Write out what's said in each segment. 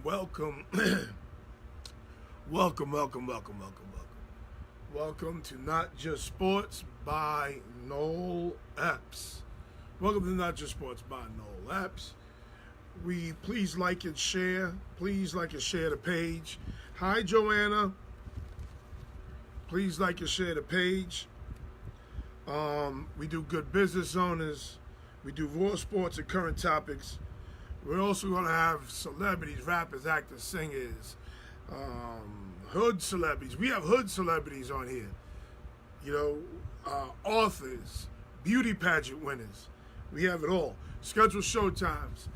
Welcome, welcome to Not Just Sports by Noel Epps. Welcome to Not Just Sports by Noel Epps. We please like and share. Please like and share the page. Hi, Joanna. Please like and share the page. We do good business owners. We do raw sports and current topics. We're also going to have celebrities, rappers, actors, singers, hood celebrities. We have hood celebrities on here. Authors, beauty pageant winners. We have it all. Scheduled show times.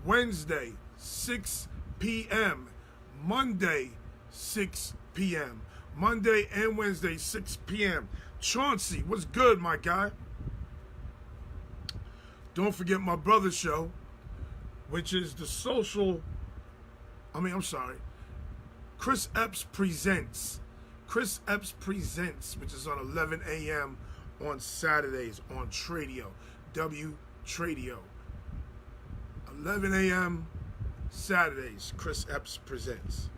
Wednesday, 6 p.m. Monday, 6 p.m. Monday and Wednesday, 6 p.m. Chauncey, what's good, my guy? Don't forget my brother's show, which is Chris Epps Presents. Chris Epps Presents, which is on 11 a.m. on Saturdays on Tradio, W Tradio. 11 a.m. Saturdays, Chris Epps Presents.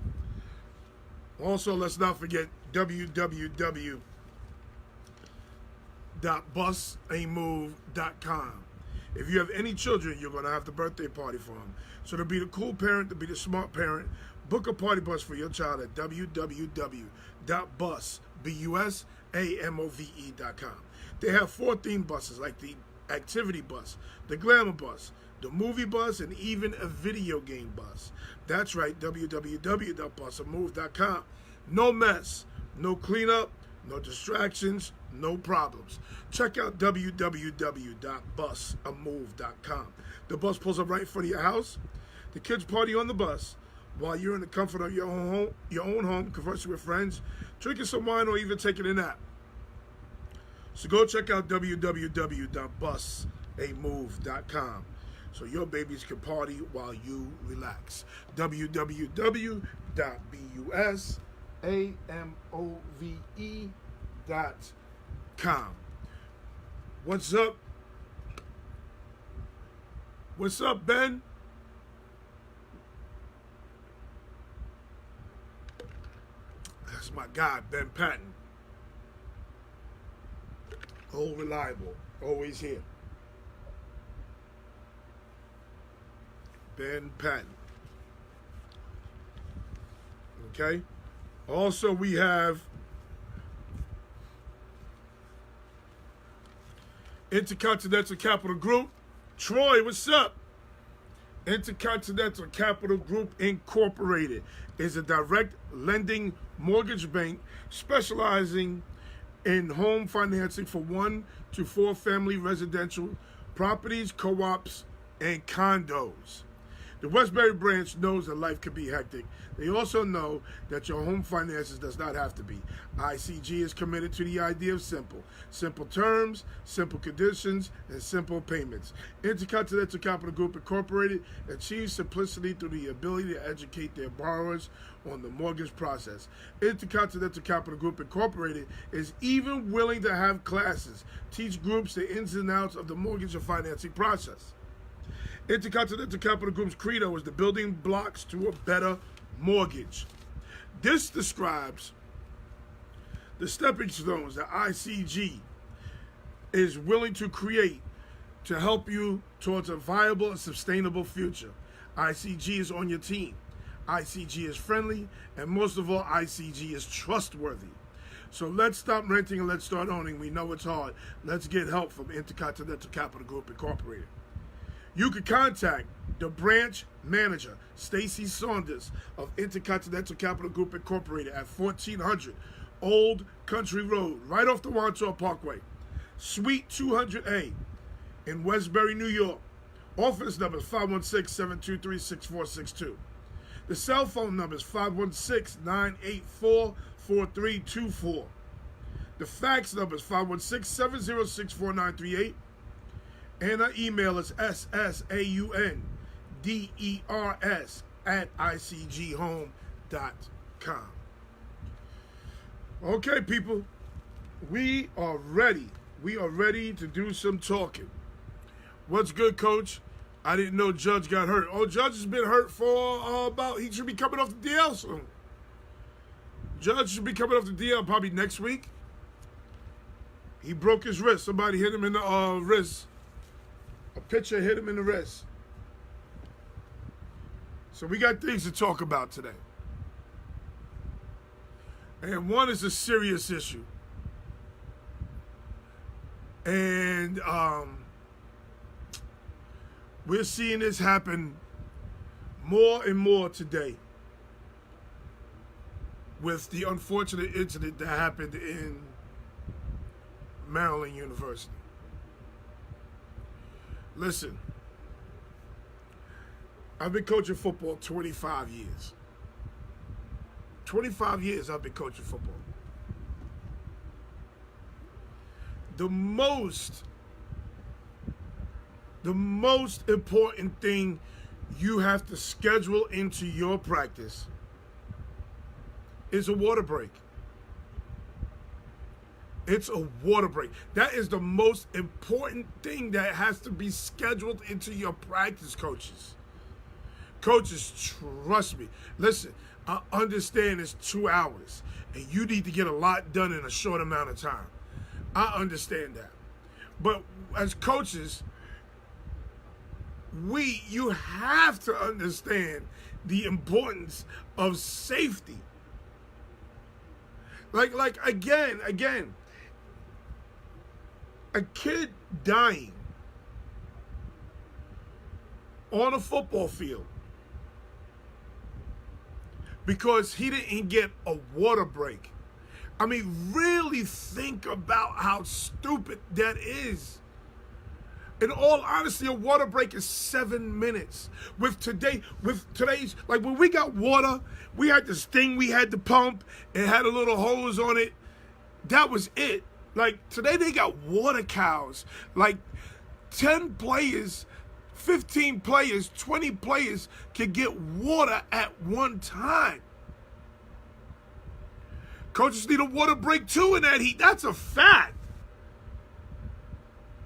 Also, let's not forget www.busamove.com. If you have any children, you're going to have the birthday party for them. So to be the cool parent, to be the smart parent, book a party bus for your child at www.busamove.com. They have 4 theme buses like the activity bus, the glamour bus, the movie bus, and even a video game bus. That's right, www.busamove.com. No mess, no cleanup, no distractions, no problems. Check out www.busamove.com. The bus pulls up right in front of your house. The kids party on the bus while you're in the comfort of your own home, conversing with friends, drinking some wine, or even taking a nap. So go check out www.busamove.com so your babies can party while you relax. www.busamove.com. What's up? What's up, Ben? That's my guy, Ben Patton. Old reliable, always here. Ben Patton. Okay? Also, we have Intercontinental Capital Group. Troy, what's up? Intercontinental Capital Group Incorporated is a direct lending mortgage bank specializing in home financing for 1 to 4 family residential properties, co-ops, and condos. The Westbury branch knows that life can be hectic. They also know that your home finances does not have to be. ICG is committed to the idea of simple. Simple terms, simple conditions, and simple payments. Intercontinental Capital Group Incorporated achieves simplicity through the ability to educate their borrowers on the mortgage process. Intercontinental Capital Group Incorporated is even willing to have classes, teach groups the ins and outs of the mortgage and financing process. Intercontinental Capital Group's credo is the building blocks to a better mortgage. This describes the stepping stones that ICG is willing to create to help you towards a viable and sustainable future. ICG is on your team. ICG is friendly, and most of all, ICG is trustworthy. So let's stop renting and let's start owning. We know it's hard. Let's get help from Intercontinental Capital Group Incorporated. You can contact the branch manager, Stacy Saunders of Intercontinental Capital Group Incorporated at 1400 Old Country Road, right off the Wantaw Parkway, Suite 200A in Westbury, New York. Office number is 516-723-6462. The cell phone number is 516-984-4324. The fax number is 516-706-4938. And our email is ssaunders@icghome.com. Okay, people, we are ready. We are ready to do some talking. What's good, Coach? I didn't know Judge got hurt. Oh, Judge has been hurt for he should be coming off the DL soon. Judge should be coming off the DL probably next week. He broke his wrist. Somebody hit him in the wrist. A pitcher hit him in the wrist. So we got things to talk about today. And one is a serious issue. And we're seeing this happen more and more today with the unfortunate incident that happened in Maryland University. Listen, I've been coaching football 25 years. 25 years I've been coaching football. The most important thing you have to schedule into your practice is a water break. It's a water break. That is the most important thing that has to be scheduled into your practice, coaches. Coaches, trust me. Listen, I understand it's 2 hours, and you need to get a lot done in a short amount of time. I understand that. But as coaches, you have to understand the importance of safety. Like again, a kid dying on a football field because he didn't get a water break. I mean, really think about how stupid that is. In all honesty, a water break is 7 minutes. With today's, like when we got water, we had this thing we had to pump. It had a little hose on it. That was it. Like today they got water cows. Like 10 players, 15 players, 20 players can get water at one time. Coaches need a water break too in that heat. That's a fact.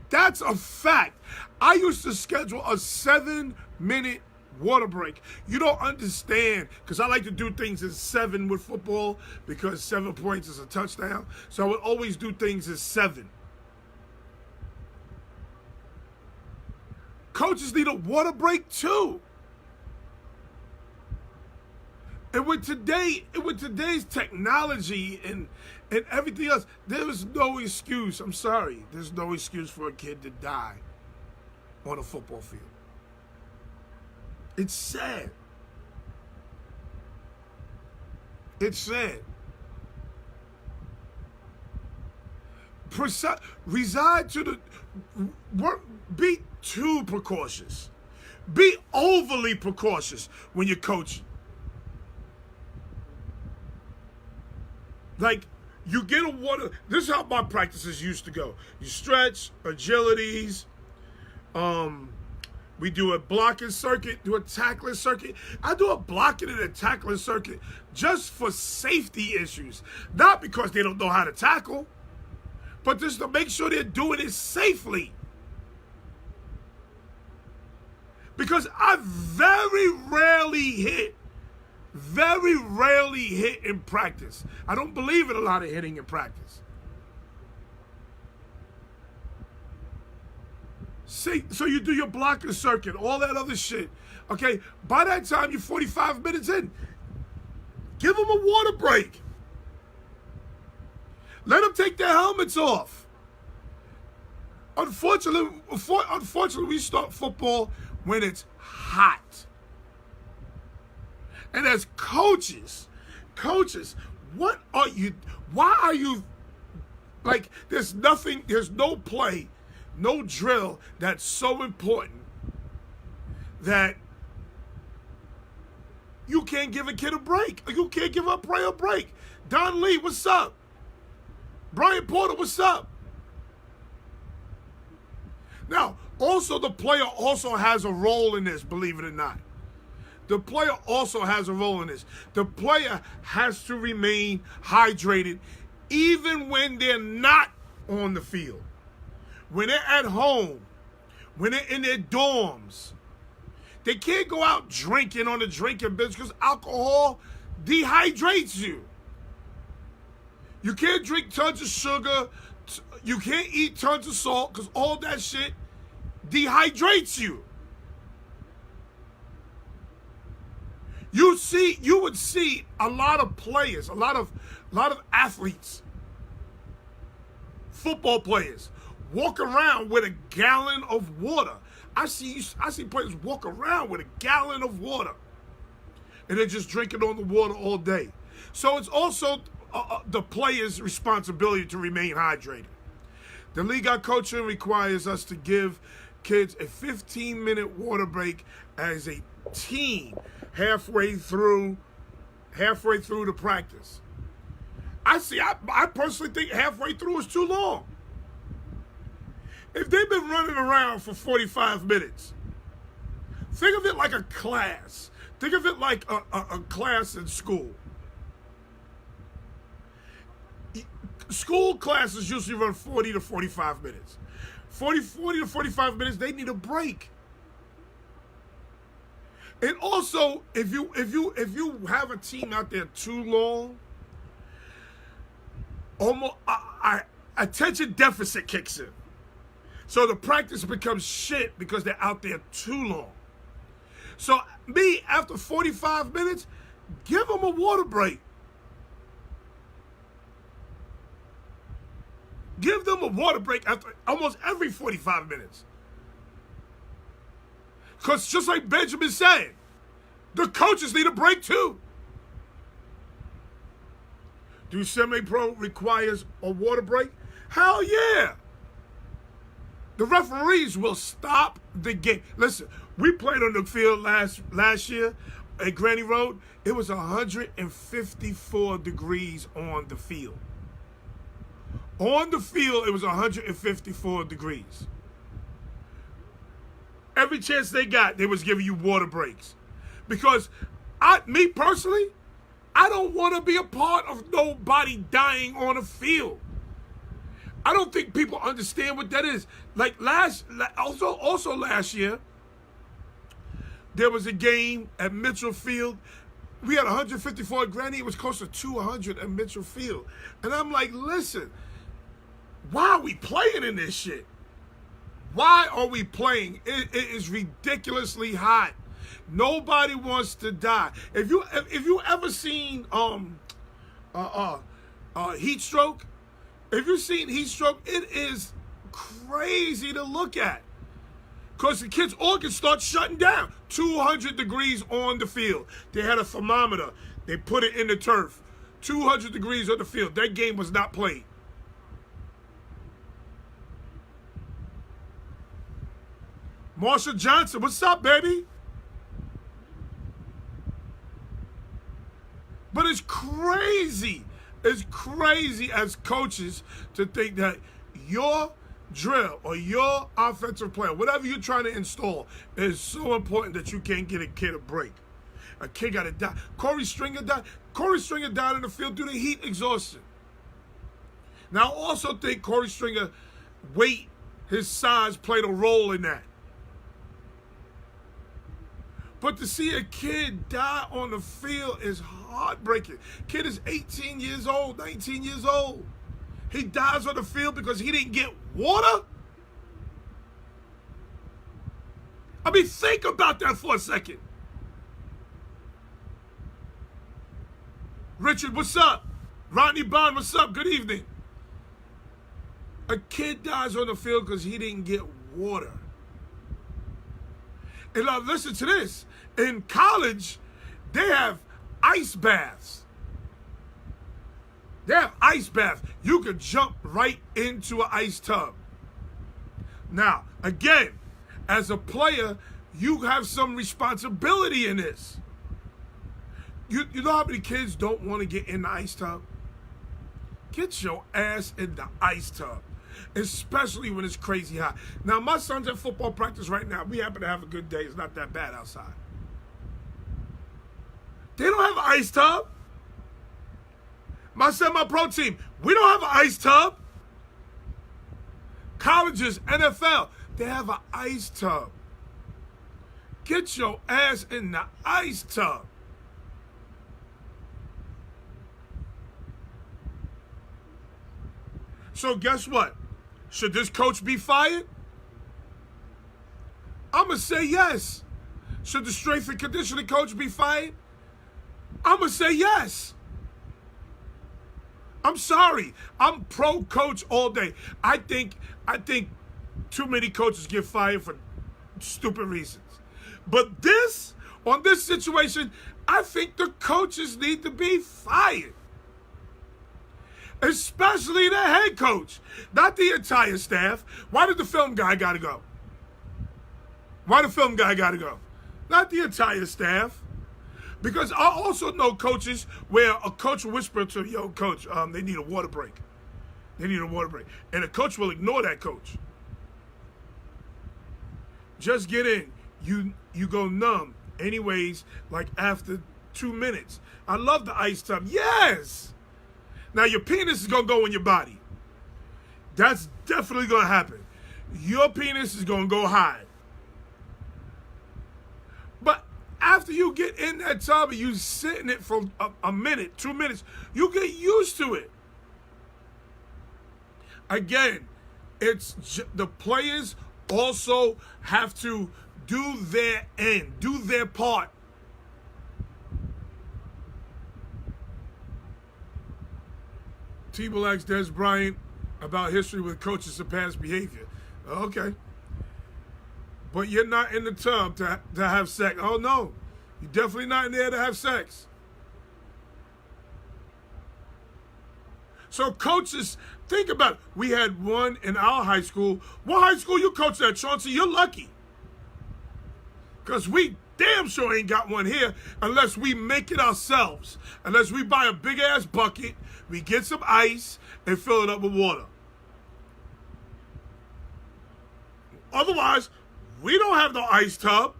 That's a fact. I used to schedule a 7-minute water break. You don't understand, because I like to do things in 7 with football, because 7 points is a touchdown. So I would always do things in 7. Coaches need a water break too. And with today's technology and everything else, there is no excuse. I'm sorry. There's no excuse for a kid to die on a football field. It's sad. It's sad. Be too precautious. Be overly precautious when you're coaching. Like, you get a water. This is how my practices used to go. You stretch, agilities. We do a blocking circuit, do a tackling circuit. I do a blocking and a tackling circuit just for safety issues. Not because they don't know how to tackle, but just to make sure they're doing it safely. Because I very rarely hit in practice. I don't believe in a lot of hitting in practice. See, so you do your blocking circuit, all that other shit. Okay, by that time you're 45 minutes in. Give them a water break. Let them take their helmets off. Unfortunately, we start football when it's hot. And as coaches, why are you, like, there's no play, no drill that's so important that you can't give a kid a break. You can't give a player a break. Don Lee, what's up? Brian Porter, what's up? Now, also the player also has a role in this, believe it or not. The player also has a role in this. The player has to remain hydrated even when they're not on the field. When they're at home, when they're in their dorms, They can't go out drinking on the drinking bench because alcohol dehydrates you. You can't drink tons of sugar. You can't eat tons of salt because all that shit dehydrates you. You would see a lot of players, a lot of athletes, football players, walk around with a gallon of water. I see players walk around with a gallon of water, and they're just drinking on the water all day. So it's also the player's responsibility to remain hydrated. The league I'm coaching requires us to give kids a 15-minute water break as a team halfway through the practice. I personally think halfway through is too long. If they've been running around for 45 minutes, think of it like a class. Think of it like a class in school. School classes usually run 40 to 45 minutes. 40 to 45 minutes, they need a break. And also, if you have a team out there too long, almost attention deficit kicks in. So the practice becomes shit because they're out there too long. So after 45 minutes, give them a water break. Give them a water break after almost every 45 minutes. Because just like Benjamin said, the coaches need a break too. Do semi-pro requires a water break? Hell yeah. The referees will stop the game. Listen, we played on the field last year at Granny Road. It was 154 degrees on the field. On the field, it was 154 degrees. Every chance they got, they was giving you water breaks. Because me personally, I don't want to be a part of nobody dying on a field. I don't think people understand what that is. Like also last year, there was a game at Mitchell Field. We had 154 at Granny. It was close to 200 at Mitchell Field. And I'm like, listen, why are we playing in this shit? Why are we playing? It is ridiculously hot. Nobody wants to die. If you ever seen heat stroke, if you've seen heat stroke, it is crazy to look at. Because the kids' organs start shutting down. 200 degrees on the field. They had a thermometer. They put it in the turf. 200 degrees on the field. That game was not played. Marshall Johnson, what's up, baby? But it's crazy. It's crazy as coaches to think that your drill or your offensive player, whatever you're trying to install, is so important that you can't get a kid a break. A kid got to die. Corey Stringer died. Corey Stringer died in the field due to heat exhaustion. Now, I also think Corey Stringer, weight, his size played a role in that. But to see a kid die on the field is heartbreaking. Kid is 18 years old, 19 years old. He dies on the field because he didn't get water? I mean, think about that for a second. Richard, what's up? Rodney Bond, what's up? Good evening. A kid dies on the field because he didn't get water. And now listen to this. In college, they have ice baths. They have ice baths. You could jump right into an ice tub. Now, again, as a player, you have some responsibility in this. You know how many kids don't want to get in the ice tub? Get your ass in the ice tub, especially when it's crazy hot. Now, my son's at football practice right now. We happen to have a good day. It's not that bad outside. They don't have an ice tub. My semi-pro team, we don't have an ice tub. Colleges, NFL, they have an ice tub. Get your ass in the ice tub. So guess what? Should this coach be fired? I'm going to say yes. Should the strength and conditioning coach be fired? I'm going to say yes. I'm sorry. I'm pro coach all day. I think too many coaches get fired for stupid reasons. But on this situation, I think the coaches need to be fired. Especially the head coach, not the entire staff. Why did the film guy gotta go? Why the film guy gotta go? Not the entire staff. Because I also know coaches where a coach will whisper to, yo, coach, they need a water break. They need a water break. And the coach will ignore that coach. Just get in. You go numb. Anyways, like after 2 minutes. I love the ice tub. Yes! Now your penis is going to go in your body. That's definitely going to happen. Your penis is going to go high. But after you get in that tub and you sit in it for a minute, 2 minutes, you get used to it. Again, the players also have to do their end, do their part. T-Ball asks Des Bryant about history with coaches and past behavior. Okay. But you're not in the tub to have sex. Oh, no. You're definitely not in there to have sex. So coaches, think about it. We had one in our high school. What high school you coached at, Chauncey? You're lucky. Because we damn sure ain't got one here unless we make it ourselves. Unless we buy a big-ass bucket, we get some ice, and fill it up with water. Otherwise, we don't have no ice tub.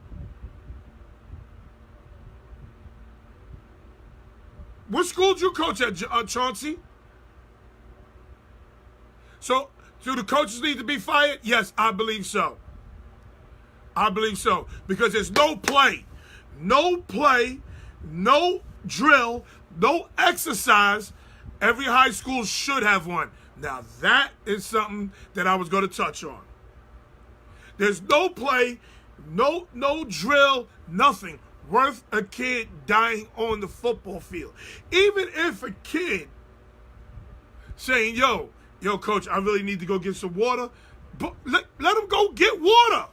What school did you coach at, Chauncey? So, do the coaches need to be fired? Yes, I believe so. I believe so. Because there's no play, no drill, no exercise. Every high school should have one. Now, that is something that I was going to touch on. There's no play, no drill, nothing worth a kid dying on the football field. Even if a kid saying, yo, coach, I really need to go get some water, but let him go get water.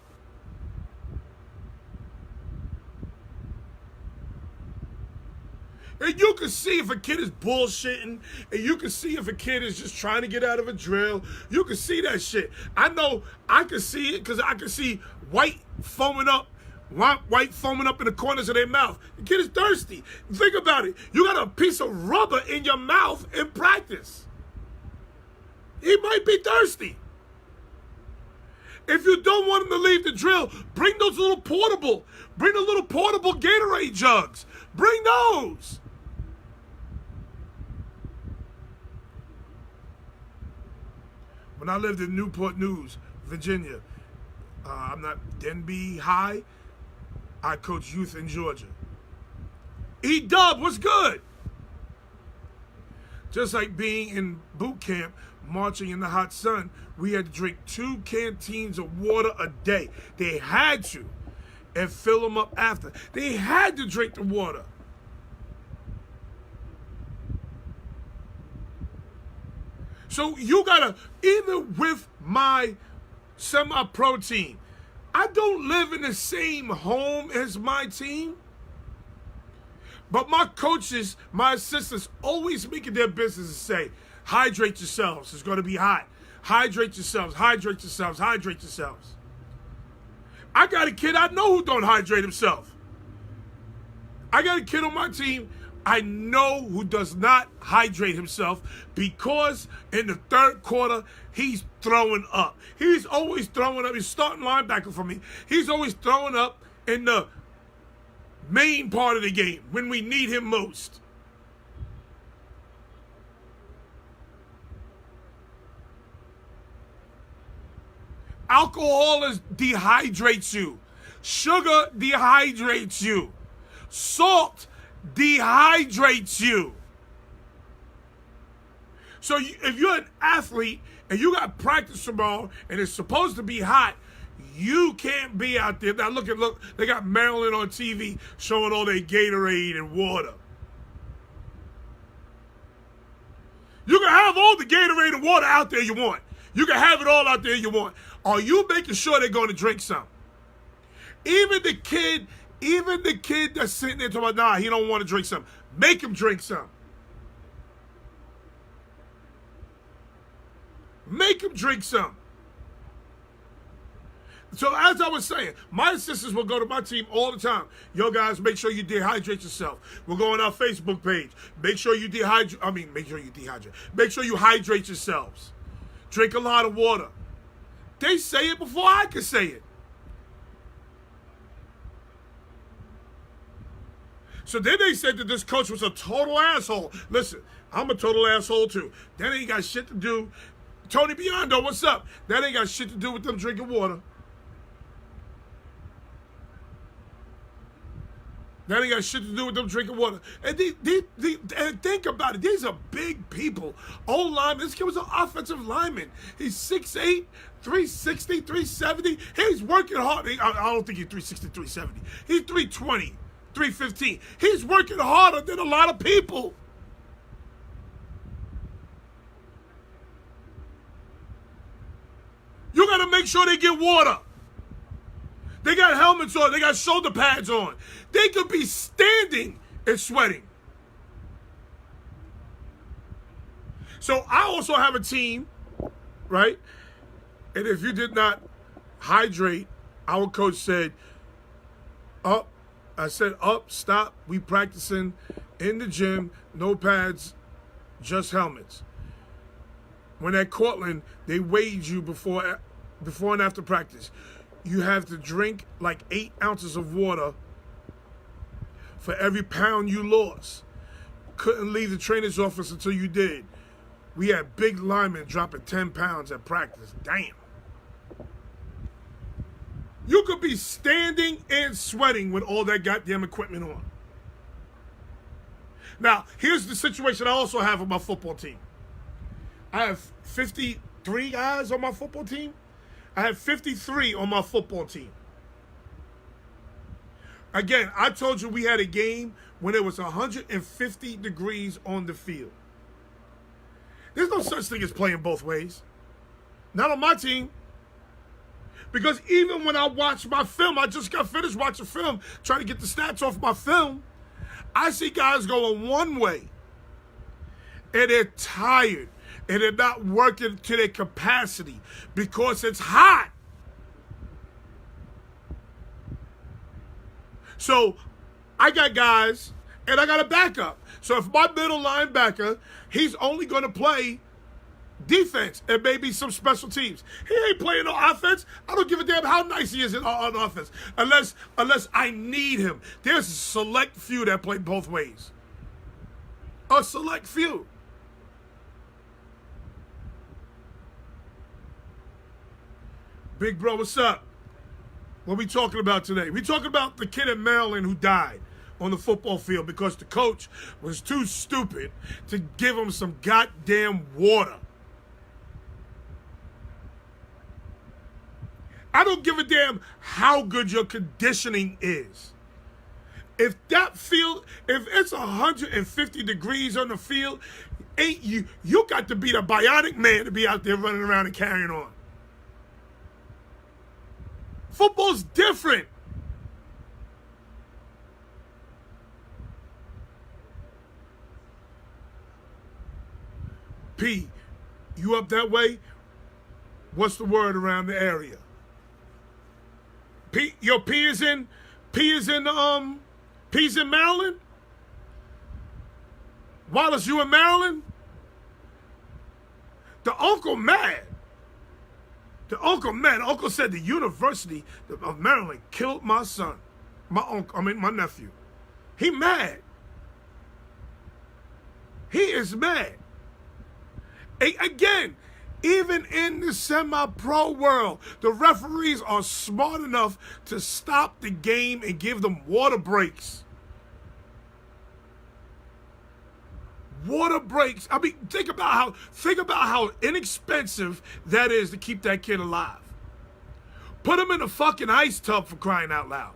And you can see if a kid is bullshitting, and you can see if a kid is just trying to get out of a drill. You can see that shit. I know I can see it because I can see white foaming up in the corners of their mouth. The kid is thirsty. Think about it. You got a piece of rubber in your mouth in practice. He might be thirsty. If you don't want him to leave the drill, bring the little portable Gatorade jugs. Bring those. When I lived in Newport News, Virginia, I'm not Denby High. I coached youth in Georgia. E-Dub was good. Just like being in boot camp, marching in the hot sun, we had to drink 2 canteens of water a day. They had to. And fill them up after. They had to drink the water. So you gotta, even with my semi-pro team, I don't live in the same home as my team. But my coaches, my assistants, always make it their business to say, hydrate yourselves, it's gonna be hot. Hydrate yourselves, hydrate yourselves, hydrate yourselves. I got a kid I know who don't hydrate himself. I got a kid on my team I know who does not hydrate himself because in the third quarter, he's throwing up. He's always throwing up. He's starting linebacker for me. He's always throwing up in the main part of the game when we need him most. Alcohol dehydrates you. Sugar dehydrates you. Salt dehydrates you. So if you're an athlete and you got practice tomorrow and it's supposed to be hot, you can't be out there. Now look, they got Maryland on TV showing all their Gatorade and water. You can have all the Gatorade and water out there you want. You can have it all out there you want. Are you making sure they're going to drink some? Even the kid that's sitting there talking about, nah, he don't want to drink some. Make him drink some. Make him drink some. So as I was saying, my assistants will go to my team all the time. Yo, guys, make sure you dehydrate yourself. We'll go on our Facebook page. Make sure you dehydrate. Make sure you hydrate yourselves. Drink a lot of water. They say it before I could say it. So then they said that this coach was a total asshole. Listen, I'm a total asshole too. That ain't got shit to do. Tony Biondo, what's up? That ain't got shit to do with them drinking water. That ain't got shit to do with them drinking water. And and think about it. These are big people. Old lineman. This kid was an offensive lineman. He's 6'8", 360, 370. He's working hard. I don't think he's 360, 370. He's 320, 315. He's working harder than a lot of people. You got to make sure they get water. They got helmets on. They got shoulder pads on. They could be standing and sweating. So I also have a team, right? And if you did not hydrate, our coach said, up. I said, up, stop. We practicing in the gym. No pads, just helmets. When at Cortland, they weighed you before and after practice. You have to drink like 8 ounces of water for every pound you lost. Couldn't leave the trainer's office until you did. We had big linemen dropping 10 pounds at practice. Damn. You could be standing and sweating with all that goddamn equipment on. Now, here's the situation I also have with my football team. I have 53 guys on my football team. I have 53 on my football team. Again, I told you we had a game when it was 150 degrees on the field. There's no such thing as playing both ways. Not on my team. Because even when I watch my film, I just got finished watching film, trying to get the stats off my film, I see guys going one way, and they're tired, and they're not working to their capacity because it's hot. So I got guys, and I got a backup. So if my middle linebacker, he's only going to play defense and maybe some special teams. He ain't playing no offense. I don't give a damn how nice he is on offense, unless I need him. There's a select few that play both ways. A select few. Big bro, what's up? What we talking about today? We talking about the kid in Maryland who died on the football field because the coach was too stupid to give him some goddamn water. I don't give a damn how good your conditioning is. If it's 150 degrees on the field, you got to be the bionic man to be out there running around and carrying on. Football's different. P, you up that way? What's the word around the area? P is in Maryland? Wallace, you in Maryland? The uncle mad. Uncle said the University of Maryland killed my son. My nephew. He mad. He is mad. Again, Even in the semi-pro world, the referees are smart enough to stop the game and give them water breaks. Water breaks. I mean, think about how inexpensive that is to keep that kid alive. Put him in a fucking ice tub, for crying out loud.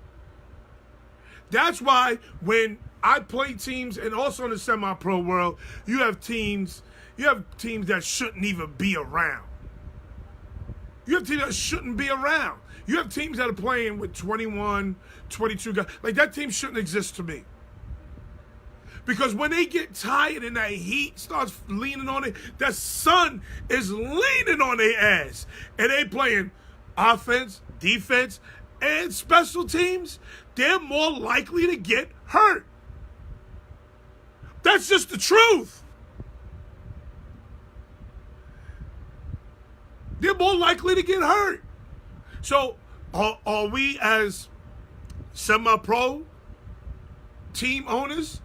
That's why when I play teams, and also in the semi-pro world, you have teams that shouldn't even be around. You have teams that shouldn't be around. You have teams that are playing with 21, 22 guys. Like, that team shouldn't exist to me. Because when they get tired and that heat starts leaning on it, that sun is leaning on their ass. And they playing offense, defense, and special teams, they're more likely to get hurt. That's just the truth. They're more likely to get hurt. So are we, as semi-pro team owners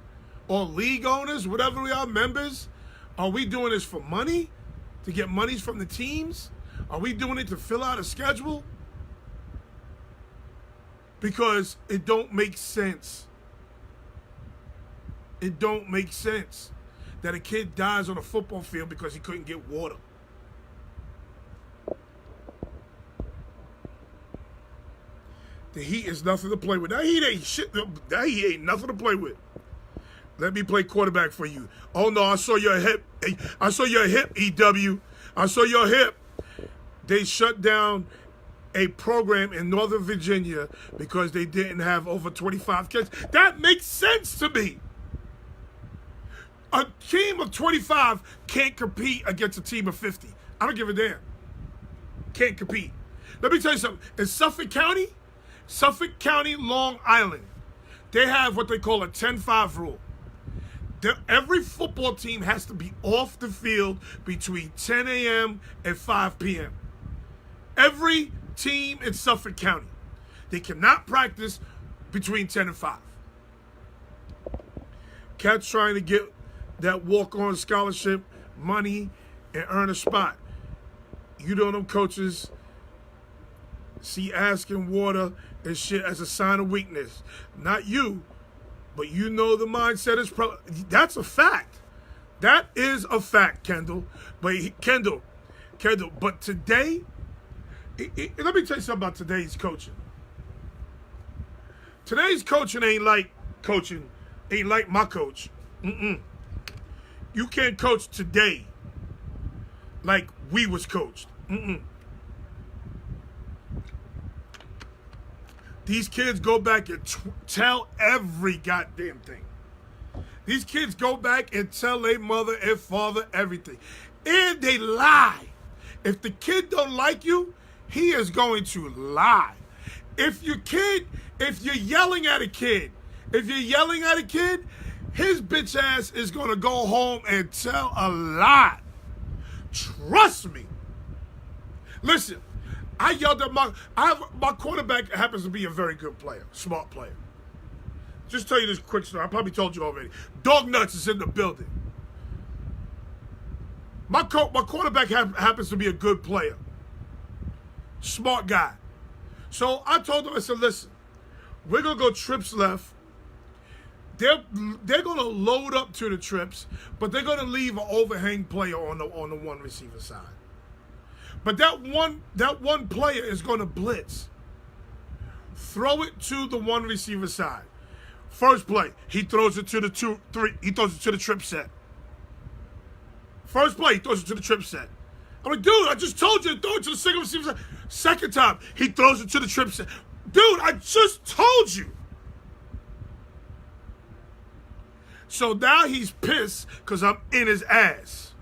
or league owners, whatever we are, members, are we doing this for money, to get monies from the teams? Are we doing it to fill out a schedule? Because it don't make sense. It don't make sense that a kid dies on a football field because he couldn't get water. The heat is nothing to play with. That heat ain't shit. That heat ain't nothing to play with. Let me play quarterback for you. Oh no, I saw your hip. I saw your hip, EW. I saw your hip. They shut down a program in Northern Virginia because they didn't have over 25 kids. That makes sense to me. A team of 25 can't compete against a team of 50. I don't give a damn. Can't compete. Let me tell you something. In Suffolk County, Long Island, they have what they call a 10-5 rule. Every football team has to be off the field between 10 a.m. and 5 p.m. Every team in Suffolk County. They cannot practice between 10 and 5. Cats trying to get that walk-on scholarship money and earn a spot. You know them coaches see asking water and shit as a sign of weakness. Not you, but you know the mindset is that's a fact. That is a fact, Kendall. But Kendall, but today, let me tell you something about today's coaching. Today's coaching ain't like my coach. You can't coach today like we was coached. These kids go back and tell every goddamn thing. These kids go back and tell their mother and father everything. And they lie. If the kid don't like you, he is going to lie. If you're yelling at a kid, his bitch ass is going to go home and tell a lie. Trust me. Listen, I yelled at my quarterback happens to be a very good player, smart player. Just tell you this quick story. I probably told you already. Dog Nuts is in the building. My quarterback happens to be a good player. Smart guy. So I told him, I said, listen, we're going to go trips left. They're going to load up to the trips, but they're going to leave an overhang player on the one receiver side. But that one player is going to blitz. Throw it to the one receiver side. First play, he throws it to the 2-3. He throws it to the trip set. First play, he throws it to the trip set. I'm like, dude, I just told you to throw it to the single receiver side. Second time, he throws it to the trip set. Dude, I just told you. So now he's pissed because I'm in his ass.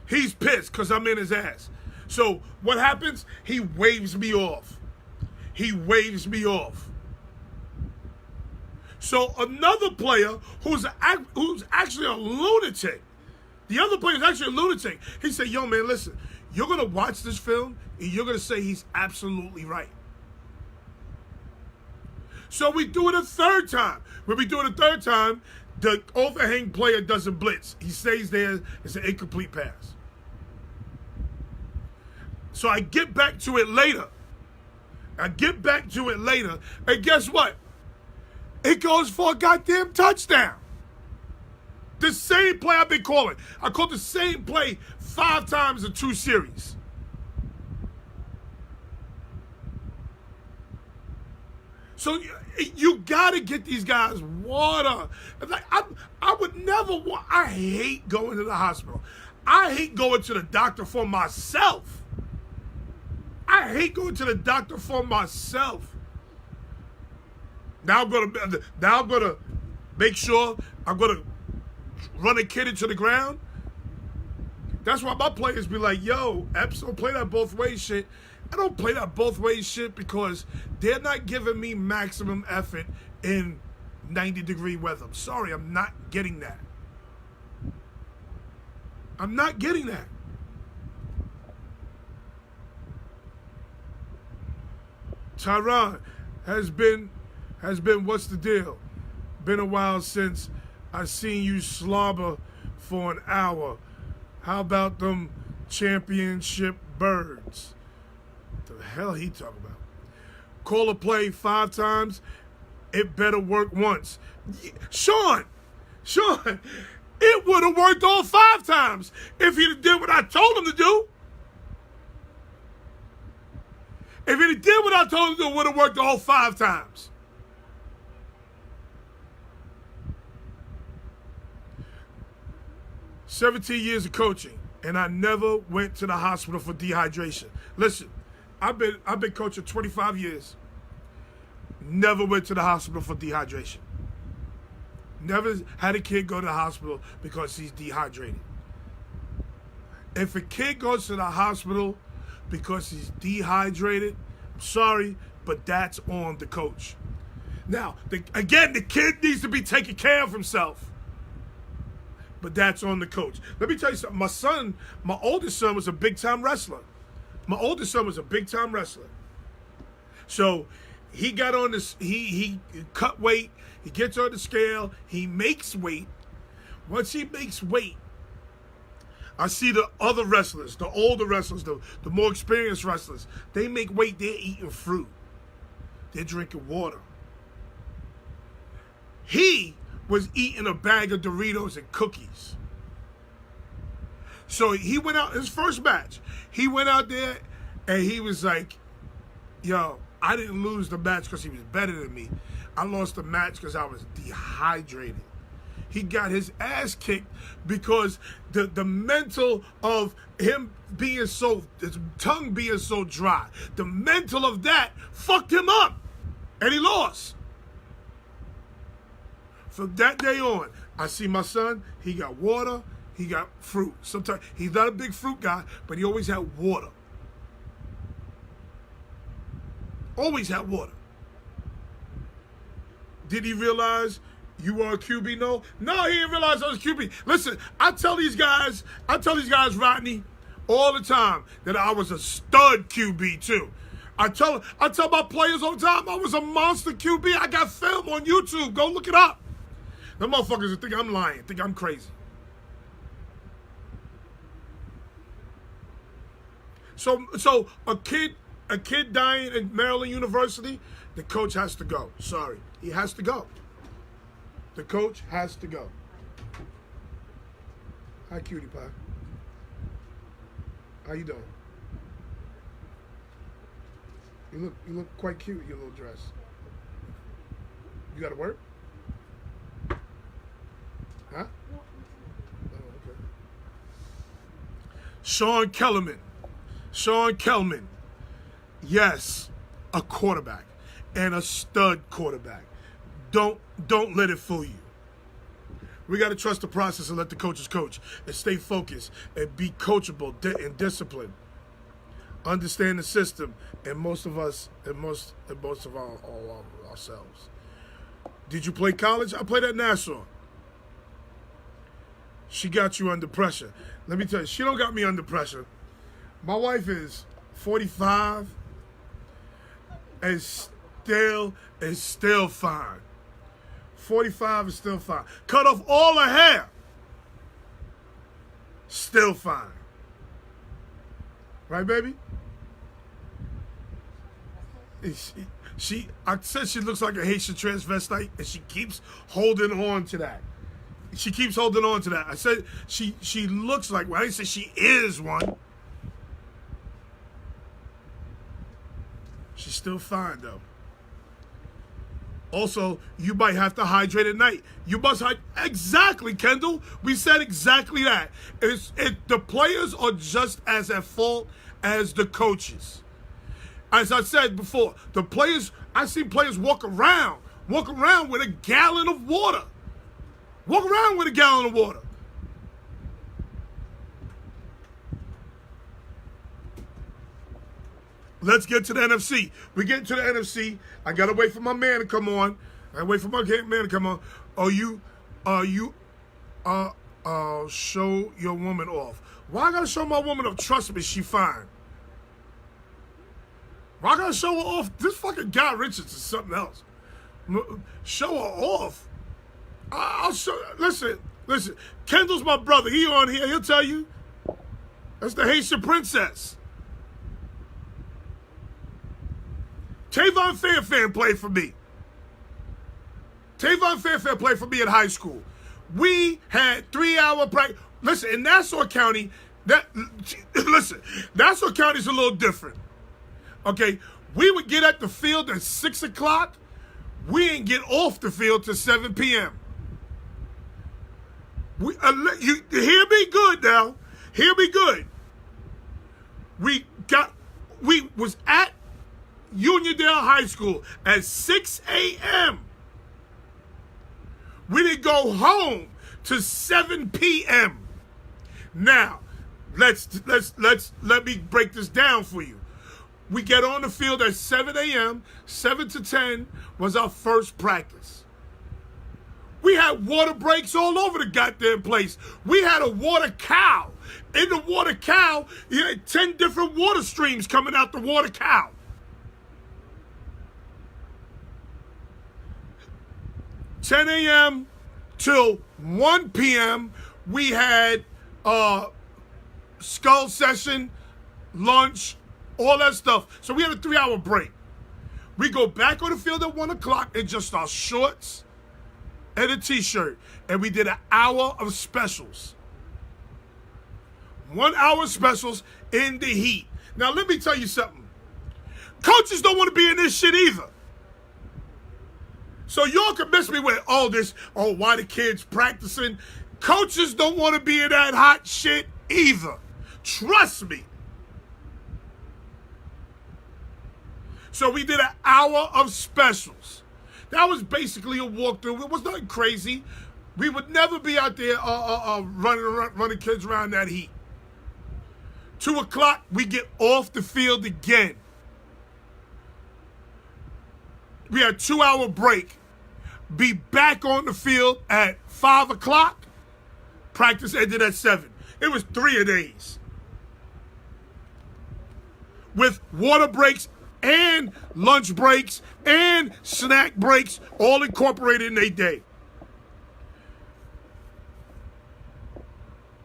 He's pissed because I'm in his ass. So what happens? He waves me off. So another player who's actually a lunatic. The other player is actually a lunatic. He said, yo, man, listen. You're going to watch this film and you're going to say he's absolutely right. So we do it a third time. When we do it a third time, the overhang player doesn't blitz. He stays there. It's an incomplete pass. So I get back to it later. And guess what? It goes for a goddamn touchdown. The same play I've been calling. I called the same play 5 times in 2 series. So you gotta get these guys water. Like I would never want. I hate going to the hospital. I hate going to the doctor for myself. Now I'm gonna make sure I'm gonna run a kid into the ground. That's why my players be like, yo, Epps, don't play that both ways shit. I don't play that both ways shit because they're not giving me maximum effort in 90-degree weather. I'm sorry, I'm not getting that. Tyron has been what's the deal? Been a while since I seen you slobber for an hour. How about them championship birds? What the hell he talking about? Call a play 5 times. It better work once. Sean, it would have worked all 5 times if he did what I told him to do. If he did what I told him to do, it would have worked all 5 times. "17 years of coaching, and I never went to the hospital for dehydration." Listen, I've been coaching 25 years. Never went to the hospital for dehydration. Never had a kid go to the hospital because he's dehydrated. If a kid goes to the hospital because he's dehydrated, I'm sorry, but that's on the coach. Now, the kid needs to be taking care of himself. But that's on the coach. Let me tell you something. My oldest son was a big-time wrestler. So he got on this, he cut weight, he gets on the scale, he makes weight. Once he makes weight, I see the other wrestlers, the older wrestlers, the more experienced wrestlers, they make weight, they're eating fruit. They're drinking water. He was eating a bag of Doritos and cookies. So he went out, his first match, he went out there and he was like, yo, I didn't lose the match because he was better than me. I lost the match because I was dehydrated. He got his ass kicked because the mental of him being his tongue being so dry, the mental of that fucked him up. And he lost. From that day on, I see my son, he got water, he got fruit. Sometimes he's not a big fruit guy, but he always had water. Always had water. Did he realize you are a QB? No, he didn't realize I was a QB. Listen, I tell these guys, Rodney, all the time that I was a stud QB too. I tell my players all the time I was a monster QB. I got film on YouTube. Go look it up. Them motherfuckers think I'm lying, think I'm crazy. So a kid dying at Maryland University, the coach has to go. Sorry, he has to go. The coach has to go. Hi, cutie pie. How you doing? You look quite cute in your little dress. You got to work? Huh? Oh, okay. Sean Kelman. Yes, a quarterback and a stud quarterback. Don't let it fool you. We got to trust the process and let the coaches coach and stay focused and be coachable and disciplined. Understand the system, and most of us, all ourselves. Did you play college? I played at Nassau. She got you under pressure. Let me tell you, she don't got me under pressure. My wife is 45 and Dale is still fine. 45 is still fine. Cut off all her hair. Still fine. Right, baby? I said she looks like a Haitian transvestite, and she keeps holding on to that. She keeps holding on to that. I said she looks like one. I didn't say she is one. She's still fine, though. Also, you might have to hydrate at night. You must hydrate. Exactly, Kendall. We said exactly that. The players are just as at fault as the coaches. As I said before, the players, I see players walk around with a gallon of water. Walk around with a gallon of water. Let's get to the NFC. We get to the NFC. I gotta wait for my man to come on. I wait for my man to come on. Show your woman off. Why I gotta show my woman off? Trust me, she fine. Why I gotta show her off? This fucking Guy Richards is something else. Show her off. I'll show. Listen. Kendall's my brother. He on here. He'll tell you. That's the Haitian princess. Tavon Fairfair played for me. Tavon Fairfair played for me in high school. We had 3-hour practice. Listen, in Nassau County, Nassau County's a little different. Okay, we would get at the field at 6 o'clock. We didn't get off the field till 7 p.m. You hear me good now. Hear me good. We was at Uniondale High School at 6 a.m. We didn't go home to 7 p.m. Now, let me break this down for you. We get on the field at 7 a.m. 7 to 10 was our first practice. We had water breaks all over the goddamn place. We had a water cow. In the water cow, you had 10 different water streams coming out the water cow. 10 a.m. till 1 p.m. we had skull session, lunch, all that stuff. So we had a 3-hour break. We go back on the field at 1 o'clock in just our shorts and a t-shirt. And we did an hour of specials. 1 hour specials in the heat. Now let me tell you something. Coaches don't want to be in this shit either. So y'all can miss me with why the kids practicing. Coaches don't want to be in that hot shit either. Trust me. So we did an hour of specials. That was basically a walkthrough. It was nothing crazy. We would never be out there running kids around that heat. 2 o'clock, we get off the field again. We had a 2-hour break. Be back on the field at 5 o'clock. Practice ended at 7. It was 3 days. With water breaks and lunch breaks and snack breaks all incorporated in a day.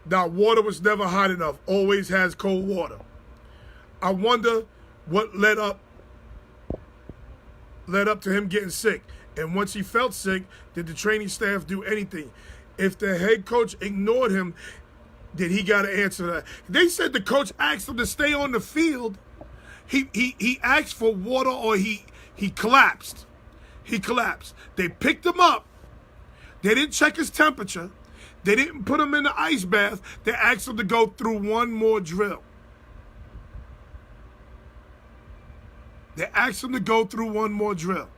Now, water was never hot enough. Always has cold water. I wonder what led up to him getting sick. And once he felt sick, did the training staff do anything? If the head coach ignored him, did he got to answer that? They said the coach asked him to stay on the field. He asked for water or he collapsed. He collapsed. They picked him up. They didn't check his temperature. They didn't put him in the ice bath. They asked him to go through one more drill. They asked him to go through one more drill.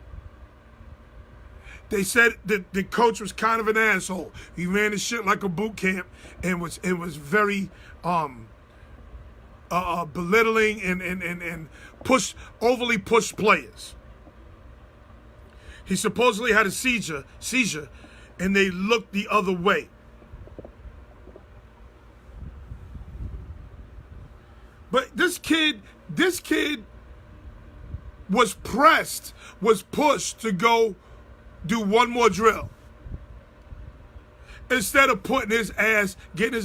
They said that the coach was kind of an asshole. He ran his shit like a boot camp and was very belittling and overly pushed players. He supposedly had a seizure, and they looked the other way. But this kid was pressed, was pushed to go do one more drill, instead of getting his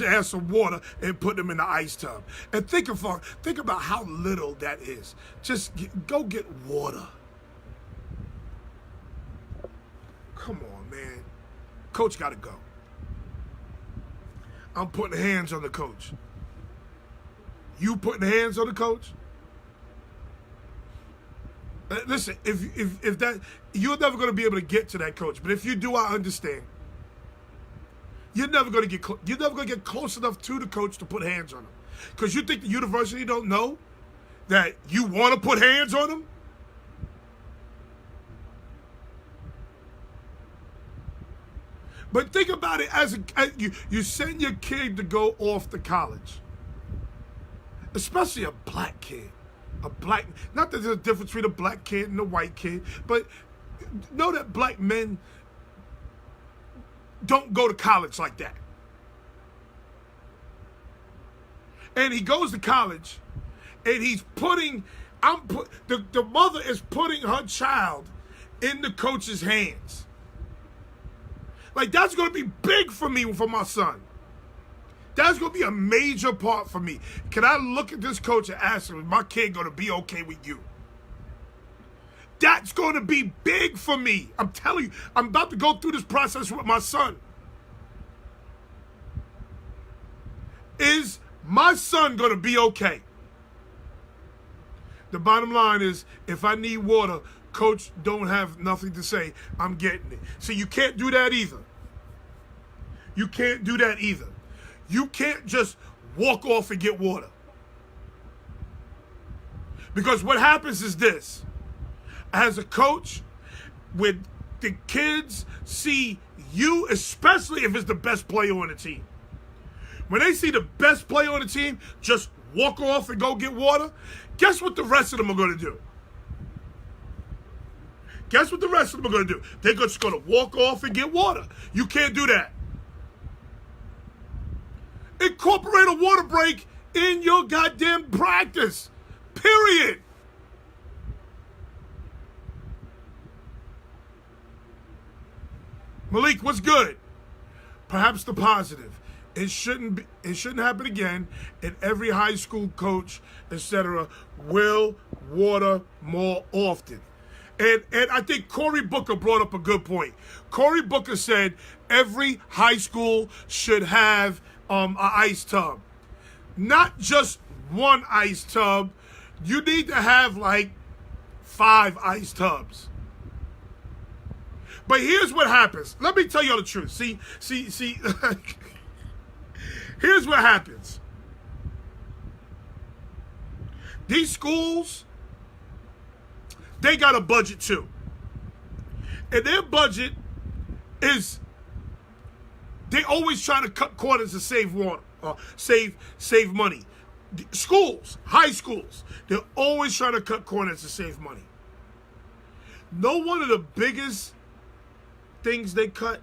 ass some water and putting him in the ice tub. And think about how little that is. Just go get water. Come on, man. Coach got to go. I'm putting hands on the coach. You putting hands on the coach? Listen, if that, you're never going to be able to get to that coach. But if you do, I understand. You're never going to get close enough to the coach to put hands on him, because you think the university don't know that you want to put hands on him. But think about it as you send your kid to go off to college, especially a black kid. Not that there's a difference between a black kid and a white kid, but know that black men don't go to college like that. And he goes to college, and he's the mother is putting her child in the coach's hands. Like, that's going to be big for me, for my son. That's going to be a major part for me. Can I look at this coach and ask him, is my kid going to be okay with you? That's going to be big for me. I'm telling you, I'm about to go through this process with my son. Is my son going to be okay? The bottom line is, if I need water, coach don't have nothing to say, I'm getting it. So you can't do that either. You can't do that either. You can't just walk off and get water. Because what happens is this. As a coach, when the kids see you, especially if it's the best player on the team, when they see the best player on the team just walk off and go get water, guess what the rest of them are going to do? Guess what the rest of them are going to do? They're just going to walk off and get water. You can't do that. Incorporate a water break in your goddamn practice. Period. Malik, what's good? Perhaps the positive. It shouldn't happen again, and every high school coach, etc., will water more often. And I think Cory Booker brought up a good point. Cory Booker said every high school should have an ice tub. Not just one ice tub. You need to have like 5 ice tubs. But here's what happens. Let me tell you the truth. See. Here's what happens. These schools, they got a budget too. And their budget is, they always trying to cut corners to save water, save money. Schools, high schools, they're always trying to cut corners to save money. Know one of the biggest things they cut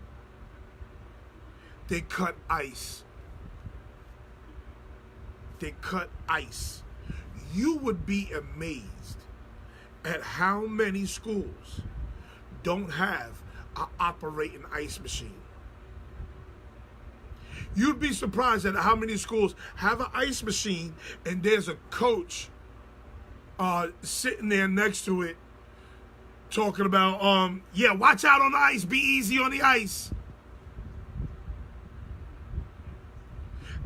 ice. They cut ice. You would be amazed at how many schools don't have an operating ice machine. You'd be surprised at how many schools have an ice machine and there's a coach sitting there next to it talking about, yeah, watch out on the ice, be easy on the ice.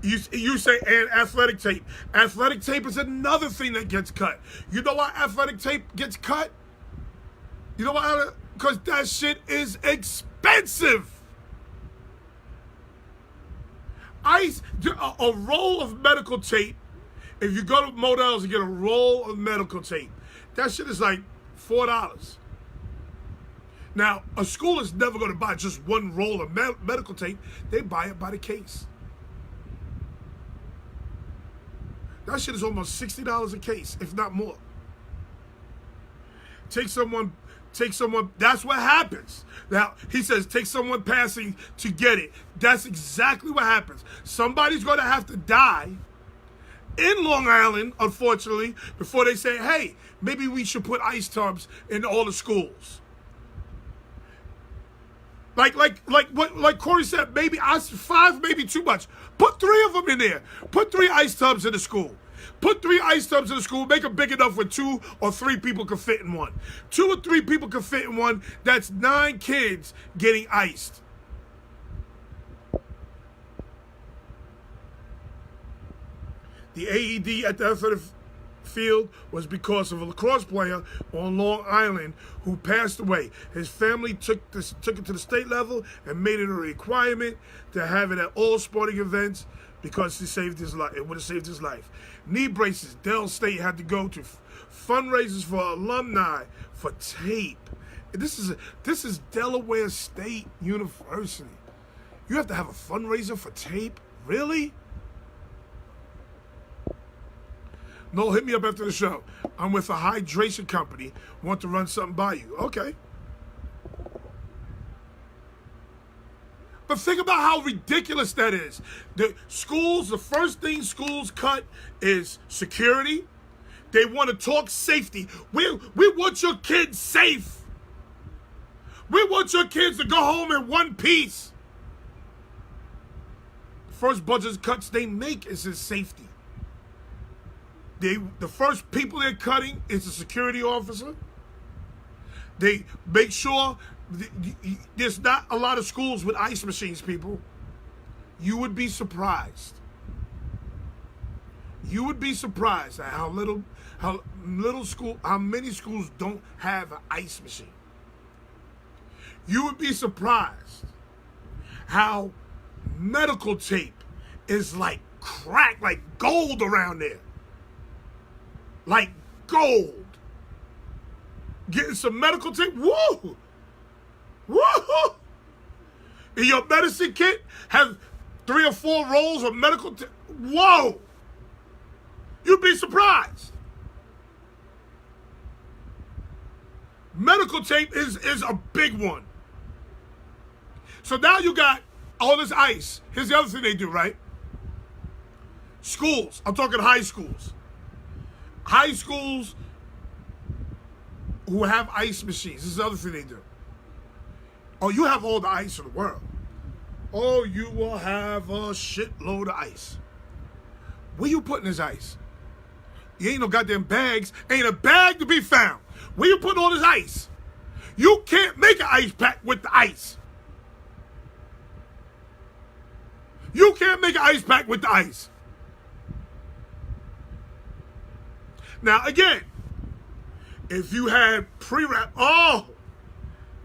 You say, and athletic tape. Athletic tape is another thing that gets cut. You know why athletic tape gets cut? You know why? Because that shit is expensive. A roll of medical tape, if you go to Modell's and get a roll of medical tape, that shit is like $4. Now, a school is never going to buy just one roll of medical tape. They buy it by the case. That shit is almost $60 a case, if not more. Take someone, that's what happens. Now, he says, take someone passing to get it. That's exactly what happens. Somebody's going to have to die in Long Island, unfortunately, before they say, hey, maybe we should put ice tubs in all the schools. Like Corey said, maybe 5, maybe too much. Put 3 of them in there. Put 3 ice tubs in the school. Put 3 ice tubs in the school. Make them big enough where 2 or 3 people can fit in one. 2 or 3 people can fit in one. That's 9 kids getting iced. The AED at the athletic field was because of a lacrosse player on Long Island who passed away. His family took it to the state level and made it a requirement to have it at all sporting events because he saved his life. It would have saved his life. Knee braces. Dell State had to go to fundraisers for alumni for tape. This is Delaware State University. You have to have a fundraiser for tape? Really? No, hit me up after the show. I'm with a hydration company. Want to run something by you. Okay. But think about how ridiculous that is. The first thing schools cut is security. They want to talk safety. We want your kids safe. We want your kids to go home in one piece. The first budget cuts they make is in safety. The first people they're cutting is the security officer. They make sure there's not a lot of schools with ice machines, people. You would be surprised. You would be surprised at how many schools don't have an ice machine. You would be surprised how medical tape is like crack, like gold around there. Like gold. Getting some medical tape. Woo! Woo! In your medicine kit, have 3 or 4 rolls of medical tape. Whoa! You'd be surprised. Medical tape is a big one. So now you got all this ice. Here's the other thing they do, right? Schools. I'm talking high schools. High schools who have ice machines. This is the other thing they do. Oh, you have all the ice in the world. Oh, you will have a shitload of ice. Where you putting this ice? You ain't no goddamn bags. Ain't a bag to be found. Where you putting all this ice? You can't make an ice pack with the ice. You can't make an ice pack with the ice. Now, again, if you had pre-wrap,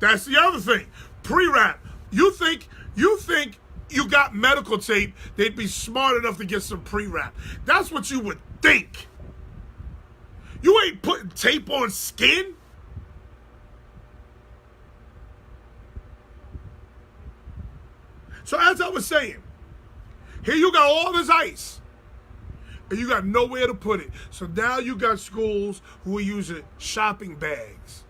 that's the other thing. Pre-wrap. You think you got medical tape, they'd be smart enough to get some pre-wrap. That's what you would think. You ain't putting tape on skin. So as I was saying, here you got all this ice. And you got nowhere to put it. So now you got schools who are using shopping bags.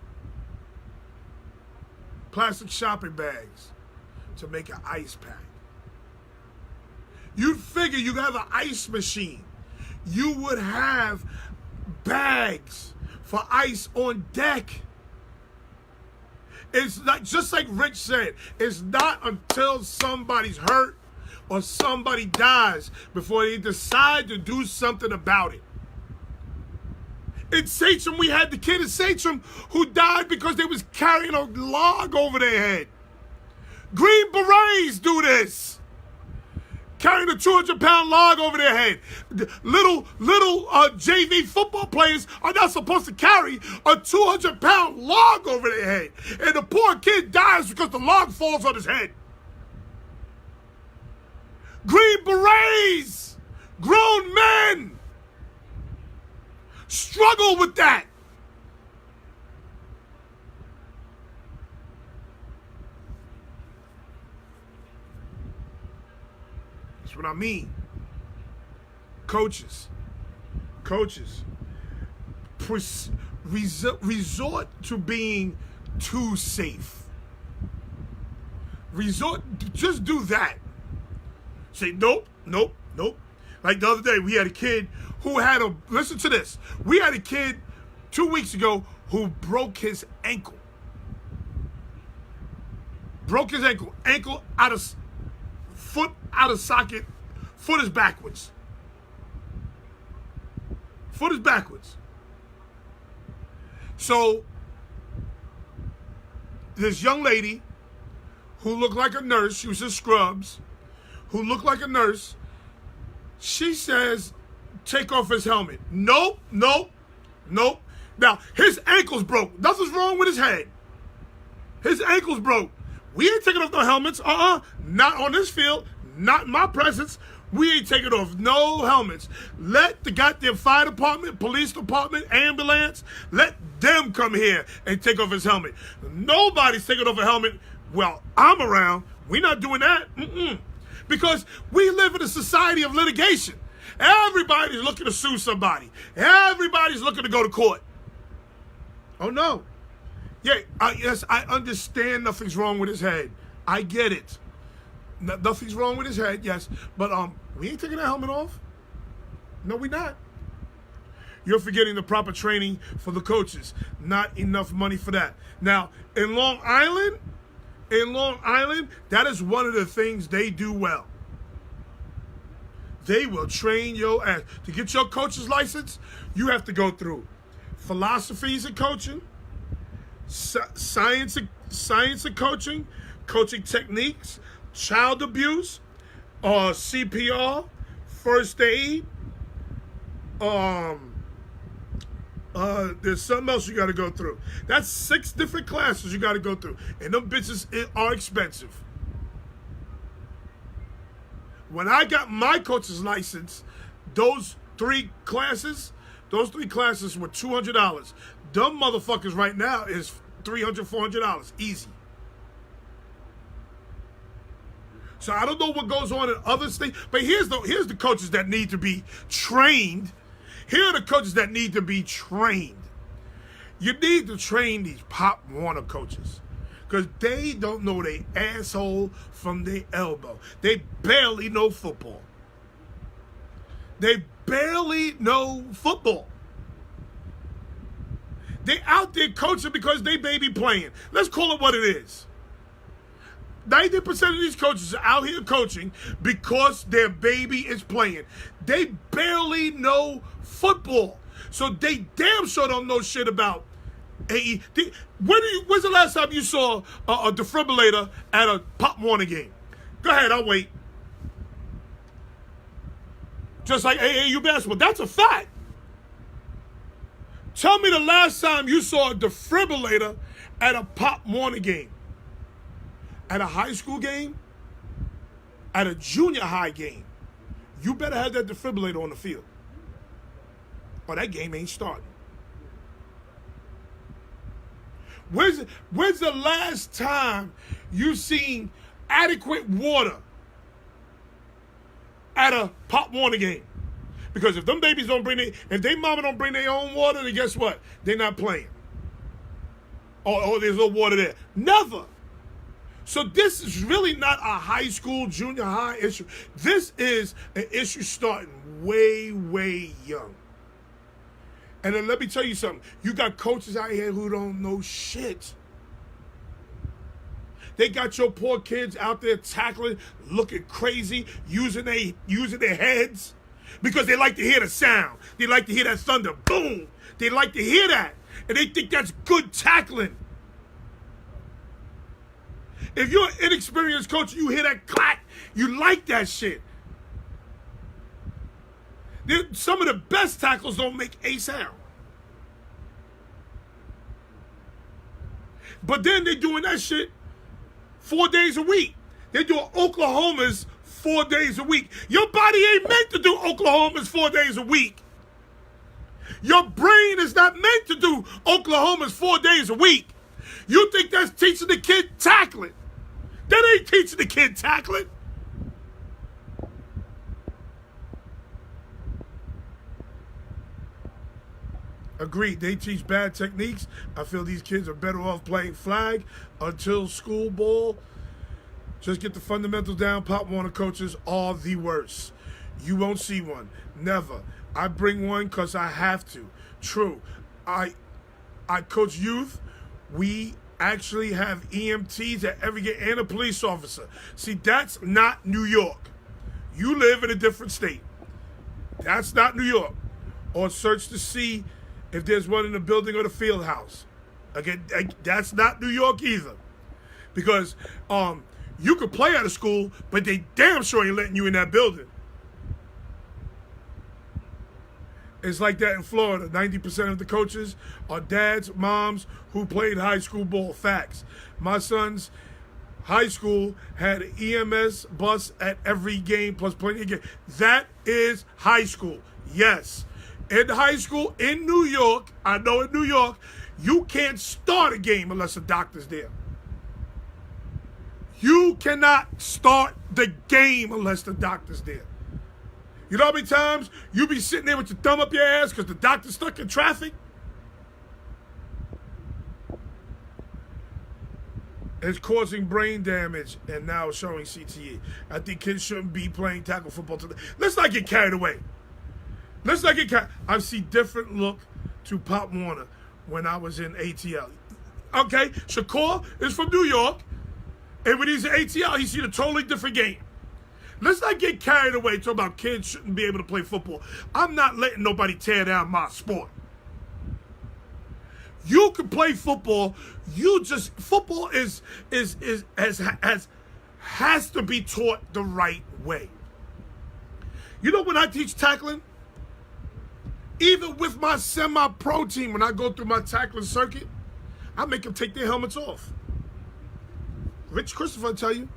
Plastic shopping bags to make an ice pack. You'd figure you have an ice machine. You would have bags for ice on deck. It's not, just like Rich said, it's not until somebody's hurt or somebody dies before they decide to do something about it. In Sachem, we had the kid in Sachem who died because they was carrying a log over their head. Green Berets do this. Carrying a 200-pound log over their head. Little JV football players are not supposed to carry a 200-pound log over their head. And the poor kid dies because the log falls on his head. Green Berets, grown men, struggle with that. That's what I mean. Coaches, resort to being too safe. Just do that. Say, nope. Like the other day, we had a kid who had a, listen to this. We had a kid 2 weeks ago who broke his ankle. Broke his ankle. Ankle out of, foot out of socket. Foot is backwards. Foot is backwards. So, this young lady who looked like a nurse, she was in scrubs, who looked like a nurse, she says, take off his helmet. Nope, nope, nope. Now, his ankle's broke. Nothing's wrong with his head. His ankle's broke. We ain't taking off no helmets. Not on this field. Not in my presence. We ain't taking off no helmets. Let the goddamn fire department, police department, ambulance, let them come here and take off his helmet. Nobody's taking off a helmet while I'm around. We're not doing that. Because we live in a society of litigation. Everybody's looking to sue somebody. Everybody's looking to go to court. Oh, no. Yeah, yes, I understand nothing's wrong with his head. I get it. Nothing's wrong with his head, yes. But we ain't taking that helmet off. No, we not. You're forgetting the proper training for the coaches. Not enough money for that. Now, in Long Island, that is one of the things they do well. They will train your ass. To get your coach's license, you have to go through philosophies of coaching, science of coaching, coaching techniques, child abuse, CPR, first aid. There's something else you got to go through. That's 6 different classes you got to go through, and them bitches are expensive. When I got my coach's license, those 3 classes were $200. Dumb motherfuckers right now is $300, $400, easy. So I don't know what goes on in other states, but here's the coaches that need to be trained. Here are the coaches that need to be trained. You need to train these Pop Warner coaches, because they don't know their asshole from their elbow. They barely know football. They barely know football. They out there coaching because they baby playing. Let's call it what it is. 90% of these coaches are out here coaching because their baby is playing. They barely know football. So they damn sure don't know shit about AE. When's the last time you saw a defibrillator at a Pop Warner game? Go ahead, I'll wait. Just like AAU basketball. That's a fact. Tell me the last time you saw a defibrillator at a Pop Warner game. At a high school game, at a junior high game, you better have that defibrillator on the field, or that game ain't starting. When's the last time you seen adequate water at a Pop Warner game? Because if them babies if they mama don't bring their own water, then guess what? They're not playing. Or there's no water there. Never. So this is really not a high school, junior high issue. This is an issue starting way, way young. And then let me tell you something. You got coaches out here who don't know shit. They got your poor kids out there tackling, looking crazy, using their heads because they like to hear the sound. They like to hear that thunder. Boom. They like to hear that. And they think that's good tackling. If you're an inexperienced coach, you hear that clack, you like that shit. Some of the best tackles don't make a sound. But then they're doing that shit 4 days a week. They're doing Oklahomas 4 days a week. Your body ain't meant to do Oklahomas 4 days a week. Your brain is not meant to do Oklahomas 4 days a week. You think that's teaching the kid tackling. That ain't teaching the kid tackling. Agreed. They teach bad techniques. I feel these kids are better off playing flag until school ball. Just get the fundamentals down. Pop Warner coaches are the worst. You won't see one. Never. I bring one because I have to. True. I coach youth. We actually have EMTs at every game and a police officer. See, that's not New York. You live in a different state. That's not New York. Or search to see if there's one in the building or the field house. Again, that's not New York either. Because you could play out of school, but they damn sure ain't letting you in that building. It's like that in Florida. 90% of the coaches are dads, moms who played high school ball. Facts. My son's high school had an EMS bus at every game plus plenty of games. That is high school. Yes. In high school in New York, I know in New York, you can't start a game unless a doctor's there. You cannot start the game unless the doctor's there. You know how many times you be sitting there with your thumb up your ass because the doctor's stuck in traffic? It's causing brain damage and now showing CTE. I think kids shouldn't be playing tackle football today. Let's not get carried away. Let's not get carried. I see different look to Pop Warner when I was in ATL. Okay, Shakur is from New York, and when he's in ATL, he's seen a totally different game. Let's not get carried away talking about kids shouldn't be able to play football. I'm not letting nobody tear down my sport. You can play football. Football has to be taught the right way. You know, when I teach tackling, even with my semi-pro team, when I go through my tackling circuit, I make them take their helmets off. Rich Christopher will tell you,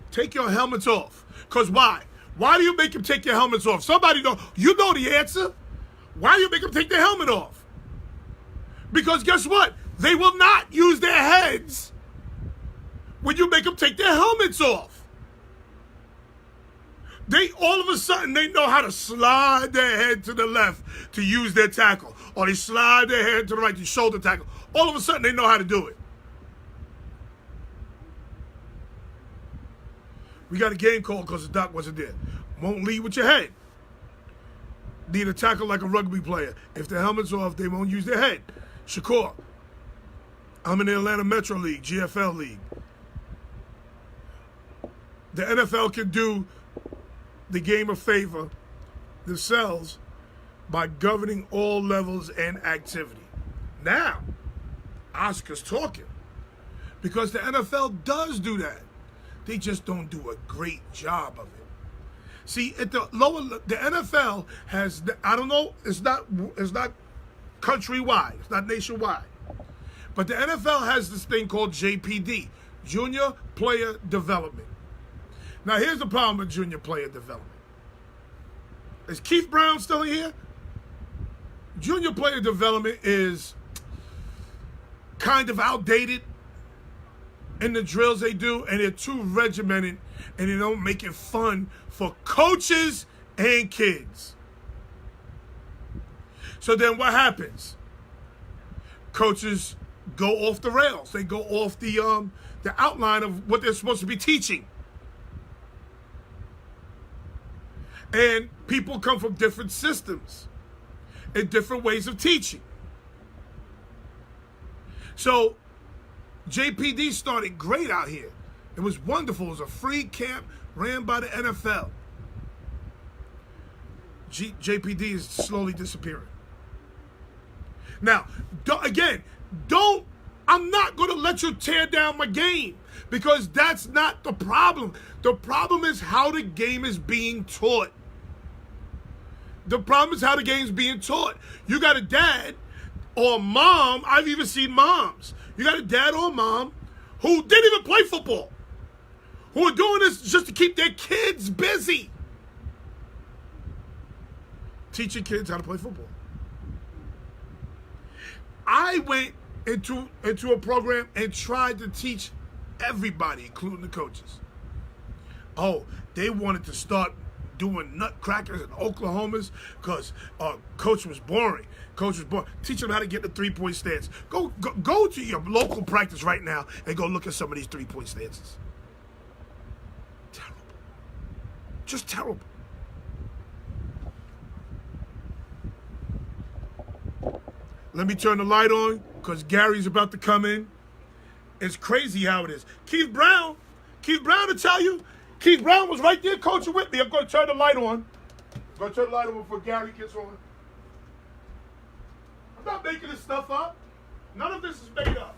take your helmets off. Because why? Why do you make them take your helmets off? Somebody know. You know the answer. Why do you make them take their helmet off? Because guess what? They will not use their heads when you make them take their helmets off. They all of a sudden they know how to slide their head to the left to use their tackle, or they slide their head to the right to shoulder tackle. All of a sudden they know how to do it. We got a game called because the doc wasn't there. Won't lead with your head. Need a tackle like a rugby player. If the helmet's off, they won't use their head. Shakur, I'm in the Atlanta Metro League, GFL League. The NFL can do the game a favor themselves by governing all levels and activity. Now, Oscar's talking. Because the NFL does do that. They just don't do a great job of it. See, at the NFL has, I don't know, it's not countrywide, it's not nationwide. But the NFL has this thing called JPD, Junior Player Development. Now, here's the problem with junior player development. Is Keith Brown still in here? Junior player development is kind of outdated in the drills they do, and they're too regimented, and they don't make it fun for coaches and kids. So then what happens? Coaches go off the rails. They go off the outline of what they're supposed to be teaching. And people come from different systems and different ways of teaching. So JPD started great out here. It was wonderful. It was a free camp ran by the NFL. JPD is slowly disappearing. Now, I'm not going to let you tear down my game, because that's not the problem. The problem is how the game is being taught. The problem is how the game's being taught. You got a dad or mom, I've even seen moms. You got a dad or a mom who didn't even play football, who are doing this just to keep their kids busy. Teaching kids how to play football. I went into a program and tried to teach everybody, including the coaches. Oh, they wanted to start doing nutcrackers and Oklahomas because coach was boring. Teach them how to get the three-point stance. Go to your local practice right now and go look at some of these three-point stances. Terrible. Just terrible. Let me turn the light on because Gary's about to come in. It's crazy how it is. Keith Brown to tell you, Keith Brown was right there coaching with me. I'm going to turn the light on. I'm going to turn the light on before Gary gets on. I'm not making this stuff up. None of this is made up.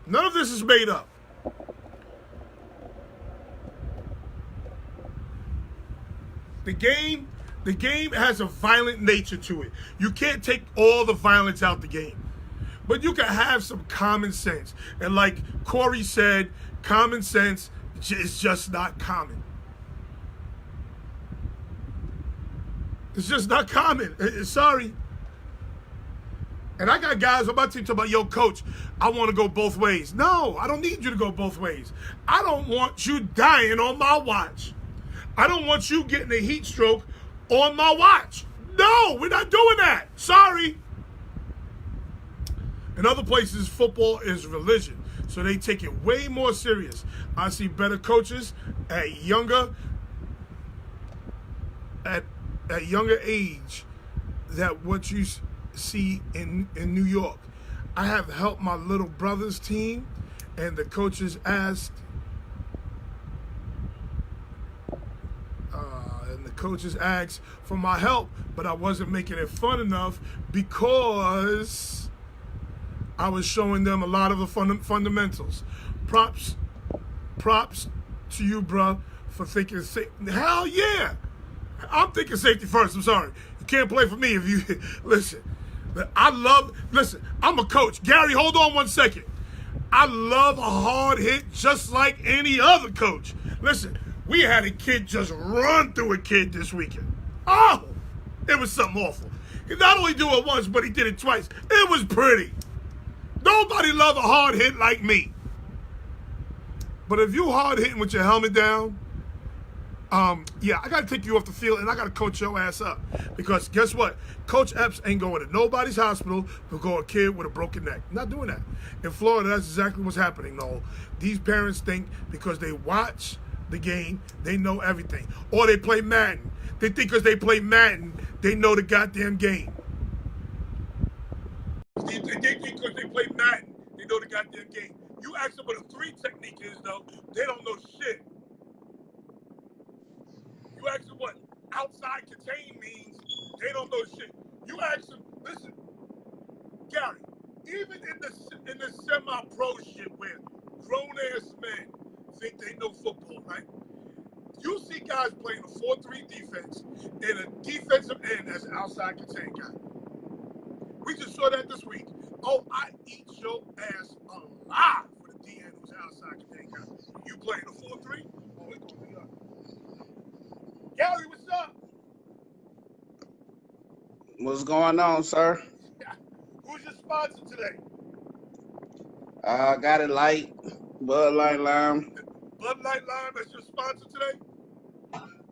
None of this is made up. The game has a violent nature to it. You can't take all the violence out the game. But you can have some common sense. And like Corey said, common sense is just not common. It's just not common. Sorry. And I got guys, I'm about to talk about, yo, coach, I want to go both ways. No, I don't need you to go both ways. I don't want you dying on my watch. I don't want you getting a heat stroke on my watch. No, we're not doing that. Sorry. In other places, football is religion, so they take it way more serious. I see better coaches at younger age than what you see in New York. I have helped my little brother's team, and the coaches asked, for my help, but I wasn't making it fun enough because I was showing them a lot of the fundamentals. Props to you, bruh, for thinking hell yeah. I'm thinking safety first. I'm sorry. You can't play for me if you listen. Listen, I'm a coach. Gary, hold on 1 second. I love a hard hit just like any other coach. Listen, we had a kid just run through a kid this weekend. Oh, it was something awful. He not only do it once, but he did it twice. It was pretty. Nobody love a hard hit like me. But if you hard hitting with your helmet down, yeah, I got to take you off the field and I got to coach your ass up. Because guess what? Coach Epps ain't going to nobody's hospital to go a kid with a broken neck. Not doing that. In Florida, that's exactly what's happening, though. These parents think because they watch the game, they know everything. Or they play Madden. They think because they play Madden, they know the goddamn game. They think because they play Madden, they know the goddamn game. You ask them what a 3 technique is, though, they don't know shit. You ask them what outside contain means, they don't know shit. You ask them, listen, Gary, even in the semi-pro shit where grown-ass men think they know football, right? You see guys playing a 4-3 defense and a defensive end as an outside contain guy. We just saw that this week. Oh, I eat your ass alive for the DN who's outside contain guy. You playing a 4-3? Oh, it's going to be up. Gary, what's up? What's going on, sir? Who's your sponsor today? Got it light, Bud Light Lime. Bud Light Lime, that's your sponsor today?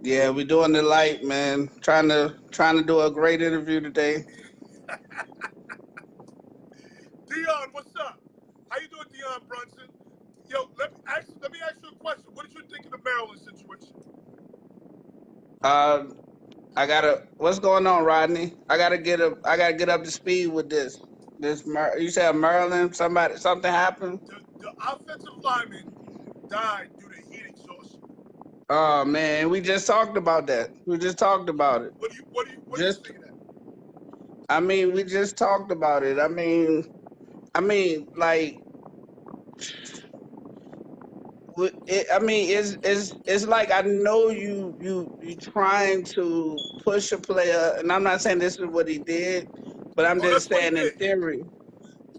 Yeah, we doing the light, man. Trying to do a great interview today. Dion, what's up? How you doing, Dion Brunson? Yo, let me ask you a question. What did you think of the Maryland situation? What's going on, Rodney? I gotta get up to speed with this. You said Maryland, something happened? The offensive lineman died due to heat exhaustion. Oh man, we just talked about that. We just talked about it. What do you think of that? I mean, we just talked about it. I mean, like, it's like I know you trying to push a player, and I'm not saying this is what he did, but I'm just saying in theory.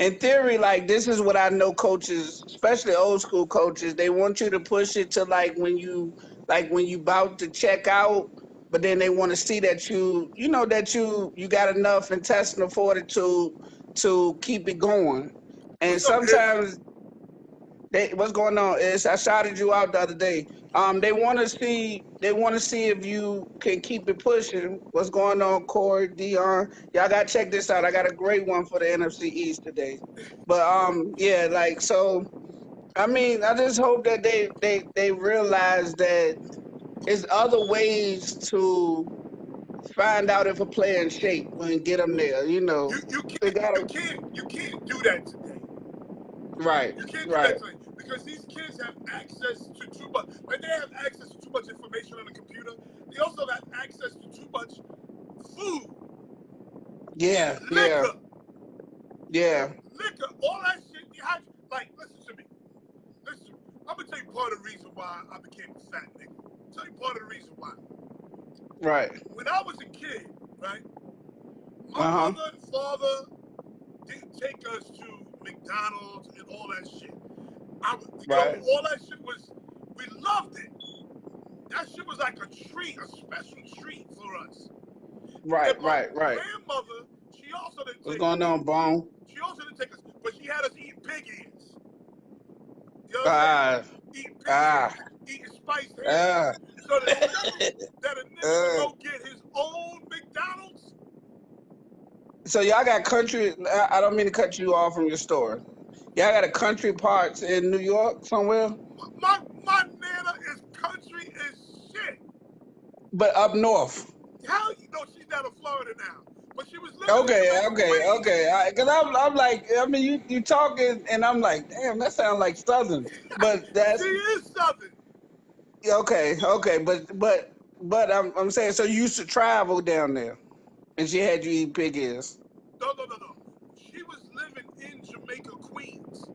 In theory, like, this is what I know coaches, especially old school coaches, they want you to push it to like when you about to check out, but then they want to see that you got enough intestinal fortitude to keep it going. And sometimes What's going on is I shouted you out the other day. They want to see if you can keep it pushing. What's going on, Corey, Dion? Y'all gotta check this out. I got a great one for the NFC East today. But yeah, like so. I mean, I just hope that they realize that there's other ways to find out if a player in shape and get them there. You know, You they can't gotta. you can't do that today. Right, You can't do right, that today because these kids have access to too much. Like they have access to too much information on the computer. They also have access to too much food, yeah, yeah, liquor, yeah. all that shit. You have, like, listen to me. Listen to me. I'm gonna tell you part of the reason why I became a fat nigga. Tell you part of the reason why. Right. When I was a kid, right, my Uh huh. mother and father didn't take us to McDonald's and all that shit. Right. All that shit was, we loved it. That shit was like a treat, a special treat for us. Right. And my Right. Right. grandmother, she also didn't What's take going us. on, Bone? She also didn't take us, but she had us eating pig ears. You know what I'm Ah. saying? Eating pig Ah. ears, eating spiced ham. Ah. So the day that a nigga would uh. go get his own McDonald's, So y'all got country. I don't mean to cut you off from your story. Y'all got a country parts in New York somewhere, my nana is country as shit. but up north. How you know she's down in Florida now? But she was living in Okay. Jamaica Okay. Queens. Okay. Cause I'm like, I mean, you talking, and I'm like, damn, that sounds like Southern. But She that's is Southern. okay. Okay. But I'm saying, so you used to travel down there, and she had you eat pig ears. No. She was living in Jamaica Queens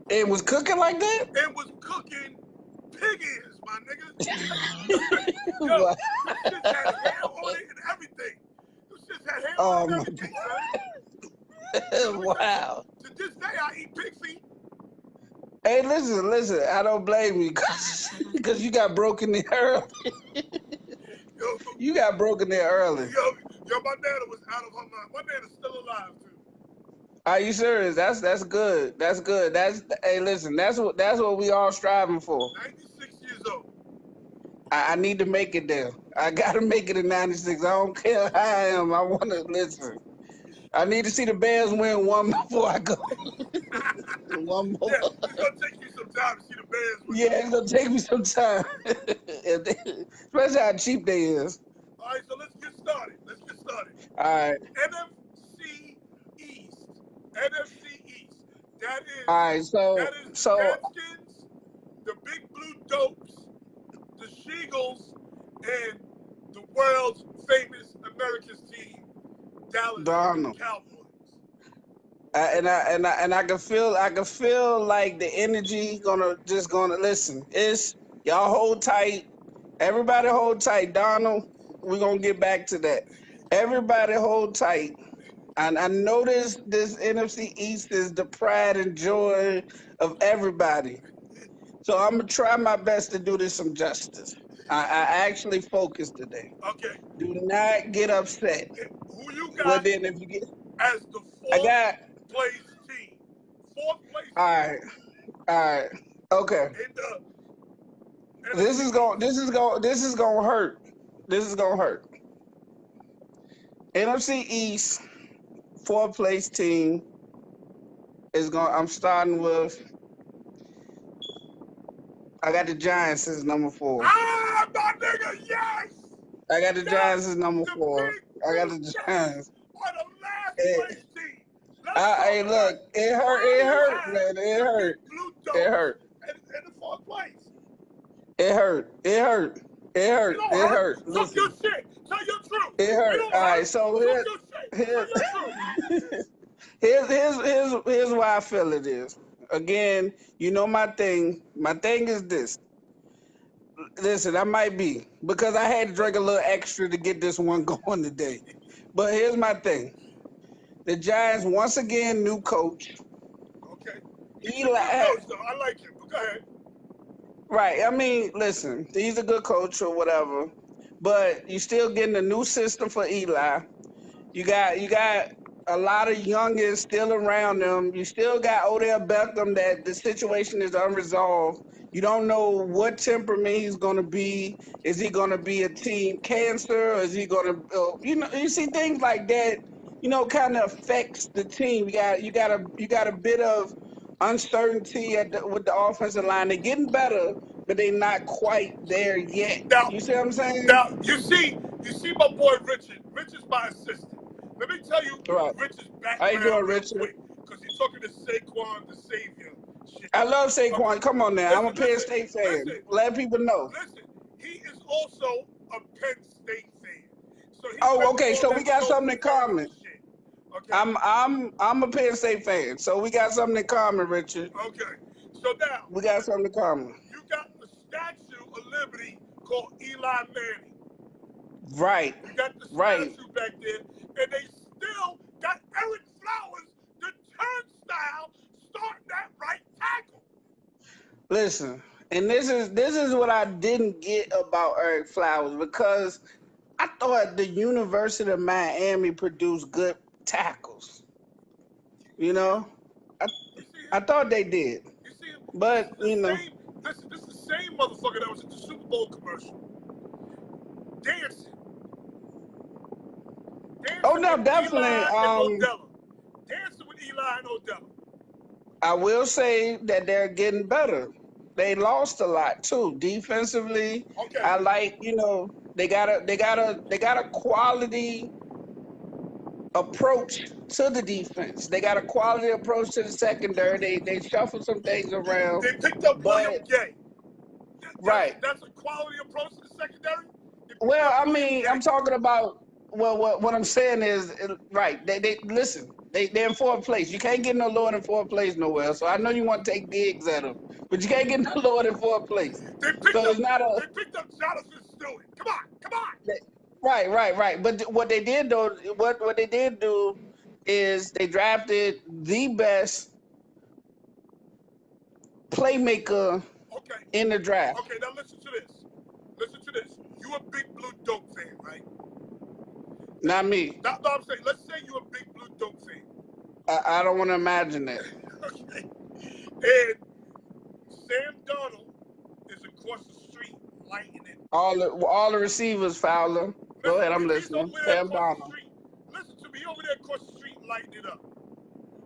It was cooking like that. and was cooking pig ears, my nigga. Yo, Wow. them shits had hair on it and everything. Them shits had hair Oh on it my and everything, son. wow. To this day, I eat pig feet. Hey, listen. I don't blame you because you got broken there early. Yo, You got broken there early. my nana was out of her mind. My nana's still alive too. Are you serious? That's good. That's good. Hey, listen. That's what we all striving for. 96 years old. I need to make it there. I gotta make it in '96. I don't care how I am. I want to listen. I need to see the Bears win one before I go. One more. Yeah, it's gonna take you some time to see the Bears win. Yeah, it's gonna take me some time, especially how cheap they is. All right, so let's get started. All right, NFC East. NFC East. That all right. is So Redskins, the Big Blue Dopes, the Sheagles, and the world's famous America's team, Dallas Donald, Cowboys. I can feel like the energy gonna listen. It's y'all hold tight. Everybody hold tight. Donald, we're gonna get back to that. Everybody hold tight. And I know this NFC East is the pride and joy of everybody. So I'm gonna try my best to do this some justice. I actually focused today. Okay. Do not get upset. Who you Well got then, if you get, as the I fourth got. place team? Fourth place All right, all right, okay. in the This is going. to hurt. This is gonna hurt. NFC East, fourth place team is going. I'm starting with. I got the Giants as number 4. Ah, my nigga, yes! I got the Yes! Giants as number The 4. Big I got Blue the Dopes Giants. are the last Hey, place team. Let's talk hey, about look, it hurt. why It you hurt, have man. It the hurt. Big Blue It Dopes hurt. in the fourth place. It hurt. It hurt. It We hurt. don't It hurt. hurt. Talk your Listen, shit. Tell your truth. it We hurt. don't All right. hurt. So Talk your shit. Tell here, your truth. here's why I feel it is. Again, you know my thing. My thing is this. Listen, I might be because I had to drink a little extra to get this one going today. But here's my thing. The Giants once again new coach. Okay. He's a Eli, good coach, though. I like him. But go ahead. right. I mean, listen, he's a good coach or whatever, but you still getting a new system for Eli. You got a lot of youngins still around them. You still got Odell Beckham that the situation is unresolved. You don't know what temperament he's going to be. Is he going to be a team cancer? Or is he going to, you see things like that, kind of affects the team. You got a bit of uncertainty with the offensive line. They're getting better, but they're not quite there yet. Now, You see what I'm saying? now you see my boy Richard. Richard's my assistant. Let me tell you Right. Richard's How you doing, background real Richard? quick, because he's talking to Saquon the Savior. Shit. I love Saquon. Come on now. I'm a Listen, Penn listen, State fan. listen. Let people know. Listen, he is also a Penn State fan. So he Oh, read okay. all So that we got something in common. shit. Okay. I'm a Penn State fan. So we got something in common, Richard. Okay. So now We got something in common. you got the Statue of Liberty called Eli Manning. Right. You got the Right. statue back there, and they still got Eric Flowers, the turnstile, starting that right tackle. Listen, and this is what I didn't get about Eric Flowers, because I thought the University of Miami produced good tackles. You see, I thought they did. you see, But, this is the same motherfucker that was at the Super Bowl commercial. Dancing. Oh, no, with definitely. Eli and Odella. Dancing with Eli and Odella. I will say that they're getting better. They lost a lot too defensively. Okay. I like, they got a quality approach to the defense. They got a quality approach to the secondary. They shuffle some things around. They picked up William Gay. Right. That's a quality approach to the secondary? Well, I mean, I'm talking about, what I'm saying is, right, they listen, they're in fourth place. You can't get no lower than fourth place nowhere. So I know you want to take digs at them, but you can't get no lower than fourth place. They picked up Jonathan Stewart. Come on. Right. But what they did though, what they did do is they drafted the best playmaker in the draft. Okay, now listen to this. You a Big Blue Dope fan, right? Not me. No, I'm saying, let's say you're a Big Blue Dope fan. I don't want to imagine that. Okay. And Sam Darnold is across the street lighting it. All the receivers, Fowler. Go ahead, I'm listening. Sam Darnold. Listen to me, over there across the street lighting it up.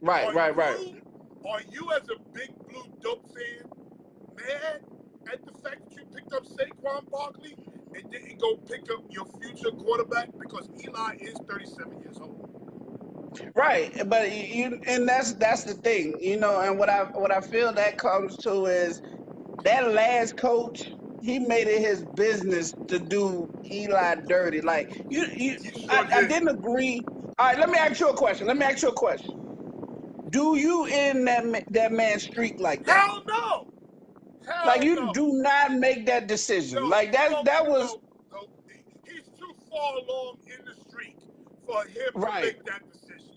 Right. Are you as a Big Blue Dope fan mad at the fact that you picked up Saquon Barkley and didn't go pick up your future quarterback, because Eli is 37 years old? Right, but and that's the thing, and what I feel that comes to is that last coach, he made it his business to do Eli dirty. Like I didn't agree. All right, let me ask you a question. Do you end that man's streak like that? Hell no. Do not make that decision. No, that was. No. He's too far along in the streak for him to make that decision.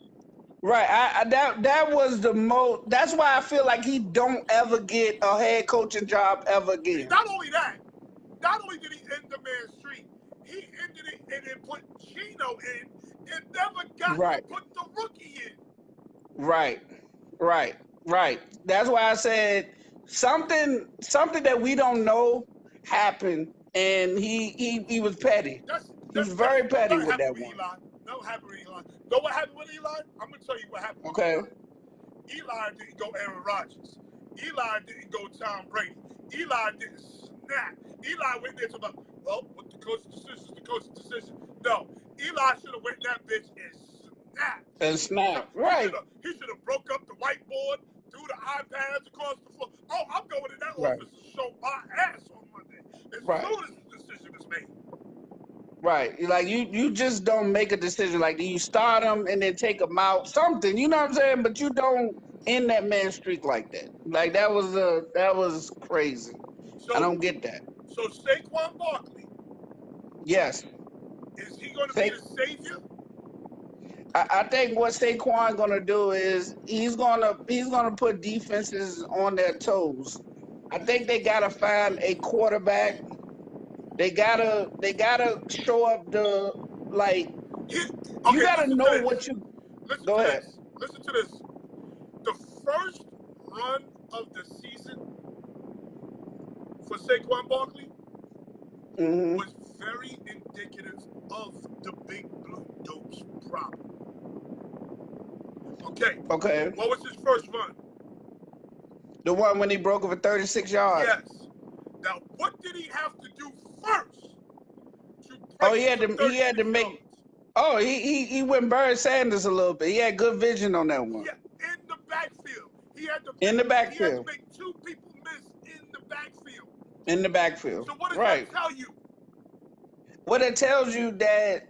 Right. That was the most. That's why I feel like he don't ever get a head coaching job ever again. Not only did he end the man's streak, he ended it and then put Geno in and never got to put the rookie in. Right. That's why I said something that we don't know happened, and he was petty. He was very petty with that one. That happened with Eli. Know what happened with Eli? I'm gonna tell you what happened. Okay. With Eli didn't go Aaron Rodgers. Eli didn't go Tom Brady. Eli didn't snap. Eli went there to the, what the coach's decision is the coach's decision. No, Eli should have went that bitch and snapped. Right. He should have broke up the whiteboard, threw the iPads across the floor. Oh, I'm going in that office to show my ass on Monday. As soon as the decision is made. Right. Like you just don't make a decision. Like, do you start him and then take him out? Something, you know what I'm saying? But you don't end that man's streak like that. Like that was crazy. I don't get that. So Saquon Barkley. Yes. Is he gonna be the savior? I think what Saquon gonna do is he's gonna put defenses on their toes. I think they gotta find a quarterback. They gotta show up you gotta know what you. listen Go to ahead. this. Listen to this. The first run of the season for Saquon Barkley Hmm. was very indicative of the Big Blue Dope's problem. Okay, Okay. what was his first run? The one when he broke over 36 yards. Yes. Now, what did he have to do first to Oh, break he had over to 36 make. yards? Oh, he went Barry Sanders a little bit. He had good vision on that one. Yeah, in the backfield. He had to In the make backfield. two people miss in the backfield. In the backfield. So what does Right. that tell you? What it tells you that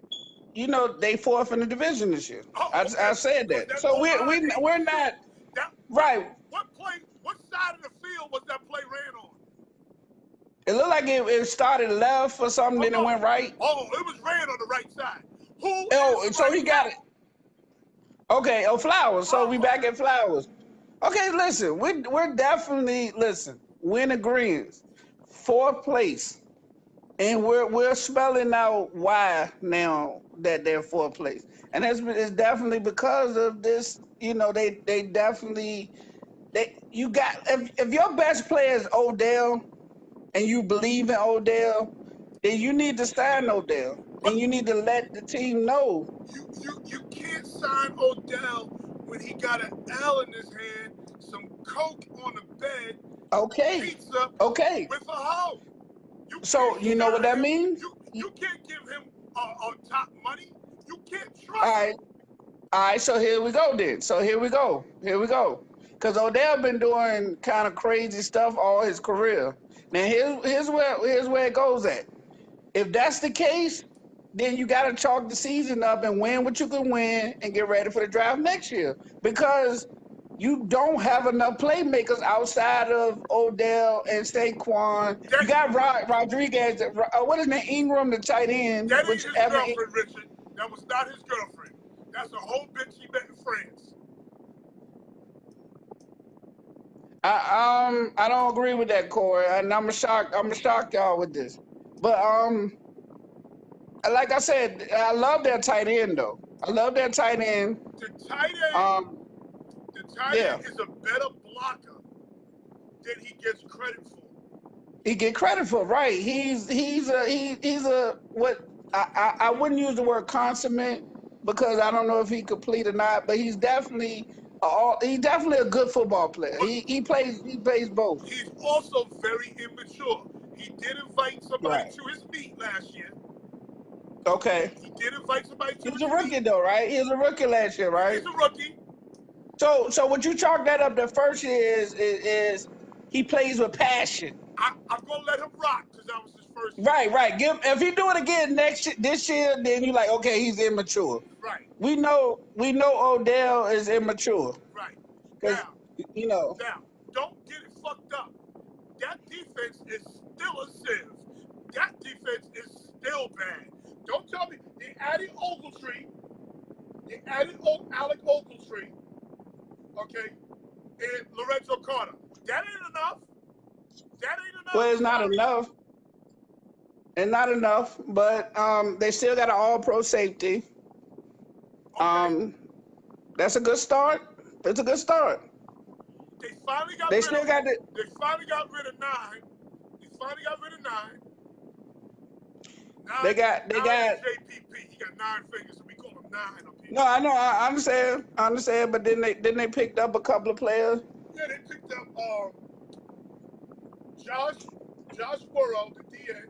they fourth in the division this year. Oh, I okay. said But that. that So O-line ain't we're shit. not That right. what side of the field was that play ran on? It looked like it started left or something, then it went right. Oh, it was ran on the right side. Who Oh, is the so right he got guy? it. Okay, Flowers. So we back at Flowers. Okay, listen, we're definitely we're in agreement. Fourth place. And we're spelling out why now that they're fourth place. And it's definitely because of this, they definitely you got if your best player is Odell and you believe in Odell, then you need to sign Odell. And you need to let the team know. You can't sign Odell when he got an L in his hand, some coke on the bed, Okay. pizza Okay. with a hoe. So you know what that means? You can't give him top money. You can't trust All right. him. All right, so here we go then. Here we go. Because Odell been doing kind of crazy stuff all his career. Now here's where it goes at. If that's the case, then you got to chalk the season up and win what you can win and get ready for the draft next year. Because you don't have enough playmakers outside of Odell and Saquon. You got Rodriguez. What is his name? Ingram, the tight end. That ain't his girlfriend, Richard. That was not his girlfriend. That's a whole bitch he met in France. I don't agree with that, Corey, and I'm gonna shock y'all with this. But like I said, I love their tight end though. I love their tight end. The tight end, is a better blocker than he gets credit for. He get credit for, right? He's a what I wouldn't use the word consummate because I don't know if he complete or not, but he's definitely a good football player. He plays both. He's also very immature. He did invite somebody to his meet last year. Okay. He did invite somebody to his meet. He's a rookie though, right? He was a rookie last year, right? He's a rookie. So what you chalk that up the first year is he plays with passion. I'm gonna let him rock because that was his first year. Right. If he do it again this year, then you're like, okay, he's immature. Right. We know Odell is immature. Right. Now, Now, don't get it fucked up. That defense is still a sieve. That defense is still bad. Don't tell me they added Ogletree. They added Alec Ogletree. Okay, and Lorenzo Carter. That ain't enough. Well, it's not enough. It's not enough, but they still got an all-pro safety. Okay. That's a good start. It's a good start. They finally got They rid still of, got it. They finally got rid of 9. They finally got rid of 9. They got JPP. He got 9 fingers, so we call him 9 up here. No, I know. I understand. But then they picked up a couple of players. Yeah, they picked up Josh Burrow, the DN,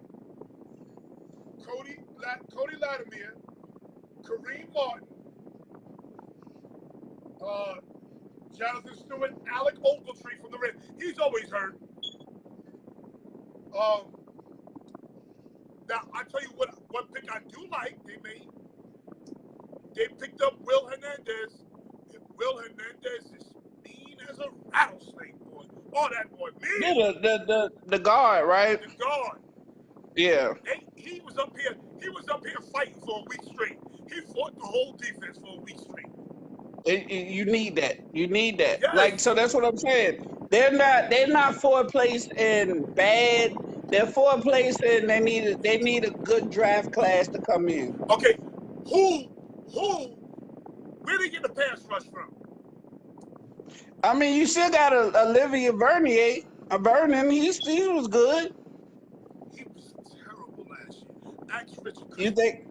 Cody Latimer, Kareem Martin, Jonathan Stewart, Alec Ogletree from the Reds. He's always hurt. Now I tell you what pick I do like they made. They picked up Will Hernandez. And Will Hernandez is mean as a rattlesnake, boy. Oh, that boy mean. Yeah, the guard, right? The guard. Yeah. He was up here fighting for a week straight. He fought the whole defense for a week straight. You need that. Yes. Like, so that's what I'm saying. They're not fourth place in bad. They're fourth place and they need a good draft class to come in. Okay, who Where did he get the pass rush from? I mean, you still got a Olivier Vernier. A Vernon, he was good. He was terrible last year. Ask Richard You Christian. think?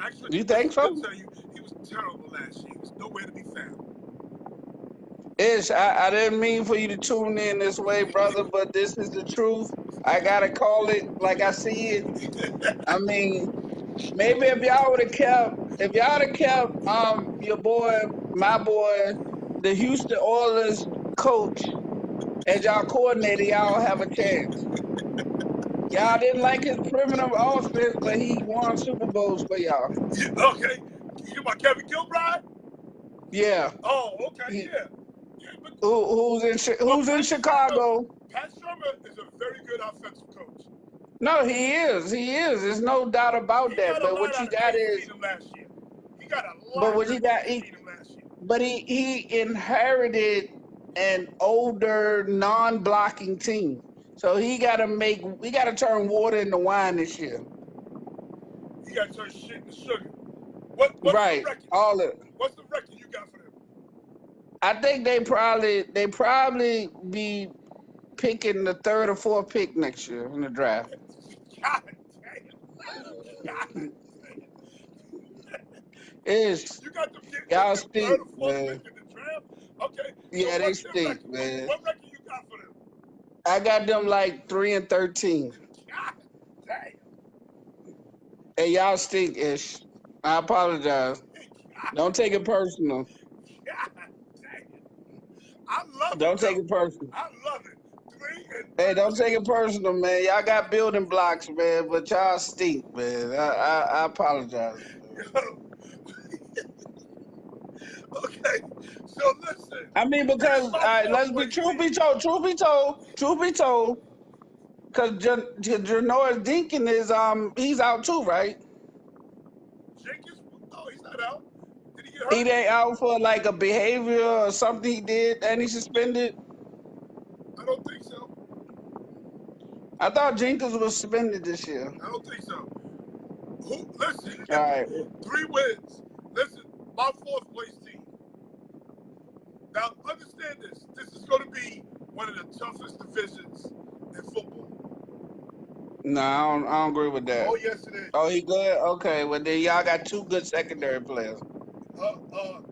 Ask You Richard think Christian. He'll so? tell you he was terrible last year. He was nowhere to be found. Ish, I didn't mean for you to tune in this way, brother, but this is the truth. I gotta call it like I see it. I mean, maybe if y'all would have kept your boy, my boy, the Houston Oilers coach as y'all coordinator, y'all have a chance. Y'all didn't like his primitive offense, but he won Super Bowls for y'all. Okay. You about Kevin Gilbride? Yeah. Oh, okay, He, yeah. Yeah, but who's in Chicago? Pat Shermer is a very good offensive coach. No, he is. He is. There's no doubt about He that. got a But lot what you out of got Case is, Keenum last year. He got a but lot what out you of got, Case Keenum last year. but he inherited an older non-blocking team. So we got to turn water into wine this year. He got to turn shit into sugar. What's the Right. record? All of it. What's the record you got for them? I think they probably be picking the 3rd or 4th pick next year in the draft. God damn. God damn. It's You got them getting y'all the third stink, or fourth man. pick in the draft? Okay. So Yeah, they what's their stink, record? man. What record you got for them? I got them like 3-13. God damn. Hey, y'all stink ish. I apologize. God, Don't take it personal. God damn. I love Don't it, take though. it personal. I love it. 3 and Hey, don't 13. take it personal, man. Y'all got building blocks, man, but y'all stink, man. I apologize. Okay. So listen. I mean, Here's because my let's fourth be place team. truth be told, because Janoris Deacon is he's out too, right? Jenkins, oh, he's not out. Did he get He hurt? ain't out for like a behavior or something he did and he suspended. I don't think so. I thought Jenkins was suspended this year. I don't think so. Listen, All right. 3 wins. Listen, my fourth place team. Now, understand this. This is going to be one of the toughest divisions in football. No, I don't agree with that. Oh, yes, it is. Oh, he good? Okay, well then y'all got 2 good secondary players.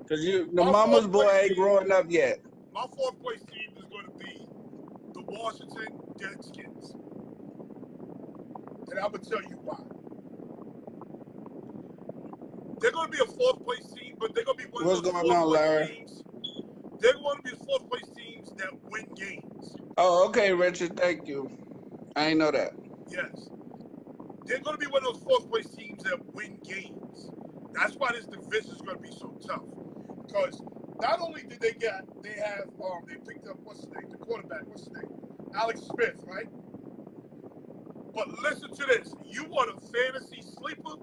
Cause the My mama's fourth boy place ain't team, growing up yet. my fourth place team is going to be the Washington Redskins. And I'm going to tell you why. They're going to be a fourth place team, but they're going to be one What's of those going fourth on, place Larry? teams. They're going to be the fourth place teams that win games. Oh, okay, Richard. Thank you. I ain't know that. Yes. They're going to be one of those fourth place teams that win games. That's why this division is going to be so tough. Because not only did they picked up, what's his name? The quarterback, what's his name? Alex Smith, right? But listen to this. You want a fantasy sleeper?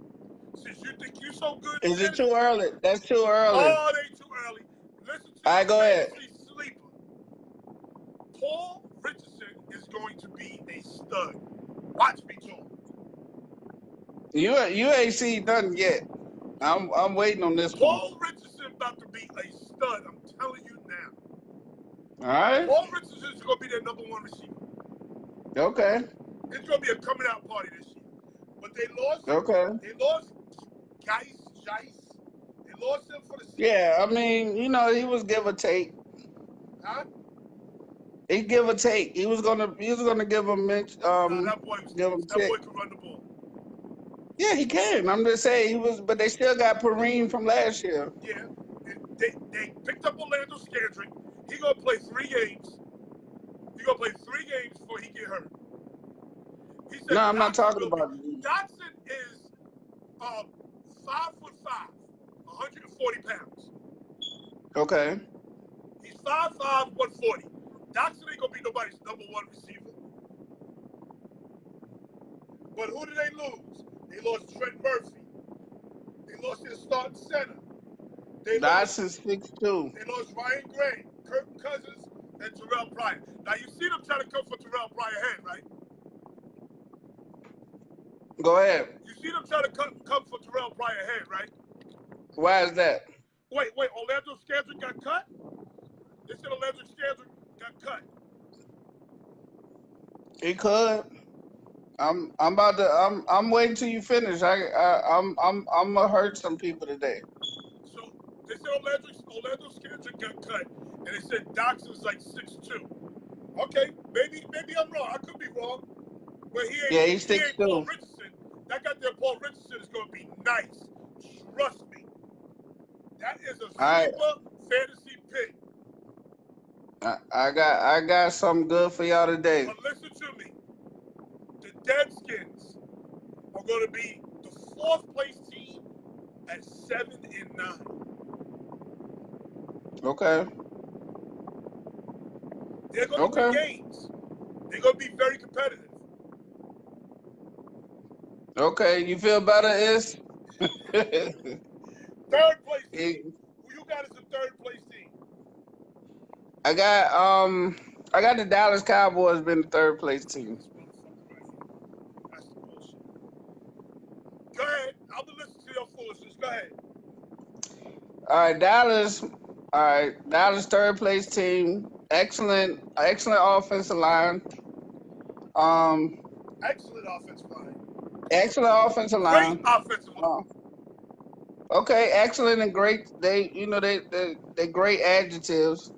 Since you think you're so good Is it too early? That's too early. Oh, it ain't too early. Listen to All right, go ahead. fantasy sleeper. Paul Richardson is going to be a stud. Watch me talk. You ain't seen nothing yet. I'm waiting on this one. Paul Richardson about to be a stud. I'm telling you now. All right. Paul Richardson is going to be their number 1 receiver. Okay. It's going to be a coming out party this year. But they lost. Okay. They lost Geis. They lost him for the season. Yeah, I mean, he was give or take. Huh? He give or take. He was gonna give him That boy give him that boy can run the ball. Yeah, he can. I'm just saying but they still got Perrine from last year. Yeah. They picked up Orlando Scandrick. He gonna play 3 games. He gonna play 3 games before he get hurt. He said, No, I'm not talking about. Dotson is 5'5", 140 pounds. Okay. He's 5'5", 140. Dotson ain't gonna be nobody's number 1 receiver. But who did they lose? They lost Trent Murphy. They lost their starting center. Dotson's 6'2". They lost Ryan Gray, Kirk Cousins, and Terrell Pryor. Now you see them trying to come for Terrell Pryor head, right? Go ahead. You see them trying to come for Terrell Pryor head, right? Why is that? Wait, Orlando Scandrick got cut? They said Orlando Scandrick got cut. He could. I'm about to. I'm waiting till you finish. I'm gonna hurt some people today. So they said Orlando Scandrick got cut, and they said Doxson's like 6'2". Okay, maybe I'm wrong. I could be wrong, but Yeah, he's he ain't Paul 6'2". Richardson. That goddamn Paul Richardson is gonna be nice. Trust me. That is a All right, sleeper fantasy pick. I got something good for y'all today. But listen to me. The Deadskins are going to be the 4th place team at 7-9. Okay. They're going to win Okay. games. They're going to be very competitive. Okay. You feel better, Is? 3rd place team. Who you got as the 3rd place team? I got the Dallas Cowboys being the 3rd place team. This motherfucker right here. That's the bullshit. Go ahead. I'm going to listen to your foolishness. Go ahead. All right, Dallas. All right, Dallas 3rd place team. Excellent offensive line. Excellent offensive line. Excellent offensive Great line. offensive line. Okay, excellent and great. They great adjectives.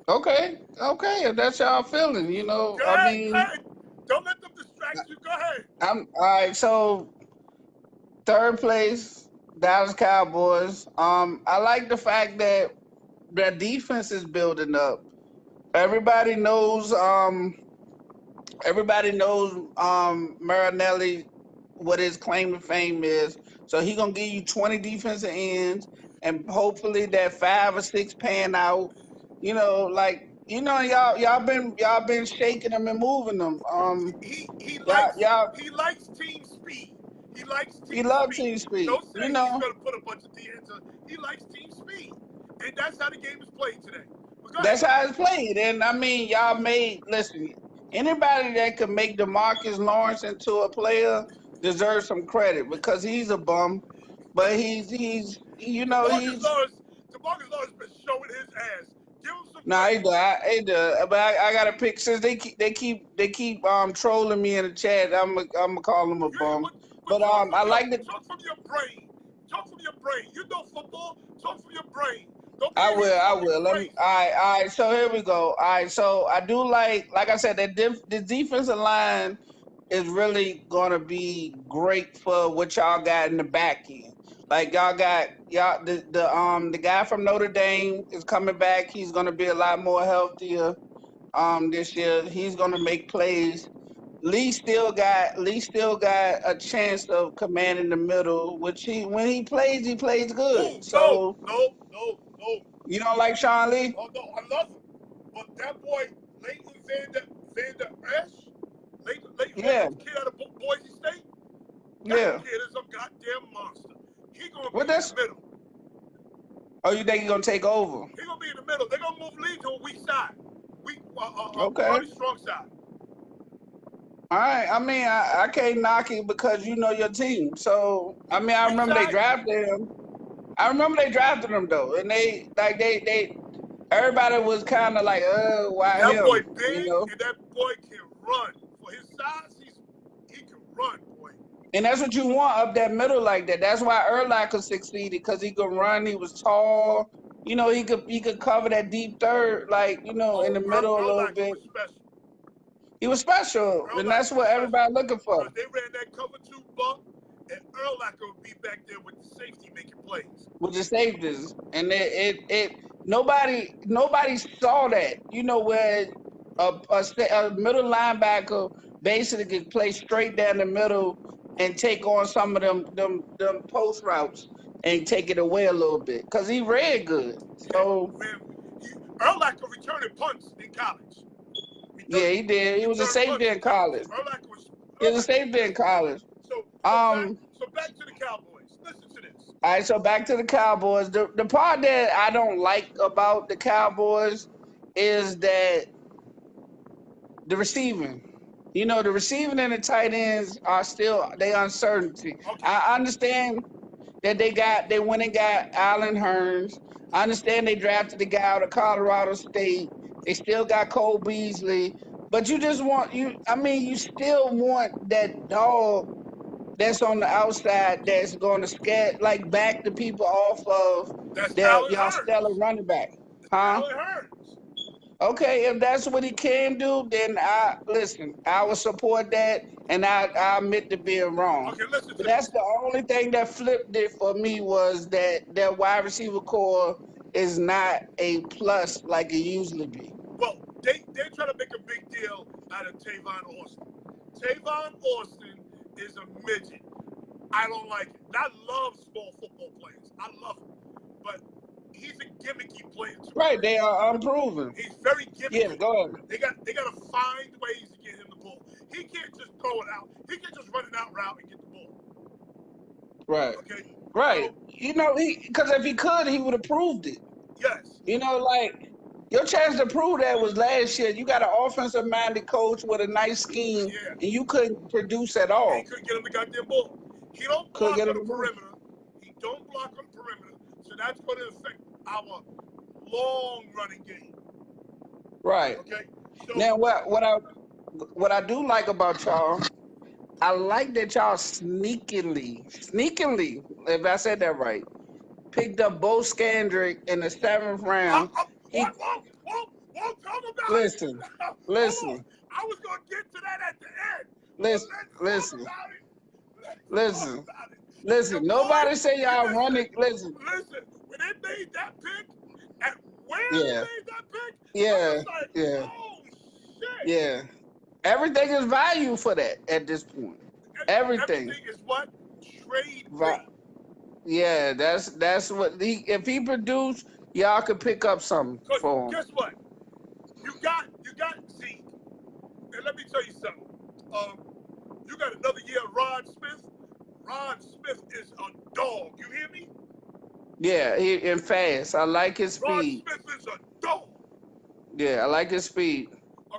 Okay, if that's y'all feeling, Go I ahead. mean, Go ahead. Don't let them distract you. Go ahead. I'm all right. So 3rd place, Dallas Cowboys. I like the fact that their defense is building up. Everybody knows. Everybody knows. Marinelli, what his claim to fame is. So he gonna give you 20 defensive ends, and hopefully that 5 or 6 pan out. Y'all been shaking them and moving them. He Y'all he likes team speed. He likes he team love speed. team speed. Don't say he's gonna put a bunch of DNs on. He likes team speed, and that's how the game is played today. But go That's ahead. how it's played. And I mean, listen, anybody that could make DeMarcus Lawrence into a player deserves some credit because he's a bum. But he's DeMarcus Lawrence been showing his ass. Give him some nah, credit. he does. But I got to pick since they keep trolling me in the chat. I'm gonna call him a bum. But I like the. Talk from your brain. Talk from your brain. You know football. Talk from your brain. Don't be I in here will. talking Let me. crazy. All right. So here we go. All right. So I do like I said, that the defensive line is really gonna be great for what y'all got in the back end. Like y'all the guy from Notre Dame is coming back. He's gonna be a lot more healthier this year. He's gonna make plays. Lee still got a chance of commanding the middle, which when he plays good. Oh, no, So no, no, no. you don't like Sean Lee? Oh, no, I love him. But that boy, Leighton Vander Esch, Leighton Yeah, the kid out of Boise State, yeah. that kid is a goddamn monster. He gonna be in the middle. Oh, you think he's gonna take over? He gonna be in the middle. They're gonna move Lee to a weak side, Okay. probably strong side. All right. I mean, I can't knock it because you know your team. So I mean, I remember they drafted him. I remember they drafted him though, and they everybody was kind of like, why That him? boy big, and that boy can run. For his size, he can run, boy. And that's what you want up that middle like that. That's why Urlacher succeeded because he could run. He was tall. He could cover that deep third, in the middle a little bit. Was special. He was special, and that's what everybody looking for. Because they ran that cover 2 bump, and Urlacher would be back there with the safety making plays. With the safeties, and nobody saw that. Where a middle linebacker basically could play straight down the middle and take on some of them post routes and take it away a little bit because he read good. So Urlacher returning punts in college. Yeah, he did. He was a safety in college. He was a safety in college. So back to the Cowboys. Listen to this. All right, so back to the Cowboys. The part that I don't like about the Cowboys is that the receiving. You know, the receiving and the tight ends are still they uncertainty. Okay. I understand that they went and got Allen Hurns. I understand they drafted the guy out of Colorado State. They still got Cole Beasley. But you just want you still want that dog that's on the outside that's going to back the people off of That's their Allen y'all stellar Hurns. running back. Huh? Allen Hurns. Okay, if that's what he can do, then I will support that, and I admit to being wrong. Okay, listen But to that's this. the only thing that flipped it for me was that their wide receiver core is not a plus like it usually be. Well, they try to make a big deal out of Tavon Austin. Tavon Austin is a midget. I don't like it. I love small football players. I love him. But he's a gimmicky player too. Right, they are unproven. He's very Yeah, gimmicky. go ahead. They got to find ways to get him the ball. He can't just throw it out. He can't just run an out route and get the ball. Right, Okay? right. So, Because if he could, he would have proved it. yes. Your chance to prove that was last year. You got an offensive-minded coach with a nice scheme, Yeah. and you couldn't produce at And all. he couldn't get him the goddamn ball. He don't Couldn't block get on him the the ball. perimeter. He don't block on the perimeter. So that's going to affect our long running game. Right. Okay? So, Now, what I do like about y'all, I like that y'all sneakily, if I said that right, picked up Bo Scandrick in the 7th round. He won't talk about listen, it. Hold listen, on. I was going to get to that at the end. listen, Let's listen, talk about it. Let's listen, talk about it. listen. The Nobody boy, say y'all running. listen, Listen, when they made that pick, and where they yeah, made that pick, I yeah, was like, yeah, oh, shit. yeah. Everything is value for that at this point. Everything. Everything is what? Trade Va- bait. Yeah, that's what if he produced, y'all could pick up something Because for him. guess what? You got Zeke. And let me tell you something. You got another year of Ron Smith. Ron Smith is a dog. You hear me? Yeah, he and fast. I like his Ron speed. Smith is a dog. Yeah, I like his speed.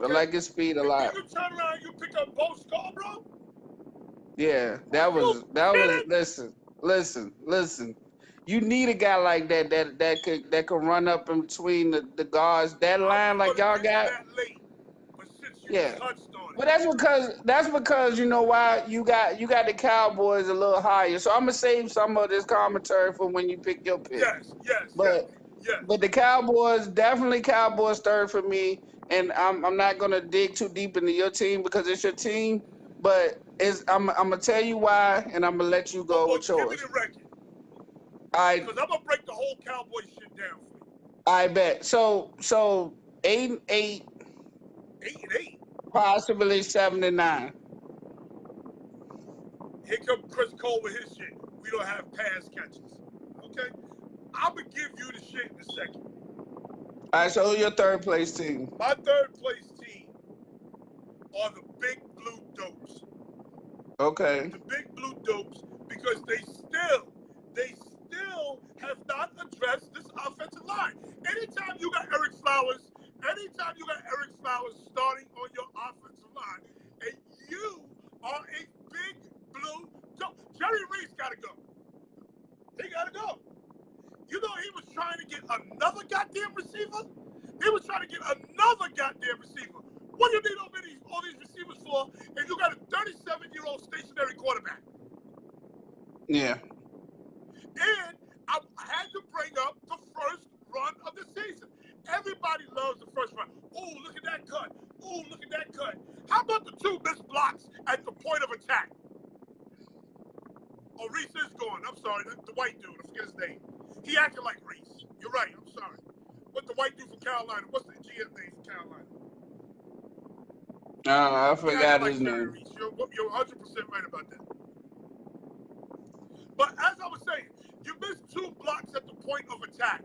I Okay? like his speed a If lot. you can turn around and you pick up Bo Scarborough, Yeah, are you kidding? listen. You need a guy like that could run up in between the guards. That I was line like going to y'all get to got. that late. But since you Yeah. touched on But it, that's because you know why you got the Cowboys a little higher. So I'm gonna save some of this commentary for when you pick your pick. yes, yes, yes, But yes. the Cowboys definitely Cowboys third for me. And I'm not gonna dig too deep into your team because it's your team. But I'm gonna tell you why, and I'm gonna let you go Well, with give me yours. the record. I Because I'm going to break the whole Cowboy shit down for you. I bet. So 8-8, 8-8. possibly 7-9. Here come Chris Cole with his shit. We don't have pass catches. Okay? I'm going to give you the shit in a second. All right. So who your third place team? My third place team are the Big Blue Dopes. Okay. The Big Blue Dopes, because they still have not addressed this offensive line. Anytime you got Eric Flowers starting on your offensive line, and you are a Big Blue Dope, Jerry Reese got to go. He got to go. You know he was trying to get another goddamn receiver? He was trying to get another goddamn receiver. What do you need all these receivers for if you got a 37-year-old stationary quarterback? Yeah. And I had to bring up the first run of the season. Everybody loves the first run. Oh, look at that cut. Oh, look at that cut. How about the two missed blocks at the point of attack? Oh, Reese is gone. I'm sorry. The white dude. I forget his name. He acted like Reese. You're right. I'm sorry. What the white dude from Carolina? What's the GM name from Carolina? I forgot his Jerry name. Reese. You're 100% right about that. But as I was saying, you missed two blocks at the point of attack.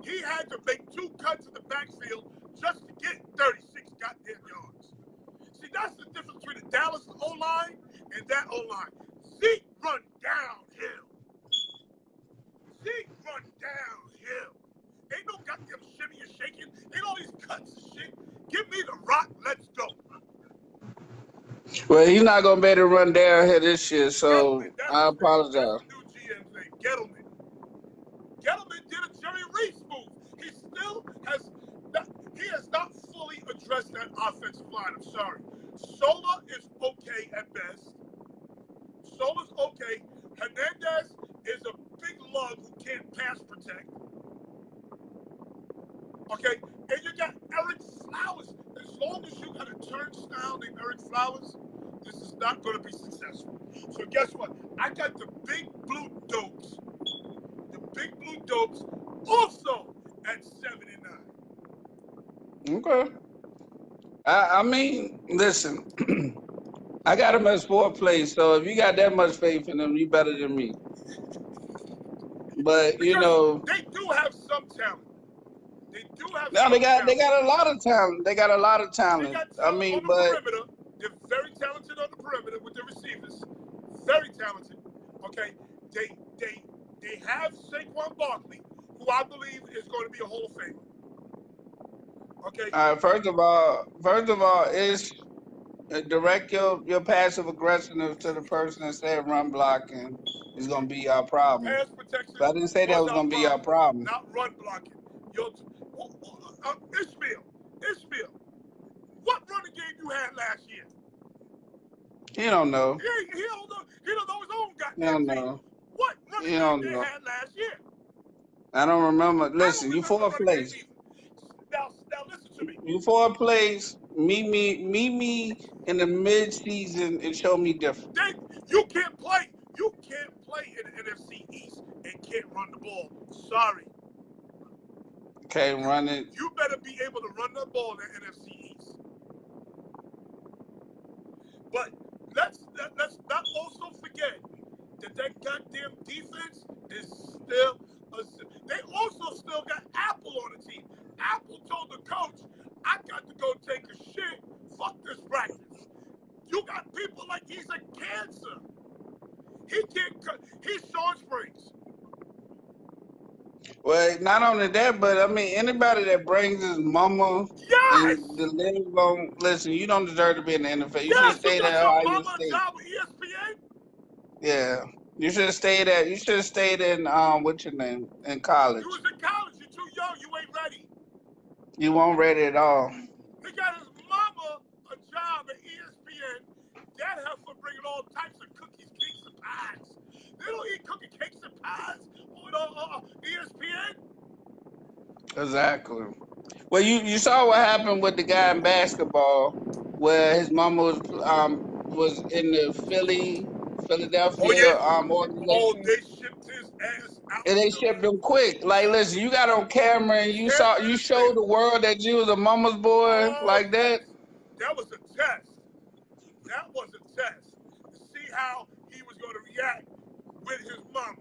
He had to make two cuts in the backfield just to get 36 goddamn yards. See, that's the difference between the Dallas O-line and that O-line. Zeke run downhill. Zeke run downhill. Ain't no goddamn shimmy and shaking. Ain't all these cuts and shit. Give me the rock. Let's go. Well, he's not gonna be able to run downhill this year, so Gettleman, that's I his name. That's apologize. the new GM's name. Gettleman. Gettleman did a Jerry Reese move. He still has not, he has not fully addressed that offensive line. I'm sorry. Sola is okay at best. Sola's okay. Hernandez is a big lug who can't pass protect. Okay, and you got Eric Flowers. As long as you got a turnstile named Eric Flowers, this is not going to be successful. So guess what? I got the big blue dopes. The big blue dopes also at 7 and 9. Okay. I mean, listen, I got him as fourth place, so if you got that much faith in him, you better than me. But you Because know, they do have some talent. They do have no, some they talent. got a lot of talent. They got a lot of They talent. got I talent mean, on the but perimeter. They're very talented on the perimeter with their receivers. Very talented. Okay. They have Saquon Barkley, who I believe is going to be a Hall of Famer. Okay. first of all, is direct your passive aggressiveness to the person that said run blocking is gonna be our problem. Pass protection But I didn't say that was was our gonna be our problem, problem. not run blocking. Yo, Ishmael, what running game you had last year? You don't know. He don't know. He don't know his own You goddamn don't team. know. What running You game don't they know. had last year? I don't remember. I don't Listen, you remember fourth running game place. either. Now listen to me. You fourth place. Meet me in the mid season and show me different. You can't play. You can't play in the NFC East and can't run the ball. Sorry. Okay, run it. You better be able to run the ball in the NFC East. But let's not also forget that goddamn defense is still. They also still got Apple on the team. Apple told the coach, "I got to go take a shit. Fuck this practice." You got people like he's a cancer. He can't cut. He's Sean Springs. Well, not only that, but I mean, anybody that brings his mama Yes. and the live on, listen, you don't deserve to be in the NFL. You should Yes. have You stayed got at your Ohio mama a State. job with ESPN. Yeah, you should have stayed at. You should have stayed in what's your name in college. You was in college. You're too young. You ain't ready. You weren't ready at all. He got his mama a job at ESPN. That heifer bringing all types of cookies, cakes, and pies. They don't eat cookie cakes and pies on ESPN. Exactly. Well, you saw what happened with the guy in basketball, where his mama was in the Philadelphia organization. Oh, they shipped his ass out. And they shipped him quick. Like, listen, you got on camera and you showed the world that you was a mama's boy like that. That was a test. That was a test to see how he was going to react with his mama.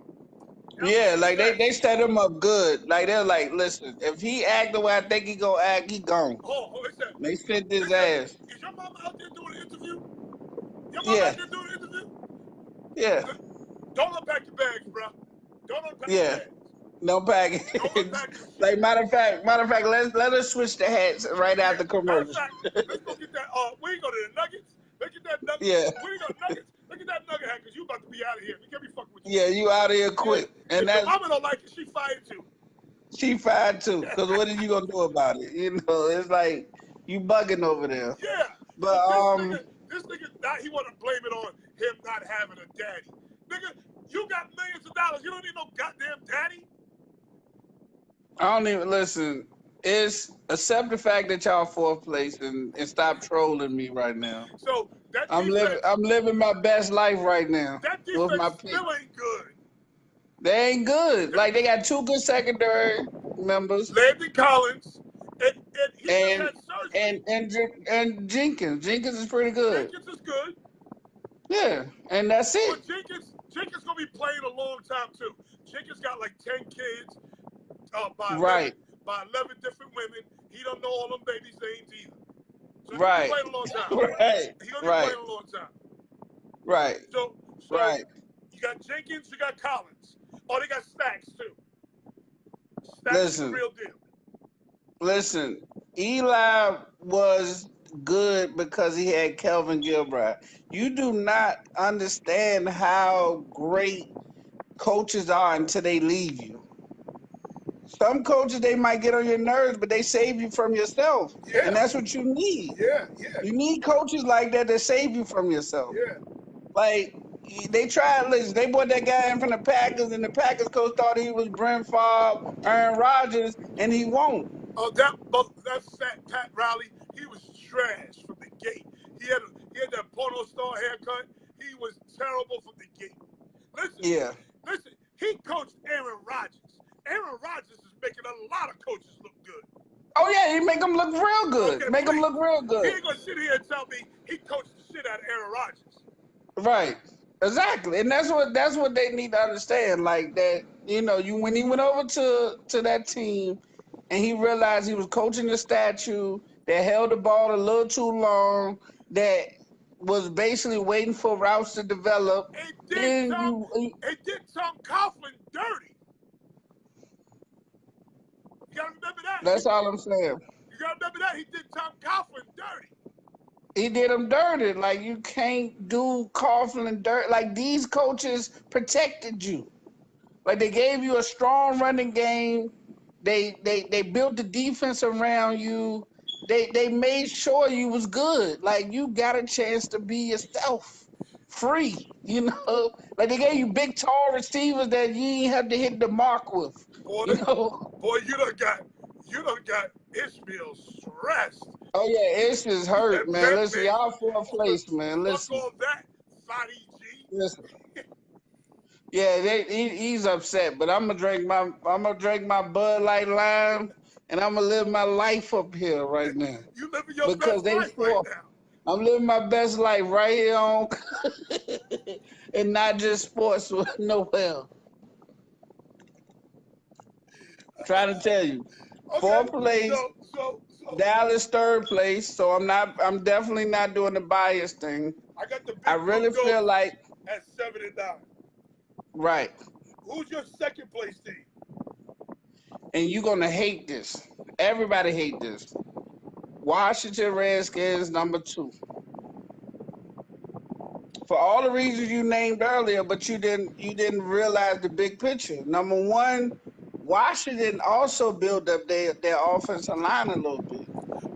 Yeah, like they set him up good. Like they're like, listen, if he act the way I think he gonna act, he gone. They sent his ass. Is your mama out there doing an interview? Your mama out there doing an interview? Yeah. Don't unpack your bags, bro. Don't unpack your bags. No package. Like matter of fact, let us switch the hats right after commercial. Let's go get that. We ain't go to the Nuggets. Let's get that Nuggets. Yeah. We ain't go to Nuggets. Look at that Nugget hat, because you about to be out of here. We can't be fucking with you. Yeah, you out of here quick. Yeah. And if your mama don't like it, she fired too. She fired too. Because what are you gonna do about it? You know, it's like you bugging over there. Yeah. But this nigga, he want to blame it on him not having a daddy. Nigga, you got millions of dollars. You don't need no goddamn daddy. I don't even listen. It's accept the fact that y'all fourth place and stop trolling me right now. So that I'm living my best life right now. That defense with my still ain't good. They ain't good. Like they got two good secondary members. Landon Collins and Jenkins. Jenkins is pretty good. Jenkins is good. Yeah, and that's it. But Jenkins gonna be playing a long time too. Jenkins got like 10 kids by 11 different women. He don't know all them babies' names either. So he's gonna be playing a long time. He's gonna be playing a long time. Right. So you got Jenkins, you got Collins. Oh, they got Stacks too. Stacks is the real deal. Listen, Eli was good because he had Kelvin Gilbride. You do not understand how great coaches are until they leave you. Some coaches, they might get on your nerves, but they save you from yourself. Yeah. And that's what you need. Yeah. You need coaches like that that save you from yourself. Yeah. Like, they tried, listen, they brought that guy in from the Packers, and the Packers coach thought he was Brent Favre, Aaron Rodgers, and he won't. Oh, that's Pat Riley. He was trash from the gate. He had that porno star haircut. He was terrible from the gate. Listen. He coached Aaron Rodgers. Aaron Rodgers is making a lot of coaches look good. Oh yeah, he make them look real good. Okay, Make them look real He good. ain't gonna sit here and tell me he coached the shit out of Aaron Rodgers. Right. Exactly. And that's what they need to understand. Like that, when he went over to that team and he realized he was coaching the statue that held the ball a little too long, that was basically waiting for routes to develop. It did Tom Coughlin dirty. You gotta remember that. That's all I'm saying. You gotta remember that. He did Tom Coughlin dirty. He did him dirty. Like, you can't do Coughlin dirt. Like, these coaches protected you. Like, they gave you a strong running game. They built the defense around you. They made sure you was good. Like, you got a chance to be yourself. Free, Like, they gave you big, tall receivers that you ain't have to hit the mark with. Boy, you done got Ishmael stressed. Oh yeah, it's just hurt, man. Listen, man, y'all fourth place, man. Listen. Fuck all that, Fadi G. Listen. Yeah, he's upset, but I'm gonna drink my Bud Light Lime, and I'm gonna live my life up here right now. You living your best life right now. I'm living my best life right here on, and not just sports nowhere. Trying to tell you, Okay, fourth place, so Dallas third place. So I'm definitely not doing the bias thing. I got the big I really Blue feel like at 7-9. right. Who's your second place team? And you're gonna hate this. Everybody hate this. Washington Redskins number 2. For all the reasons you named earlier, but you didn't realize the big picture. Number 1, Washington also built up their offensive line a little bit.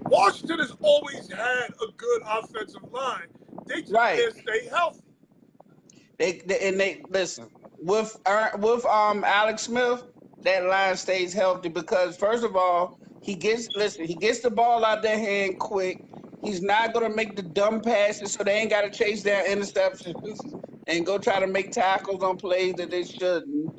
Washington has always had a good offensive line. They just can't stay healthy. They listen with Alex Smith. That line stays healthy because first of all, he gets the ball out their hand quick. He's not gonna make the dumb passes, so they ain't gotta chase their interceptions and go try to make tackles on plays that they shouldn't.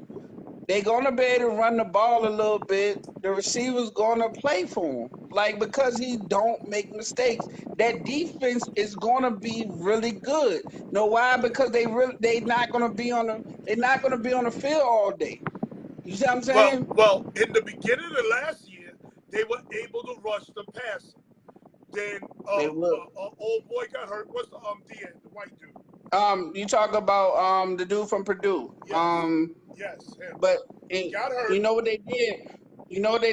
They're gonna be able to run the ball a little bit. The receiver's gonna play for him, like because he don't make mistakes. That defense is gonna be really good. Know why? Because they not gonna be on the field all day. You see what I'm saying? Well, in the beginning of last year, they were able to rush the passer. Then old boy got hurt. What's the DN, the white dude? You talk about the dude from Purdue. Yes, him. But He got hurt. you know what they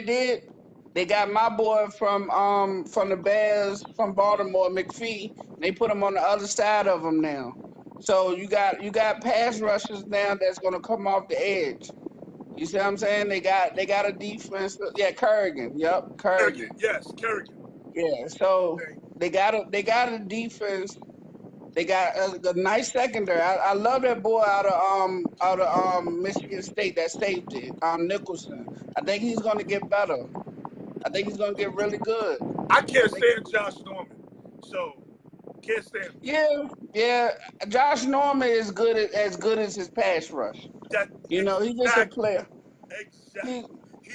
did? They got my boy from the Bears from Baltimore, McPhee. They put him on the other side of him now. So you got pass rushers now that's gonna come off the edge. You see what I'm saying? They got a defense. Yeah, Kerrigan. Yep, Kerrigan. Yes, Kerrigan. Yeah. So they got a defense. They got a nice secondary. I love that boy out of Michigan State, that safety, Nicholson. I think he's gonna get better. I think he's gonna get really good. I can't stand Josh Norman, so can't stand him. Yeah. Josh Norman is as good as his pass rush. He's just a player. Exactly.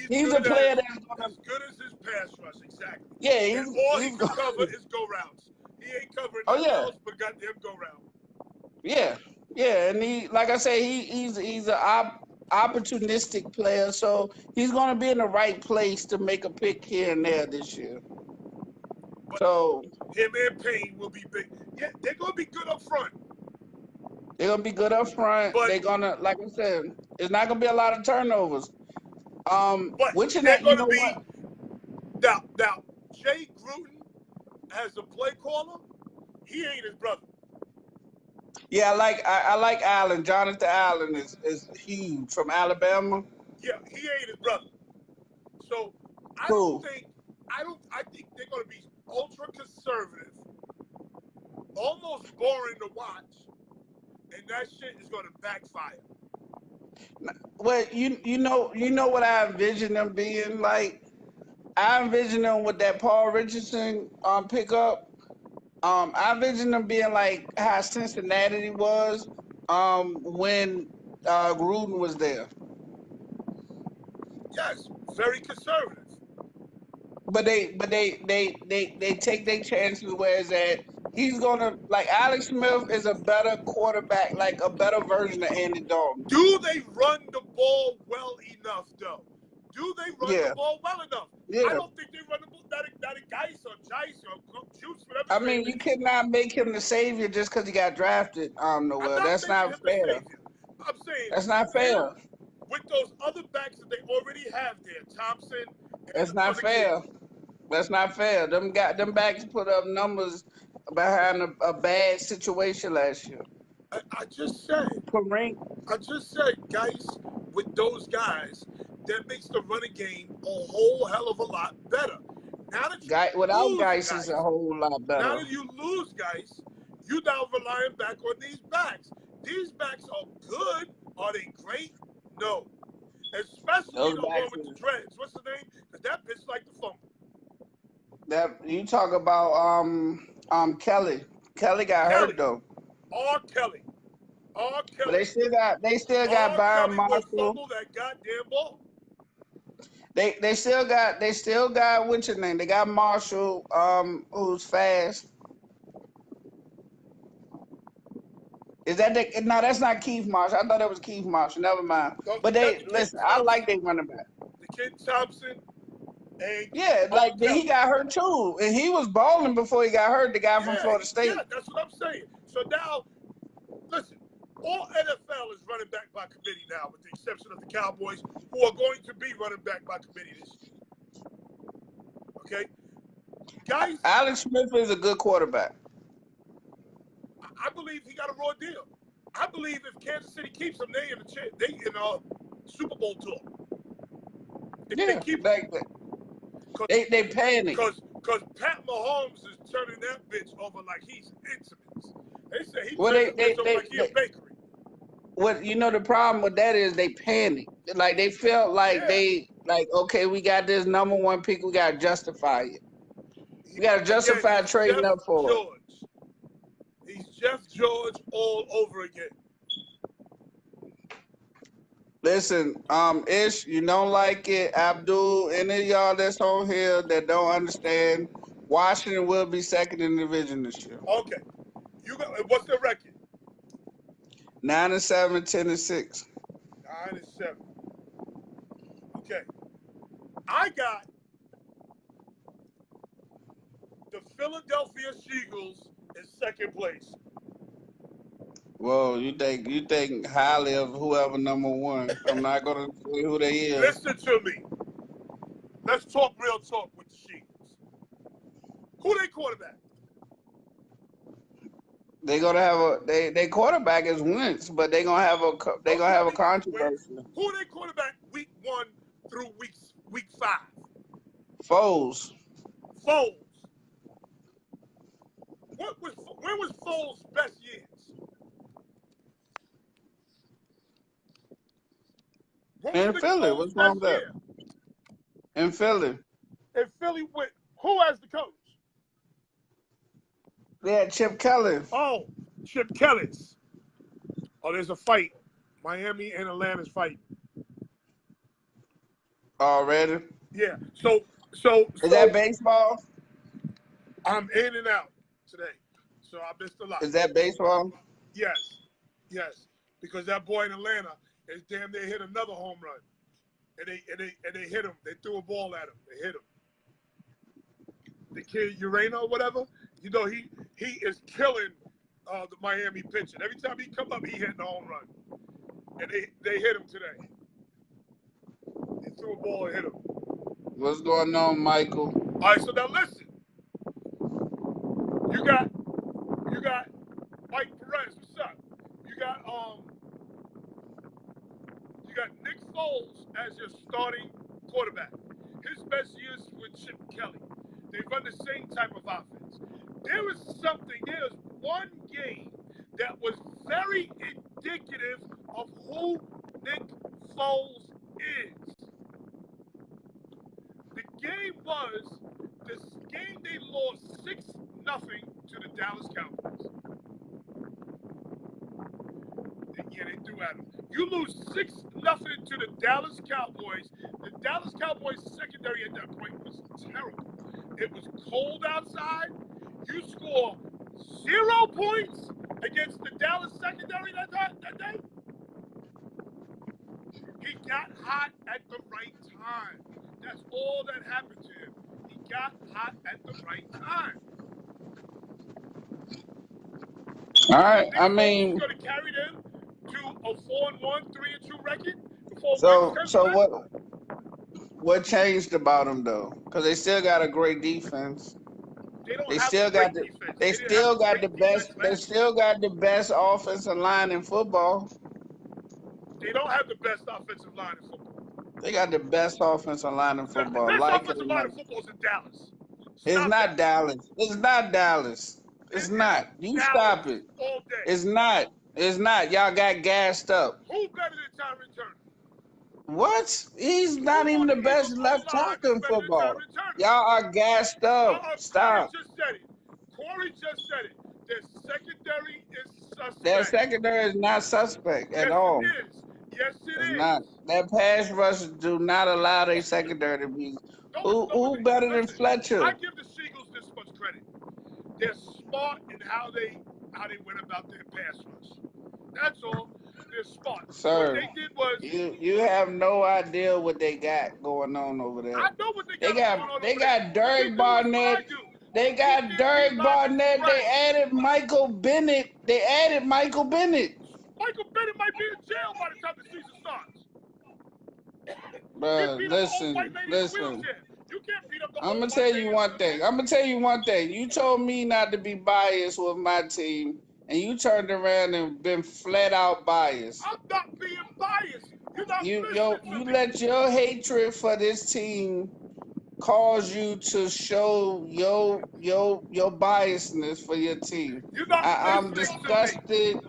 He's a player that's as good as his pass rush. Exactly. Yeah, all he can cover is go routes. He ain't covering else but got them go route. Yeah, and he, like I say, he's an opportunistic player, so he's gonna be in the right place to make a pick here and there this year. But so him and Payne will be big. Yeah, they're gonna be good up front. They're gonna be good up front. But they're gonna, like I said, it's not gonna be a lot of turnovers. But which they're gonna be now. Jay Gruden as a play caller, he ain't his brother. Yeah, I like Allen. Jonathan Allen is huge from Alabama. Yeah, he ain't his brother. So Cool. I think they're gonna be ultra conservative, almost boring to watch, and that shit is gonna backfire. Well, you know what I envision them being like. I envision them with that Paul Richardson pickup. I envision them being like how Cincinnati was when Gruden was there. Yes, very conservative. But they take their chances. Whereas that he's gonna like Alex Smith is a better quarterback, like a better version of Andy Dalton. Do they run the ball well enough, though? Do they run the Yeah, ball well enough? yeah. I don't think they run the ball. That a Geis or Jice or Juice, whatever I his mean, name you is. cannot make him the savior just because he got drafted. I'm Nowhere. not That's making not him the fair. savior. I'm saying That's not him fair. with those other backs that they already have there, Thompson and That's the not other kid. fair. That's not fair. Them backs put up numbers behind a bad situation last year. I just said, Kareem, guys, with those guys, that makes the running game a whole hell of a lot better. Now that you without lose Geis is guys, a whole lot now better. that you lose guys, you now relying back on these backs. These backs are good. Are they great? No. Especially Those the one backs with the dreads. What's the name? Because that bitch like to fumble. that you talk about Kelly. Kelly got hurt Kelly. though. R. Kelly. R. But they Kelly. still got R. Byron Kelly will Marshall. fumble that goddamn ball. They still got what's your name? They got Marshall, who's fast. Is that no, that's not Keith Marshall. I thought that was Keith Marshall. Never mind. So But you got they the kid listen, I Thompson, like they running back. the kid Thompson, and Yeah, R. like he Kelly. got hurt too. And he was balling before he got hurt, the guy from Florida State. Yeah, that's what I'm saying. So now, listen, all NFL is running back by committee now, with the exception of the Cowboys, who are going to be running back by committee this year. Okay? Guys, Alex Smith is a good quarterback. I believe he got a raw deal. I believe if Kansas City keeps him, they in the Super Bowl tour. If they keep him. They panic. Because Pat Mahomes is turning that bitch over like he's intimate. They say he Well, turns that bitch over like he a bakery. What you know the problem with that is they panic. Like they felt like okay, we got this number one pick, we gotta justify it. We gotta justify trading up for it. He's Jeff George all over again. Listen, Ish, you don't like it. Abdul, any of y'all that's on here that don't understand, Washington will be second in the division this year. Okay. What's the record? 9-7, 10-6. 9-7. Okay. I got the Philadelphia Eagles in second place. Whoa, you think highly of whoever number one. I'm not gonna say who they is. Listen to me. Let's talk real talk with the Eagles. Who they quarterback? They gonna have they quarterback is Wentz, but they gonna have a controversy. Who they quarterback week 1 through week 5? Foles. When was Foles' best years? In Philly, what's wrong with that? In Philly. In Philly, with who as the coach? They had Chip Kelly. Oh, Chip Kelly's. Oh, there's a fight. Miami and Atlanta's fighting. Already? Yeah. So is that baseball? I'm in and out today, so I missed a lot. Is that baseball? Yes. Because that boy in Atlanta is damn near hit another home run, and they hit him. They threw a ball at him. They hit him. The kid Urano, whatever. You know he is killing the Miami pitching. Every time he come up, he hitting a home run, and they hit him today. They threw a ball and hit him. What's going on, Michael? All right, so now listen. You got Mike Perez. What's up? You got Nick Foles as your starting quarterback. His best years with Chip Kelly. They run the same type of offense. There was one game that was very indicative of who Nick Foles is. The game was this game they lost 6-0 to the Dallas Cowboys. Yeah, they threw at them. You lose 6-0 to the Dallas Cowboys. The Dallas Cowboys secondary at that point was terrible. It was cold outside. You score 0 points against the Dallas secondary that day. He got hot at the right time. That's all that happened to him. He got hot at the right time. All right. I Nick Foles mean, is going to carry them to a 4-1, 3-2 record before so wins so come back? what changed about them though? Because they still got a great defense. They don't They have still a great got the defense. they didn't still have a got the great best defense they last still got the best offensive line in football. They don't have the best offensive line in football. They got the best offensive line in The football. best Like it offensive or line not. in football is in Dallas. It's Stop not that. Dallas. It's not Dallas. It's It not. is You Dallas stop it. all day. It's not. It's not. Y'all got gassed up. Who's better than Tyron Turner? What? He's not even the best left tackle in football. Y'all are gassed up. Corey Stop. just said it. Corey just said it. Their secondary is suspect. Their secondary is not suspect at yes, all. It is. Yes, it It's is. not. That pass rush do not allow their secondary to be. Who better than Fletcher? I give the Seagulls this much credit. They're smart in how they went about their pass rush. That's all. They're smart. Sir, What they did was you have no idea what they got going on over there. I know what they They got going on. got over there. Derek Barnett. They got Derek Barnett. They added Michael Bennett. Michael Bennett might be in jail by the time the season starts. Bruh, listen. You can't beat up the I'm gonna tell you one thing. You told me not to be biased with my team, and you turned around and been flat out biased. I'm not being biased. You're not You listening to me. let your hatred for this team cause you to show your biasness for your team. You're not I'm listening to me. disgusted.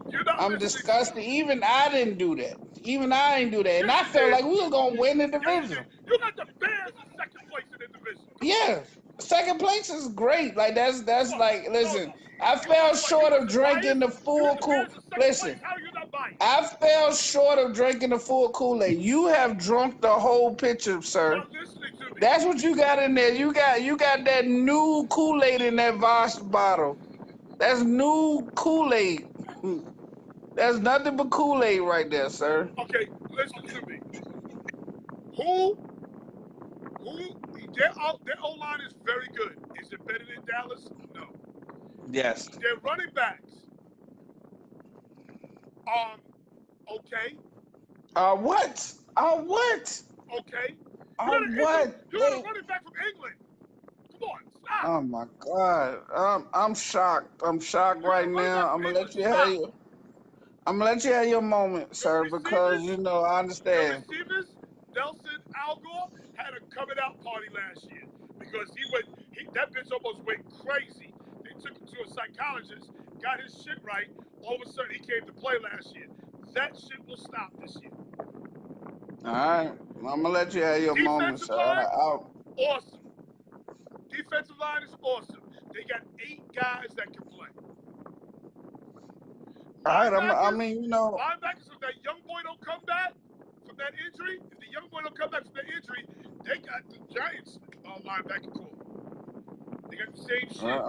You're not I'm listening disgusted. Even I didn't do that. And I felt like we were gonna win the division. You got the Bears in second place in the division. Yeah, second place is great. Like that's like, listen. I fell short of drinking the full Kool. Listen, I fell short of drinking the full Kool-Aid. You have drunk the whole pitcher, sir. That's what you got in there. You got that new Kool-Aid in that Voss bottle. That's new Kool-Aid. That's nothing but Kool-Aid right there, sir. Okay, listen to me. Who? Their O-line is very good. Is it better than Dallas? No. Yes. Their running backs. Okay. What? What? Okay. What? You got a running back from England. Come on, stop. Oh my God. I'm shocked. I'm shocked right now. I'm gonna let you have your moment, sir, because I understand. The receivers, Nelson Algor had a coming out party last year because that bitch almost went crazy. They took him to a psychologist, got his shit right. All of a sudden, he came to play last year. That shit will stop this year. All right, I'm gonna let you have your moment, sir. Awesome. Defensive line is awesome. They got 8 guys that can play. All right, linebackers, if that young boy don't come back from that injury, they got the Giants linebacker core. They got the same shit.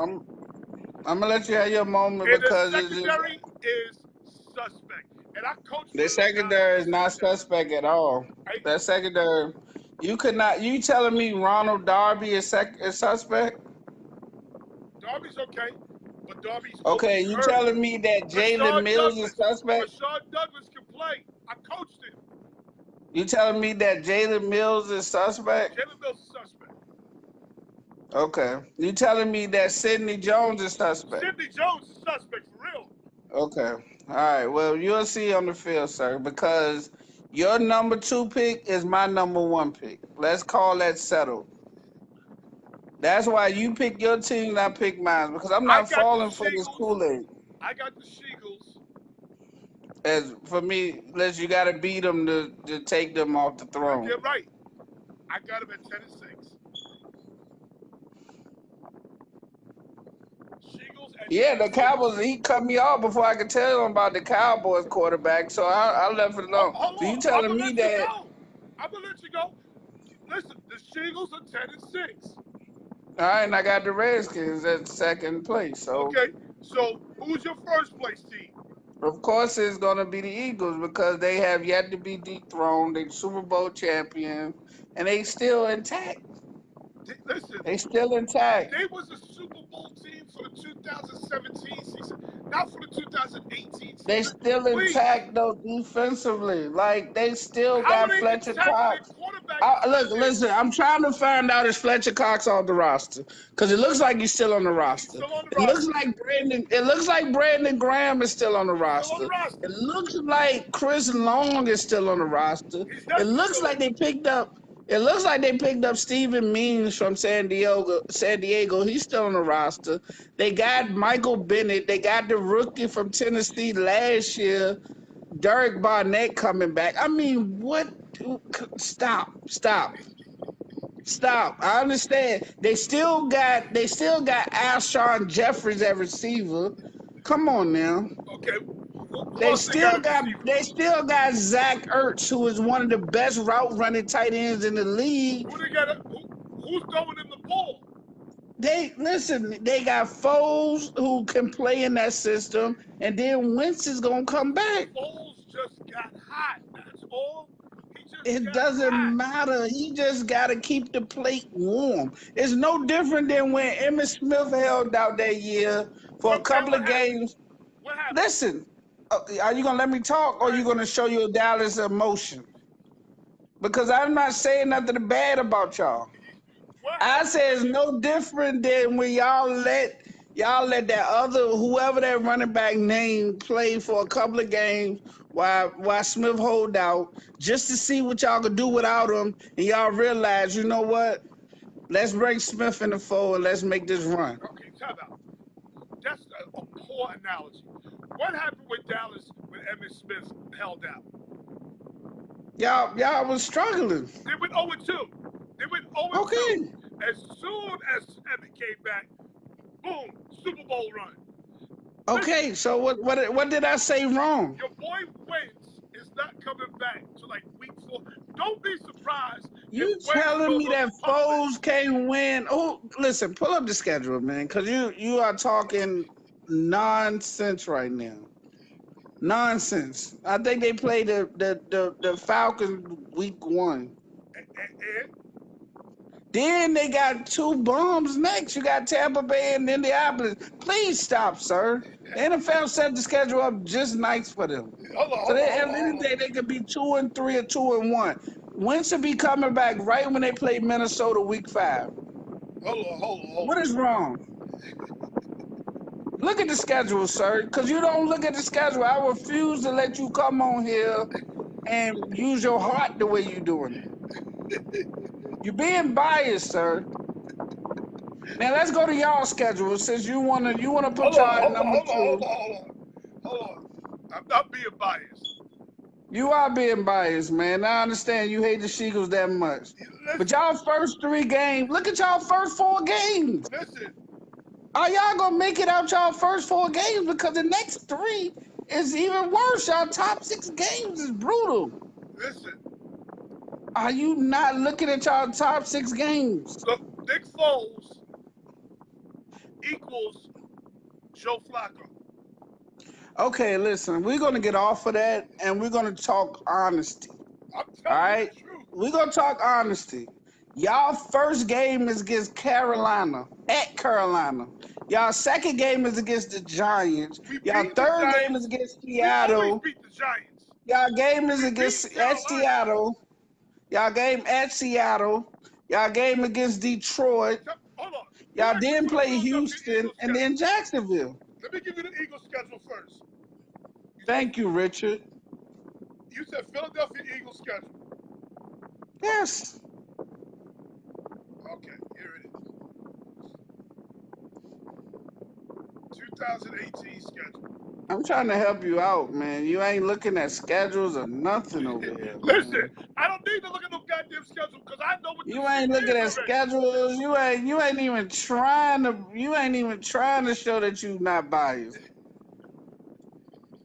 I'm gonna let you have your moment because the secondary is suspect. And I coached the secondary is not suspect at all. That secondary, you telling me Ronald Darby is suspect? Darby's okay, but Darby's okay. You telling me that Jalen Mills is suspect? Rashawn Douglas can play. I coached him. You telling me that Jalen Mills is suspect? Jalen Mills is suspect. Okay. You telling me that Sidney Jones is suspect? Sidney Jones is suspect for real. Okay. All right. Well, you'll see on the field, sir, because your number 2 pick is my number 1 pick. Let's call that settled. That's why you pick your team and I pick mine, because I'm I not got the falling for this Seagulls. Kool-Aid. I got the Seagulls. As for me, you got to beat them to take them off the throne. You're right. I got them at 10-6. Seagulls at Yeah, the 10-6. Cowboys, he cut me off before I could tell him about the Cowboys quarterback, so I left it alone. Hold So on. you telling me that? I'm gonna let you go. Listen, the Seagulls are 10-6. All right, and I got the Redskins at second place. So Okay. So who's your first place team? of course it's gonna be the Eagles because they have yet to be dethroned. They're Super Bowl champion, and they still intact. Listen, They still intact. they was a Super Bowl team for the 2017 season, not for the 2018 season. They still Please. intact though defensively. Like they still How got are they Fletcher intact when Cox. their quarterback is Look, there? listen. I'm trying to find out if Fletcher Cox on the roster because it looks like he's still on the roster. Still on the It looks roster. like Brandon. It looks like Brandon Graham is still on the Still on roster. the roster. It looks like Chris Long is still on the roster. He's It definitely looks still like they picked up. It looks like they picked up Steven Means from San Diego. He's still on the roster. They got Michael Bennett. They got the rookie from Tennessee last year, Derek Barnett, coming back. I mean, what? Stop. I understand. They still got Alshon Jeffries at receiver. Come on now. Okay. They still got Zach Ertz, who is one of the best route running tight ends in the league. Who's throwing in the ball? They got Foles who can play in that system, and then Wentz is gonna come back. Foles just got hot. That's all. It doesn't matter. He just gotta keep the plate warm. It's no different than when Emmitt Smith held out that year for a couple of games. What happened? Listen, are you gonna let me talk, or are you gonna show your Dallas emotion? Because I'm not saying nothing bad about y'all. I say it's no different than when y'all let that whoever that running back name play for a couple of games while Smith hold out just to see what y'all could do without him, and y'all realize, you know what? Let's bring Smith in the fold and let's make this run. Okay, time out. That's a poor analogy. What happened with Dallas when Emmitt Smith held out? Y'all was struggling. They went 0-2. They went 0-2. Okay. As soon as Emmitt came back, boom, Super Bowl run. Okay, so what did I say wrong? Your boy Wentz is not coming back to like week 4. Don't be surprised. You if Wentz telling me goes that up pumping. Foles can't win? Oh, listen, pull up the schedule, man, because you are talking nonsense right now. Nonsense. I think they play the Falcons week 1. And Then they got 2 bombs next. You got Tampa Bay and Indianapolis. Please stop, sir. The NFL set the schedule up just nice for them. So at the end of the day, they could be 2-3 or 2-1. Wentz will be coming back right when they play Minnesota week 5. Hold on. What is wrong? Look at the schedule, sir. Because you don't look at the schedule. I refuse to let you come on here and use your heart the way you're doing it. You're being biased, sir. Now let's go to y'all schedule since you wanna put y'all at number 2. Hold on. I'm not being biased. You are being biased, man. I understand you hate the Seagulls that much. But y'all first 3 games, look at y'all first 4 games. Listen. Are y'all gonna make it out y'all first 4 games? Because the next 3 is even worse. Y'all top 6 games is brutal. Listen. Are you not looking at y'all top 6 games? Look, Nick Foles equals Joe Flacco. Okay, listen, we're gonna get off of that and we're gonna talk honesty. I'm telling All right? you the truth. We're gonna talk honesty. Y'all first game is against Carolina, at Carolina. Y'all second game is against the Giants. Y'all third game is against Seattle. We always beat the Giants. Y'all game is against at Seattle. Y'all game at Seattle. Y'all game against Detroit. Hold on. Y'all didn't play Philadelphia Houston Eagles and then Jacksonville. Let me give you the Eagles schedule first. Thank you, Richard. You said Philadelphia Eagles schedule. Yes. Okay, here it is. 2018 schedule. I'm trying to help you out, man. You ain't looking at schedules or nothing over here. Listen, Man. I don't need to look at no goddamn schedule because I know what You this ain't shit looking is at already. schedules. You ain't even trying to show that you not biased.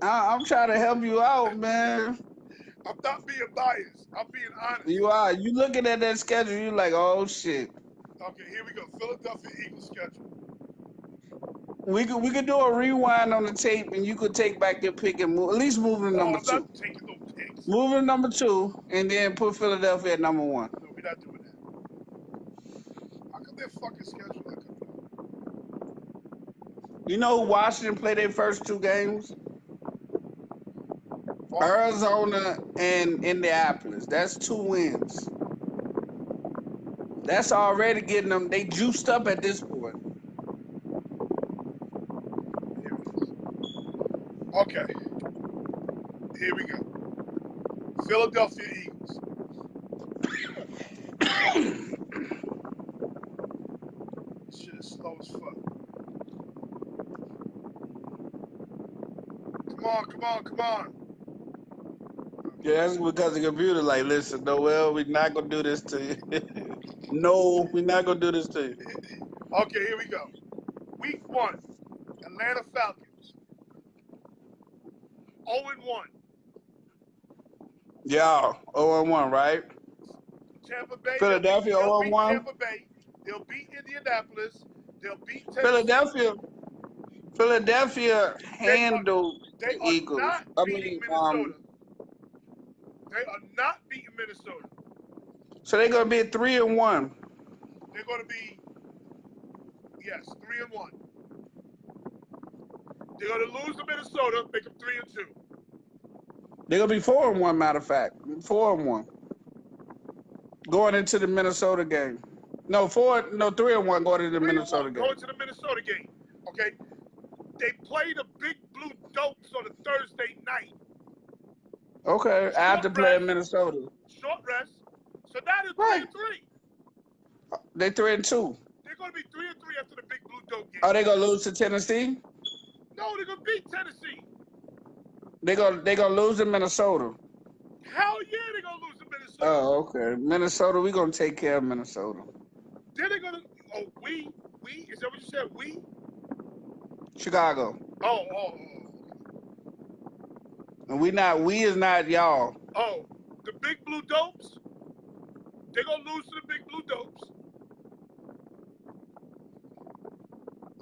I'm trying to help you out, man. I'm not being biased. I'm being honest. You are. You looking at that schedule, you like, oh shit. Okay, here we go. Philadelphia Eagles schedule. We could do a rewind on the tape, and you could take back your pick and move, at least move to number I'm 2. not taking no picks. Move to number 2, and then put Philadelphia at number 1. No, we're not doing that. How come their fucking schedule like that? You know who Washington played their first 2 games? Arizona and Indianapolis. That's 2 wins. That's already getting them. They juiced up at this point. Okay. Here we go. Philadelphia Eagles. Shit is slow as fuck. Come on. Yeah, that's because the computer like, listen, Noel, we're not gonna do this to you. No, we're not gonna do this to you. Okay, here we go. Week 1, Atlanta Falcons. 0-1. Yeah, 0-1, right? Tampa Bay. Philadelphia they'll beat 0-1. Tampa Bay. They'll beat Indianapolis. They'll beat Tennessee. Philadelphia handled They the are Eagles. not beating Minnesota. They are not beating Minnesota. So they're gonna be 3-1. They're going to be, yes, 3-1. They're going to lose to Minnesota, make them 3-2. They're gonna be 4-1, matter of fact. 4-1. Going into the Minnesota game. No, 3-1 going into the Minnesota game. Going to the Minnesota game. Okay. They play the Big Blue Dopes on a Thursday night. Okay, after playing Minnesota. Short rest. So now they're 3-3. They 3-2. They're going to be 3-3 after the Big Blue Dope game. Are they gonna lose to Tennessee? No, they're going to beat Tennessee. They gonna lose to Minnesota. Hell yeah, they're going to lose to Minnesota. Oh, okay. Minnesota, we gonna take care of Minnesota. Then they're going to, we? Is that what you said, we? Chicago. Oh. And we is not y'all. Oh, the Big Blue Dopes? They're going to lose to the Big Blue Dopes.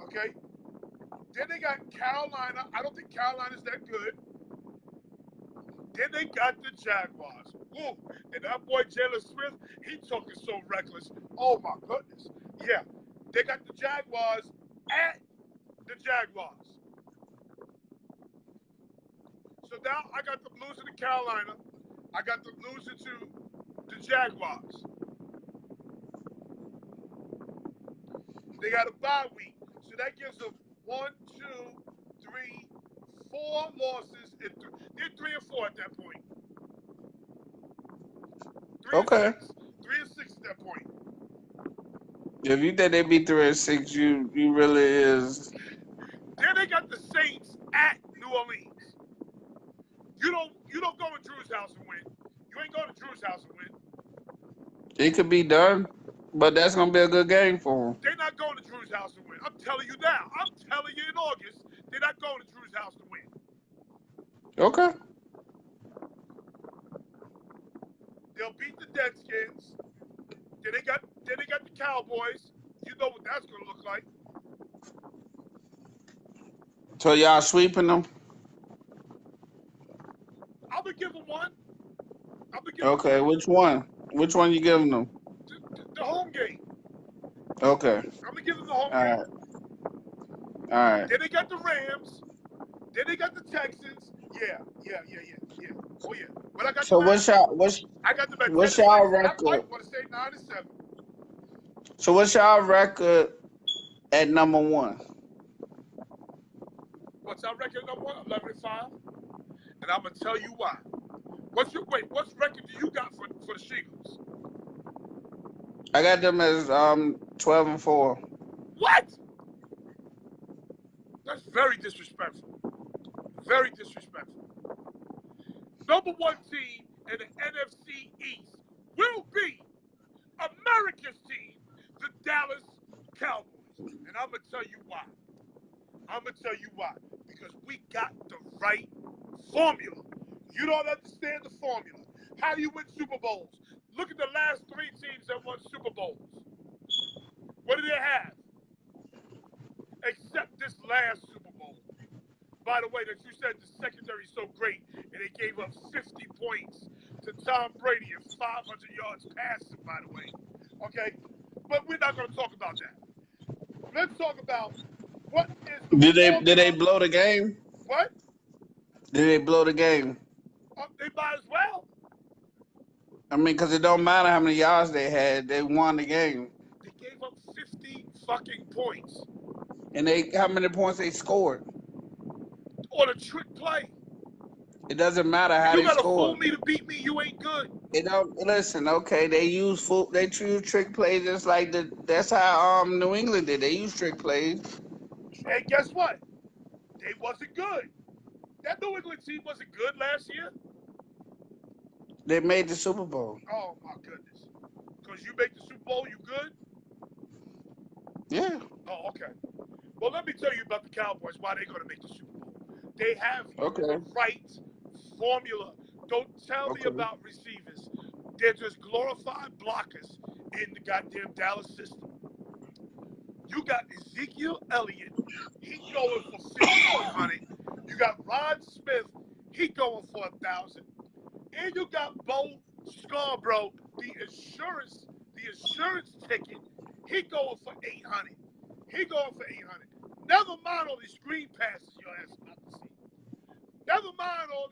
Okay? Then they got Carolina. I don't think Carolina's that good. Then they got the Jaguars. Ooh, and that boy Jalen Smith, he talking so reckless. Oh, my goodness. Yeah, they got the Jaguars at the Jaguars. So now I got them losing to Carolina. I got them losing to the Jaguars. They got a bye week. So that gives them 1, 2, 3, 4 losses. They're 3-4 at that point. 3 Okay. 3-6 at that point. If you think they be 3-6, you really is. Then they got the Saints at New Orleans. You don't go to Drew's house and win. You ain't going to Drew's house and win. It could be done, but that's gonna be a good game for them. They're not going to Drew's house and win. I'm telling you now. I'm telling you in August, they're not going to Drew's house to win. Okay. They'll beat the Deadskins. Then they got the Cowboys. You know what that's gonna look like. So y'all sweeping them? I'm gonna give them one. Okay, which one? Which one you giving them? The home game. Okay. I'm gonna give them the home All game. right. All right. Then they got the Rams. Then they got the Texans. Yeah. Oh yeah. But I got So the what's y'all record? I want to say 9-7. So what's y'all record at number one. What's our record number one? 11-5. And I'm gonna tell you why. What record do you got for the Seagulls? I got them as 12-4. What? That's very disrespectful. Very disrespectful. Number one team in the NFC East will be America's team, the Dallas Cowboys. And I'm gonna tell you why. Because we got the right formula. You don't understand the formula. How do you win Super Bowls? Look at the last 3 teams that won Super Bowls. What do they have? Except this last Super Bowl. By the way, that you said the secondary is so great, and they gave up 50 points to Tom Brady and 500 yards passing, by the way. Okay? But we're not going to talk about that. Let's talk about what is the Did they blow the game? What? Did they blow the game? They might as well. I mean, because it don't matter how many yards they had. They won the game. They gave up 50 fucking points. And how many points they scored? On a trick play. It doesn't matter how you they gotta scored. fool me to beat me. You ain't good. It don't listen. Okay, they use trick plays just like that's how New England did. They use trick plays. And guess what? They wasn't good. That New England team wasn't good last year. They made the Super Bowl. Oh my goodness. Because you make the Super Bowl, you good? Yeah. Oh, okay. Well, let me tell you about the Cowboys, why they're going to make the Super Bowl. They have the right formula. Don't tell me about receivers. They're just glorified blockers in the goddamn Dallas system. You got Ezekiel Elliott. He going for 1,500. You got Ron Smith. He going for 1,000. And you got Bo Scarborough, the insurance ticket. He going for 800. Never mind all these screen passes your ass about to see. Never mind all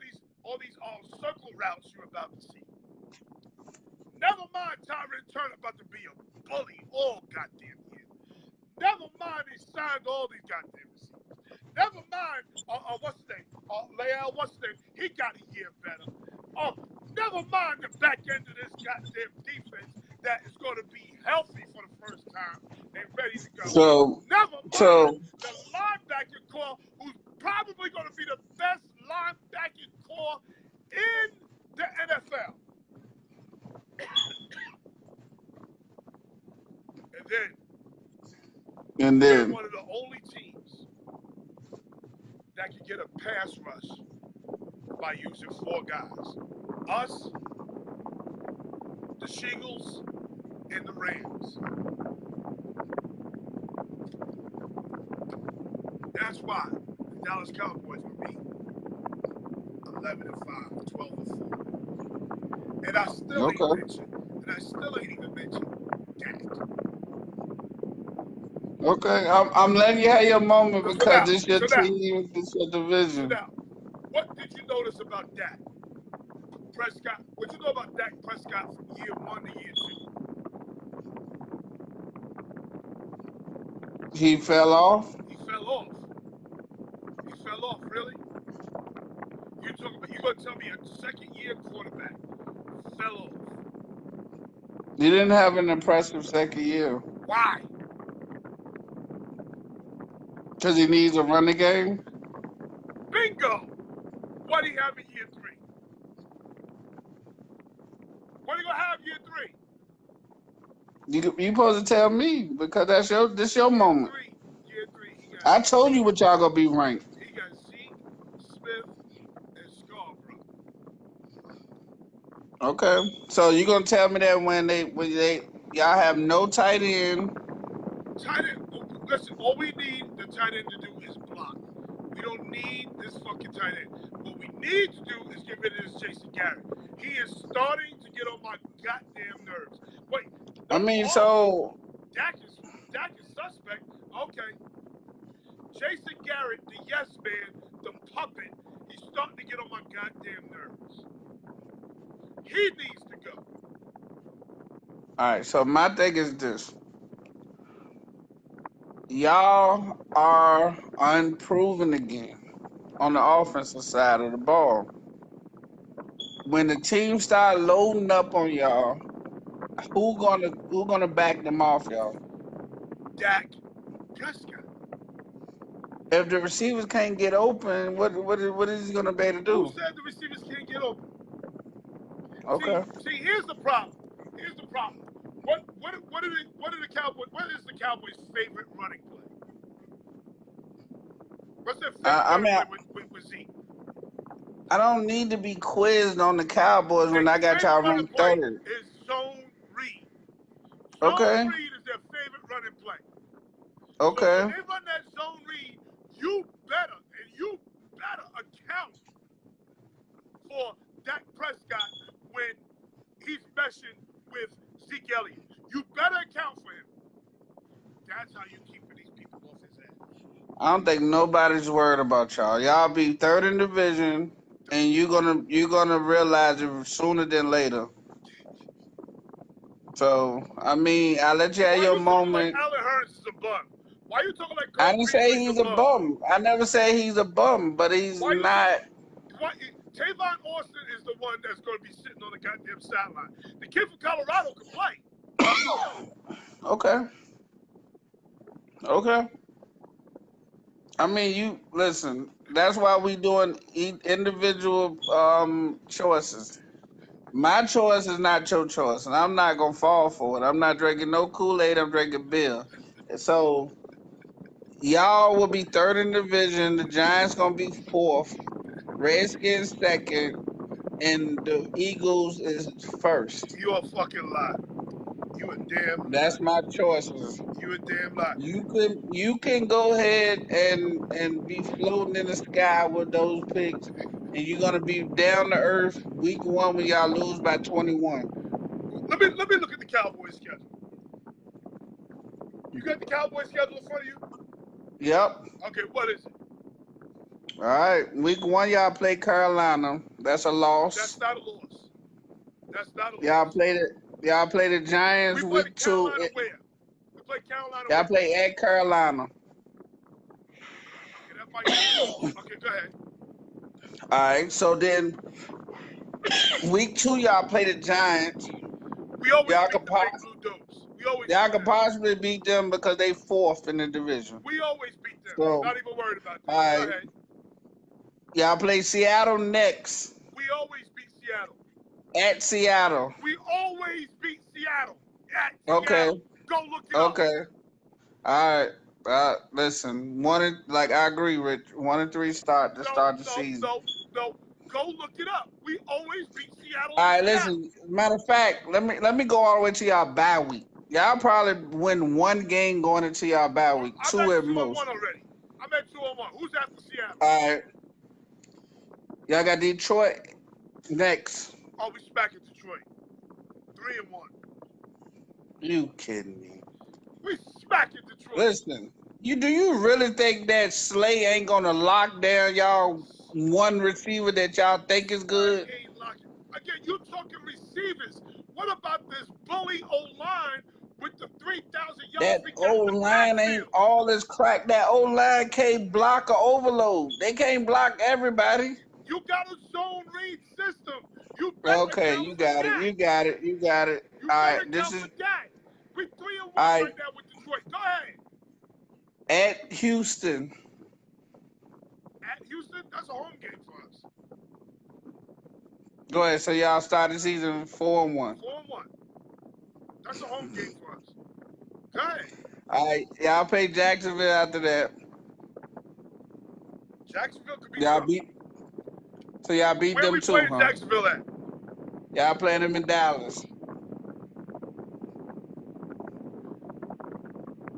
these circle routes you're about to see. Never mind Tyrant Turner about to be a bully all goddamn year. Never mind he signed all these goddamn receivers. Never mind what's his name? Leal, what's his name? He got a year better. Never mind the back end of this goddamn defense that is going to be healthy for the first time and ready to go. Never mind the linebacker core, who's probably going to be the best linebacker core in the NFL. And then we're one of the only teams that can get a pass rush by using 4 guys. Us, the Seagulls, and the Rams. That's why the Dallas Cowboys will be 11-5, 12-4. And I still ain't even mentioned Dak. Okay, I'm letting you have your moment because this your team, this your division. So now, what did you notice about Dak Prescott? What you know about Dak Prescott from year 1 to year 2? He fell off? He fell off, really? You're going to tell me a second-year quarterback fell off? He didn't have an impressive second year. Why? Because he needs a running game? Bingo! What do you have in year 3? What are you going to have year 3? You supposed to tell me because this your moment. Year 3 I told you what y'all going to be ranked. He got Zeke, Smith, and Scarborough. Okay. So you going to tell me that when y'all have no tight end. Tight end, listen, all we need the tight end to do is block. We don't need this fucking tight end. What we need to do is get rid of this Jason Garrett. He is starting to get on my goddamn nerves. Wait. So Dak is suspect. Okay. Jason Garrett, the yes man, the puppet, he's starting to get on my goddamn nerves. He needs to go. All right, so my thing is this. y'all are unproven again on the offensive side of the ball. When the team start loading up on y'all, who gonna back them off, y'all? Dak Prescott. If the receivers can't get open, what is he gonna be able to Who do? said the receivers can't get open? Okay. See, here's the problem. Here's the problem. What are the Cowboys? What is the Cowboys' favorite running play? What's their favorite I running mean, play with Zeke? I don't need to be quizzed on the Cowboys when Their I got favorite y'all running ranked play third. is zone read. Okay. Zone read is their favorite running play. Okay. So when they run that zone read, you better account for Dak Prescott when he's meshing with Zeke Elliott. You better account for him. That's how you keep these people off his ass. I don't think nobody's worried about y'all. Y'all be third in division, and you're gonna realize it sooner than later. So I mean, I let you have Why your you talking like moment. Allen Hurns is a bum? Why you talking like I Cole didn't say Beasley's he's a bum. I never say he's a bum, but he's Why you not. Tavon Austin is the one that's going to be sitting on the goddamn sideline. The kid from Colorado can play. Okay. Okay. I mean, you listen. That's why we doing individual choices. My choice is not your choice, and I'm not gonna fall for it. I'm not drinking no Kool-Aid. I'm drinking beer. So y'all will be third in the division. The Giants gonna be fourth. Redskins second, and the Eagles is first. You a fucking lie. You a damn That's lie. my choices. You a damn lie. You can go ahead and be floating in the sky with those picks, and you're gonna be down to earth week one when y'all lose by 21. Let me look at the Cowboys schedule. You got the Cowboys schedule in front of you? Yep. Okay, what is it? All right. Week one, y'all play Carolina. That's a loss. That's not a loss. That's not a loss. Y'all play the Giants We play week the Carolina two. where? We play Carolina Y'all where? play at Carolina. Okay, that might be. Okay, go ahead. All right. So then week two, y'all play the Giants. We always Y'all beat could the Big Blue Dogs. We always Y'all beat could them. possibly beat them because they fourth in the division. We always beat them. So, Not even worried about that. all right. Go ahead. Y'all play Seattle next. We always beat Seattle. At Seattle. We always beat Seattle. At Okay. Seattle. Go look it up. Okay. All right. Listen, I agree, Rich. 1-3 start the season. No. Go look it up. We always beat Seattle. All right, listen. Matter of fact, let me go all the way to y'all bye week. Y'all probably win one game going into y'all bye week. I'm Two at at most. 2-1 already. I'm at 2-1. Who's after Seattle? All right. Y'all got Detroit next. Oh, we smack at Detroit. 3-1. You kidding me? We smack at Detroit. Listen, do you really think that Slay ain't gonna lock down y'all one receiver that y'all think is good? Slay ain't locking. Again, you talking receivers. What about this bully O-line with the 3,000 yards? That O-line ain't all this crack. That O-line can't block or overload. They can't block everybody. You got a zone read system. You Okay, you got it. You got it. You got it. You all better right, this count is for that. We're 3-1 right. right now with Detroit. Go ahead. At Houston. At Houston, that's a home game for us. Go ahead. So y'all start the season 4-1. 4-1. That's a home game for us. Go ahead. All right, y'all play Jacksonville after that. Jacksonville could be y'all tough. So y'all beat Where them we too, playing huh? Jacksonville at? Y'all playing them in Dallas.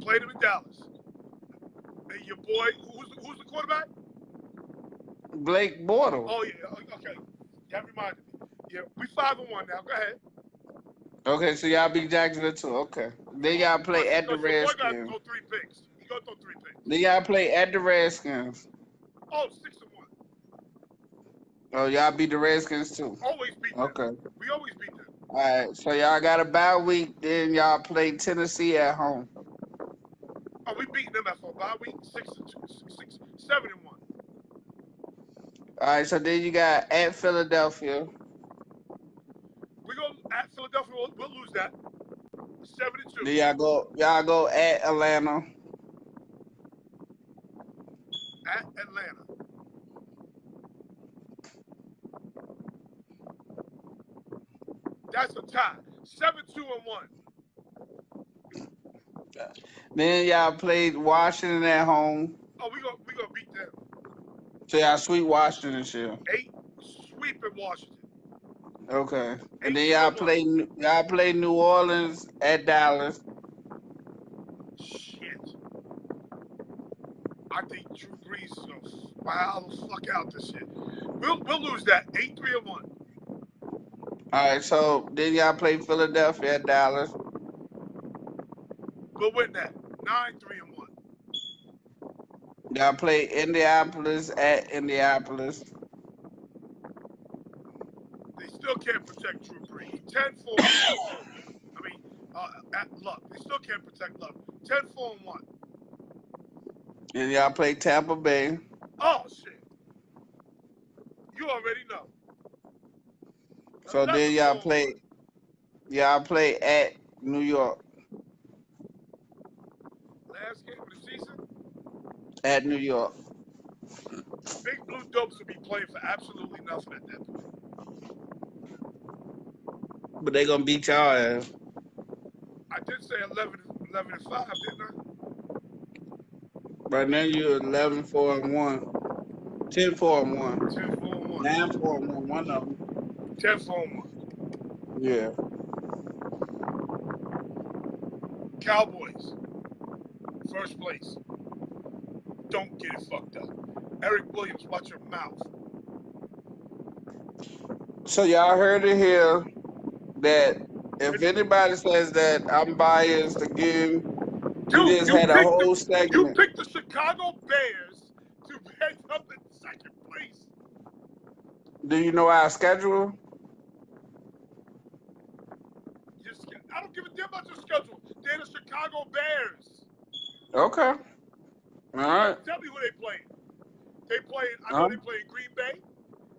Played them in Dallas. And your boy, who's the quarterback? Blake Bortles. Oh yeah, okay. You have reminded me. Yeah, we 5-1 now. Go ahead. Okay, so y'all beat Jacksonville too. Okay. Then y'all play at the Redskins. Your boy got to Redskins. go 3 picks. He got to throw 3 picks. Then y'all play at the Redskins. Oh, 6-1. Oh, y'all beat the Redskins too. Always beat them. Okay. We always beat them. All right, so y'all got a bye week. Then y'all play Tennessee at home. Oh, we beating them at bye week, 7-1. All right, so then you got at Philadelphia. We go at Philadelphia. We'll lose that. 7-2. Then y'all go at Atlanta. At Atlanta. That's a tie. 7-2-1. Then y'all played Washington at home. Oh, we gonna beat them. So y'all sweep Washington this year. 8 sweep in Washington. Okay. And 8-2-1. then y'all play New Orleans at Dallas. Shit. I think Drew Brees is gonna foul the fuck out this shit. We'll lose that. 8-3-1. All right, so then y'all play Philadelphia at Dallas. We'll win that. 9-3-1. Y'all play Indianapolis at Indianapolis. They still can't protect Drew Brees. 10-4. At Luck. They still can't protect Luck. 10-4-1. And y'all play Tampa Bay. Oh shit. You already know. So then y'all play at New York. Last game of the season, At New York. Big Blue Dopes will be playing for absolutely nothing at that point. But they gonna beat y'all ass. I did say 11-5, didn't I? Right now you're 11-4-1. 10-4-1. 10-4-1. 9-4-1. One of them. 10-4-1. Yeah. Cowboys. First place. Don't get it fucked up. Eric Williams, watch your mouth. So y'all heard it here that if anybody says that I'm biased again, Dude, you just had a whole You segment. picked the Chicago Bears to end up in second place. Do you know our schedule? I don't give a damn about your schedule. They're the Chicago Bears. Okay. All right. Tell me who they playing. I know they play in Green Bay.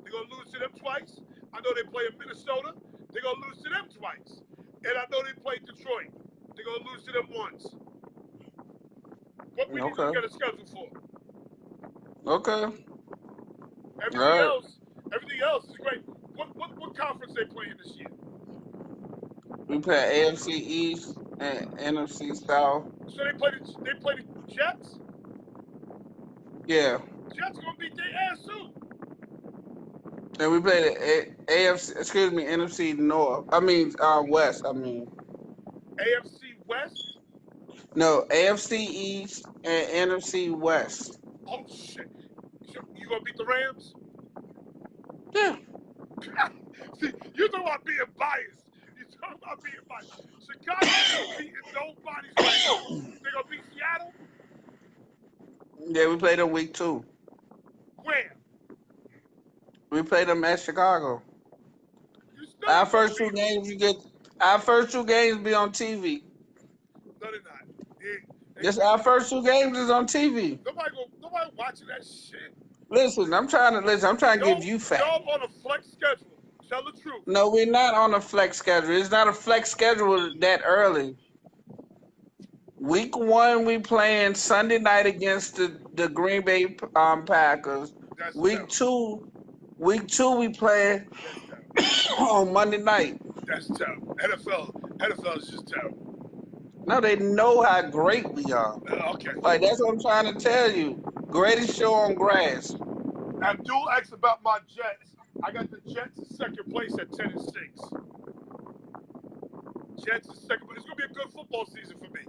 They're going to lose to them twice. I know they play in Minnesota. They're going to lose to them twice. And I know they play Detroit. They're going to lose to them once. What we need to get a schedule for? Okay. Everything else is great. What conference they playing this year? We play AFC East and NFC South. So they play the Jets? Yeah. Jets going to beat their ass too. And we play the NFC North. West. AFC West? No, AFC East and NFC West. Oh, shit. You going to beat the Rams? Yeah. See, you're talking about being biased. Chicago ain't beating nobody's Rams. They going to beat Seattle? Yeah, we played them week 2. Where? We played them at Chicago. Our first two games be on TV. No, they're not. Yes, our first 2 games is on TV. Nobody watching that shit. Listen, I'm trying to give you facts. Y'all on a flex schedule. Tell the truth. No, we're not on a flex schedule. It's not a flex schedule that early. Week 1, we playing Sunday night against the Green Bay Packers. That's Week terrible. 2, we play on Monday night. That's terrible. NFL is just terrible. No, they know how great we are. Okay. Like, that's what I'm trying to tell you. Greatest show on grass. Abdul asked about my Jets. I got the Jets in second place at 10-6. Jets in second place. It's gonna be a good football season for me.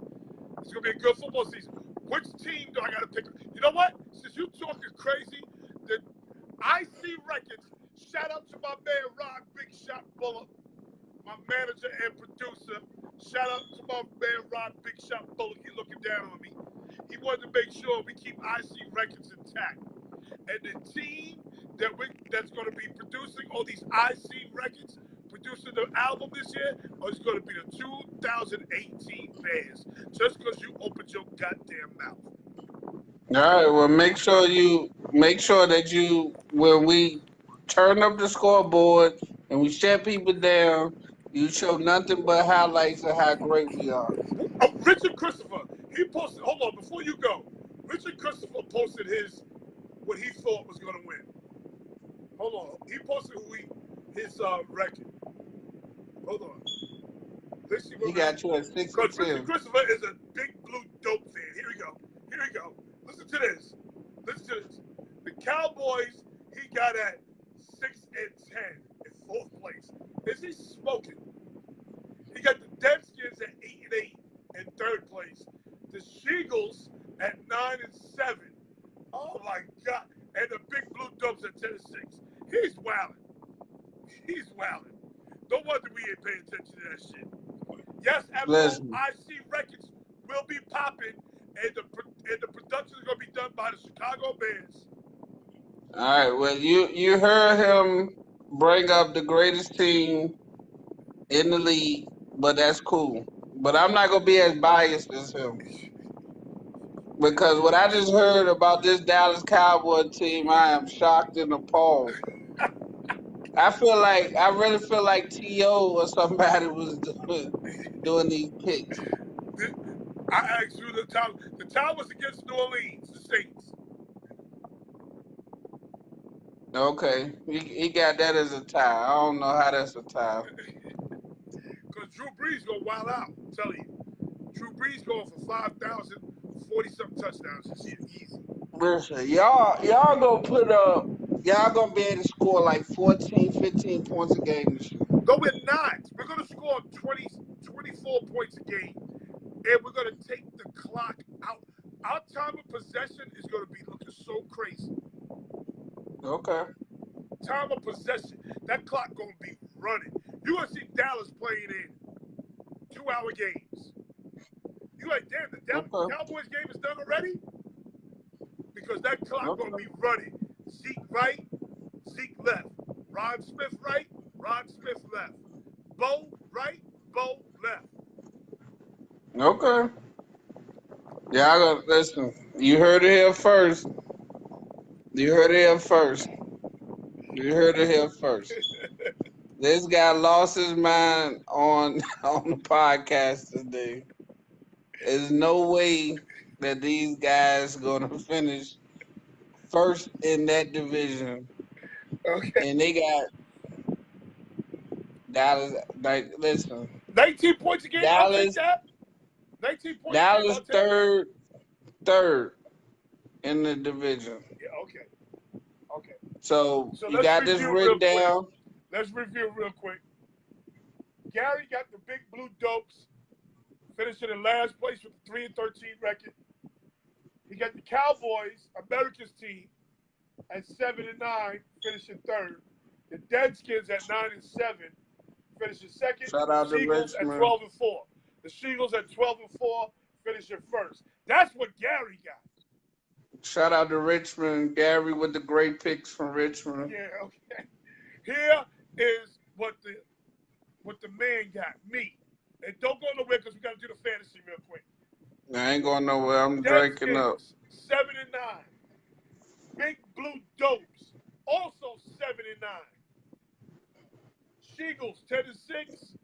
It's gonna be a good football season. Which team do I gotta pick? You know what? Since you talking crazy, the IC Records. Shout out to my man Ron Big Shot Bullock, my manager and producer. Shout out to my man Ron Big Shot Bullock. He looking down on me. He wanted to make sure we keep IC Records intact. And the team that's going to be producing all these IC Records, producing the album this year, is going to be the 2018 Bears. Just because you opened your goddamn mouth. All right. Well, make sure that you when we turn up the scoreboard and we shut people down, you show nothing but highlights of how great we are. Oh, Richard Christopher, he posted. Hold on, before you go, Richard Christopher posted what he thought was going to win. Hold on, he posted his record. Hold on, let's see He what got you at because Richard 6-10. Christopher is a big blue dope fan. Here we go. Here we go. Listen to this. Listen to this. The Cowboys he got at 6-10 in fourth place. Is he smoking? He got the Deadskins at 8-8 in third place. The Sheagles at 9-7. Oh my God! And the Big Blue Dopes at 10-6. He's wilding. He's wilding. No wonder we ain't paying attention to that shit. Yes, Listen. FOIC records will be popping, and the production is going to be done by the Chicago Bears. All right. Well, you heard him bring up the greatest team in the league, but that's cool. But I'm not gonna be as biased as him because what I just heard about this Dallas Cowboy team, I am shocked and appalled. I really feel like T.O. or somebody was doing these picks. I asked you the time was against New Orleans, the Saints. Okay, he got that as a tie. I don't know how that's a tie. Because Drew Brees going to wild out, I'm telling you. Drew Brees going for 5,040-something touchdowns this year, easy. Listen, y'all gonna be able to score like 14, 15 points a game this year. No, we're not. We're going to score 20, 24 points a game, and we're going to take the clock out. Our time of possession is going to be looking so crazy. Okay. Time of possession, that clock going to be running. You're going to see Dallas playing in 2-hour games. You like, damn, the Cowboys game is done already? Because that clock going to be running. Zeke right, Zeke left. Ron Smith right, Ron Smith left. Bo right, Bo left. Okay. Y'all gonna listen. You heard it here first. You heard it here first. You heard it here first. This guy lost his mind on the podcast today. There's no way that these guys gonna finish first in that division. Okay. And they got Dallas. Like, listen, 19 points a game, I'll take Dallas, that. 19 points a game, Dallas I'll take that. third in the division. Yeah, okay. Okay. So you let's got this review written real quick. down. Let's review real quick. Gary got the Big Blue Dopes, finishing in last place with a 3-13 record. He got the Cowboys, America's team, at 7-9, finishing third. The Deadskins at 9-7, finishing second. Shout out to Seagulls at Richmond. 12-4. The Seagulls at 12-4, finishing first. That's what Gary got. Shout out to Richmond. Gary with the great picks from Richmond. Yeah, okay. Here is what the man got, me. And don't go nowhere because we got to do the fantasy real quick. I ain't going nowhere. I'm drinking up. 7-9. Big Blue Dopes, also 7-9. Sheagles 10-6.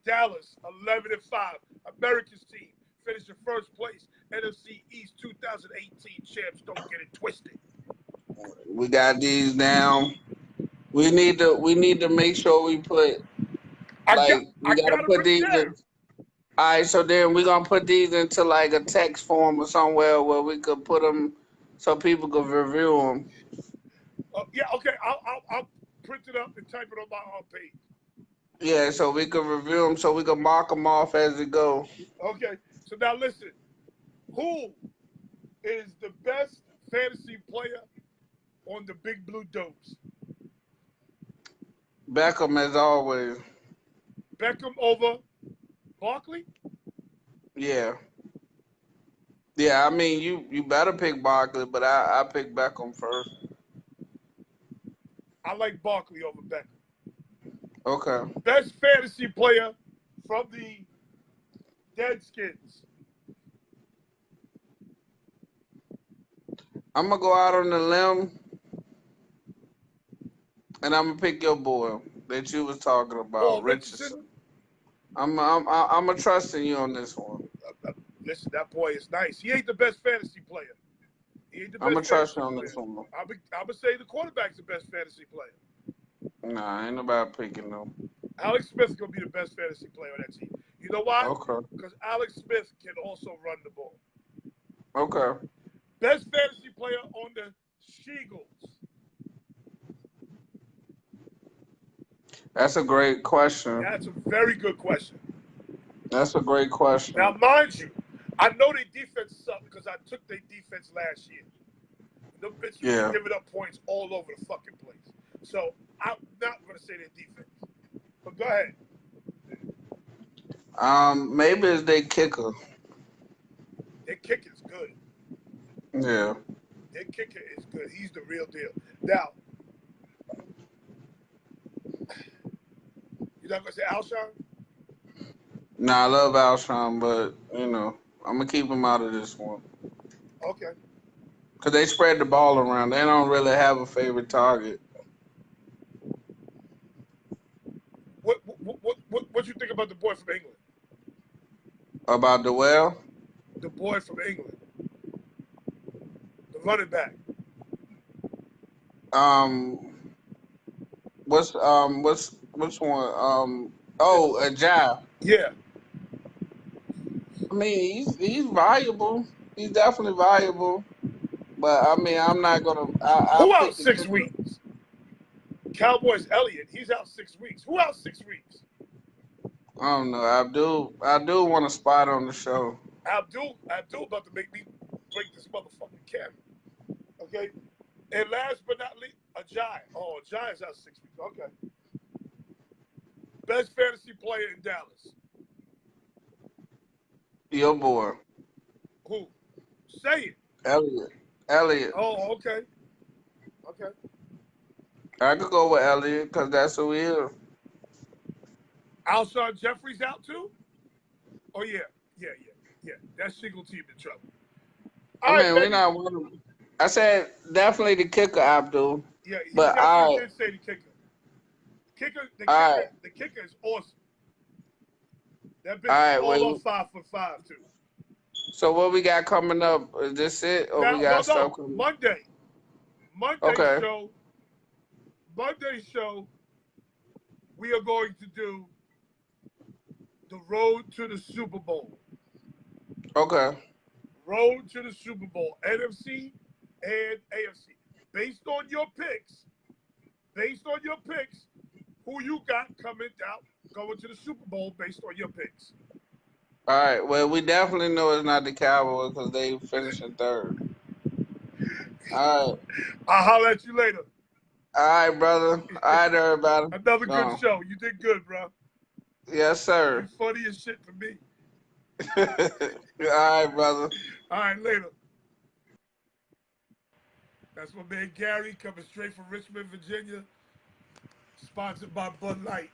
Dallas 11-5. America's team finishing first place. NFC East 2018 champs. Don't get it twisted. We got these down. We need to make sure we put we gotta put these in. All right, so then we're gonna put these into like a text form or somewhere where we could put them so people could review them. Yeah, okay. I'll print it up and type it on my page. Yeah, so we could review them so we can mark them off as we go. Okay, so now listen. Who is the best fantasy player on the Big Blue Dopes? Beckham as always. Beckham over Barkley? Yeah. Yeah, I mean you better pick Barkley, but I pick Beckham first. I like Barkley over Beckham. Okay. Best fantasy player from the Deadskins. I'm gonna go out on a limb, and I'm gonna pick your boy that you was talking about, Paul Richardson. Richardson. I'm gonna trust in you on this one. Listen, that boy is nice. He ain't the best fantasy player. He ain't the I'm best gonna trust fantasy you on player. this one. I'm gonna say the quarterback's the best fantasy player. Nah, ain't nobody picking them. Alex Smith's gonna be the best fantasy player on that team. You know why? Okay. Because Alex Smith can also run the ball. Okay. Best fantasy player on the Sheagles. That's a great question. That's a very good question. That's a great question. Now, mind you, I know their defense sucked because I took their defense last year. The bitches Yeah. was giving up points all over the fucking place. So I'm not gonna say their defense. But go ahead. Maybe it's their kicker. Their kicker is good. Yeah. Their kicker is good. He's the real deal. Now, you're not gonna say Alshon? Nah, I love Alshon, but I'm gonna keep him out of this one. Okay. Cause they spread the ball around. They don't really have a favorite target. What you think about the boy from England? About the well? The boy from England. The running back. Which one? Jai. Yeah. I mean, he's valuable. He's definitely valuable. But I mean, I'm not gonna. Who I'll out pick the 6 kicker. weeks? Cowboys Elliott. He's out 6 weeks. Who out 6 weeks? I don't know. I do want a spot on the show. Abdul about to make me break this motherfucking camera. Okay. And last but not least, Ajay. Oh, Ajay's out 6 weeks. Okay. Best fantasy player in Dallas. Your boy, Who? Say it. Elliott. Oh, okay. Okay. I could go with Elliott because that's who he is. Alshon Jeffrey's out too? Oh, yeah. That single team in trouble. I mean, we're not one. I said definitely the kicker, Abdul. Yeah, he But definitely did say the kicker. The kicker is awesome. That bitch is all up 5'5" too. So what we got coming up? Is this it, or we got stuff coming? Monday Okay. Monday show, we are going to do the road to the Super Bowl. Okay. Road to the Super Bowl, NFC and AFC. Based on your picks, who you got coming out going to the Super Bowl based on your picks? All right. Well, we definitely know it's not the Cowboys because they finished in third. All right. I'll holler at you later. All right, brother. All right, everybody. Another good show. You did good, bro. Yes, sir. You're funny as shit to me. All right, brother. All right, later. That's my man Gary coming straight from Richmond, Virginia. Sponsored by Bud Light.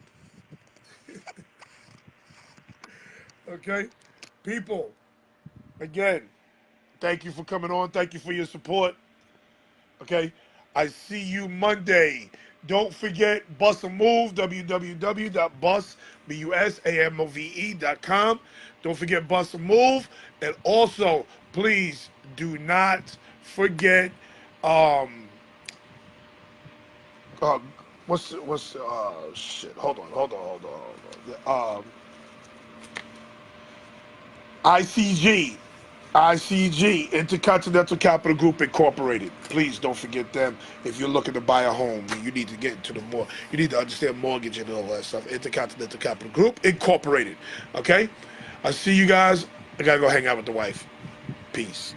Okay? People, again, thank you for coming on. Thank you for your support. Okay? I see you Monday. Don't forget, Bus a Move, www.busamove.com. Don't forget Bus a Move. And also, please do not forget, shit, hold on. ICG, Intercontinental Capital Group Incorporated. Please don't forget them. If you're looking to buy a home, you need to get into you need to understand mortgage and all that stuff. Intercontinental Capital Group Incorporated. Okay? I'll see you guys. I gotta go hang out with the wife. Peace.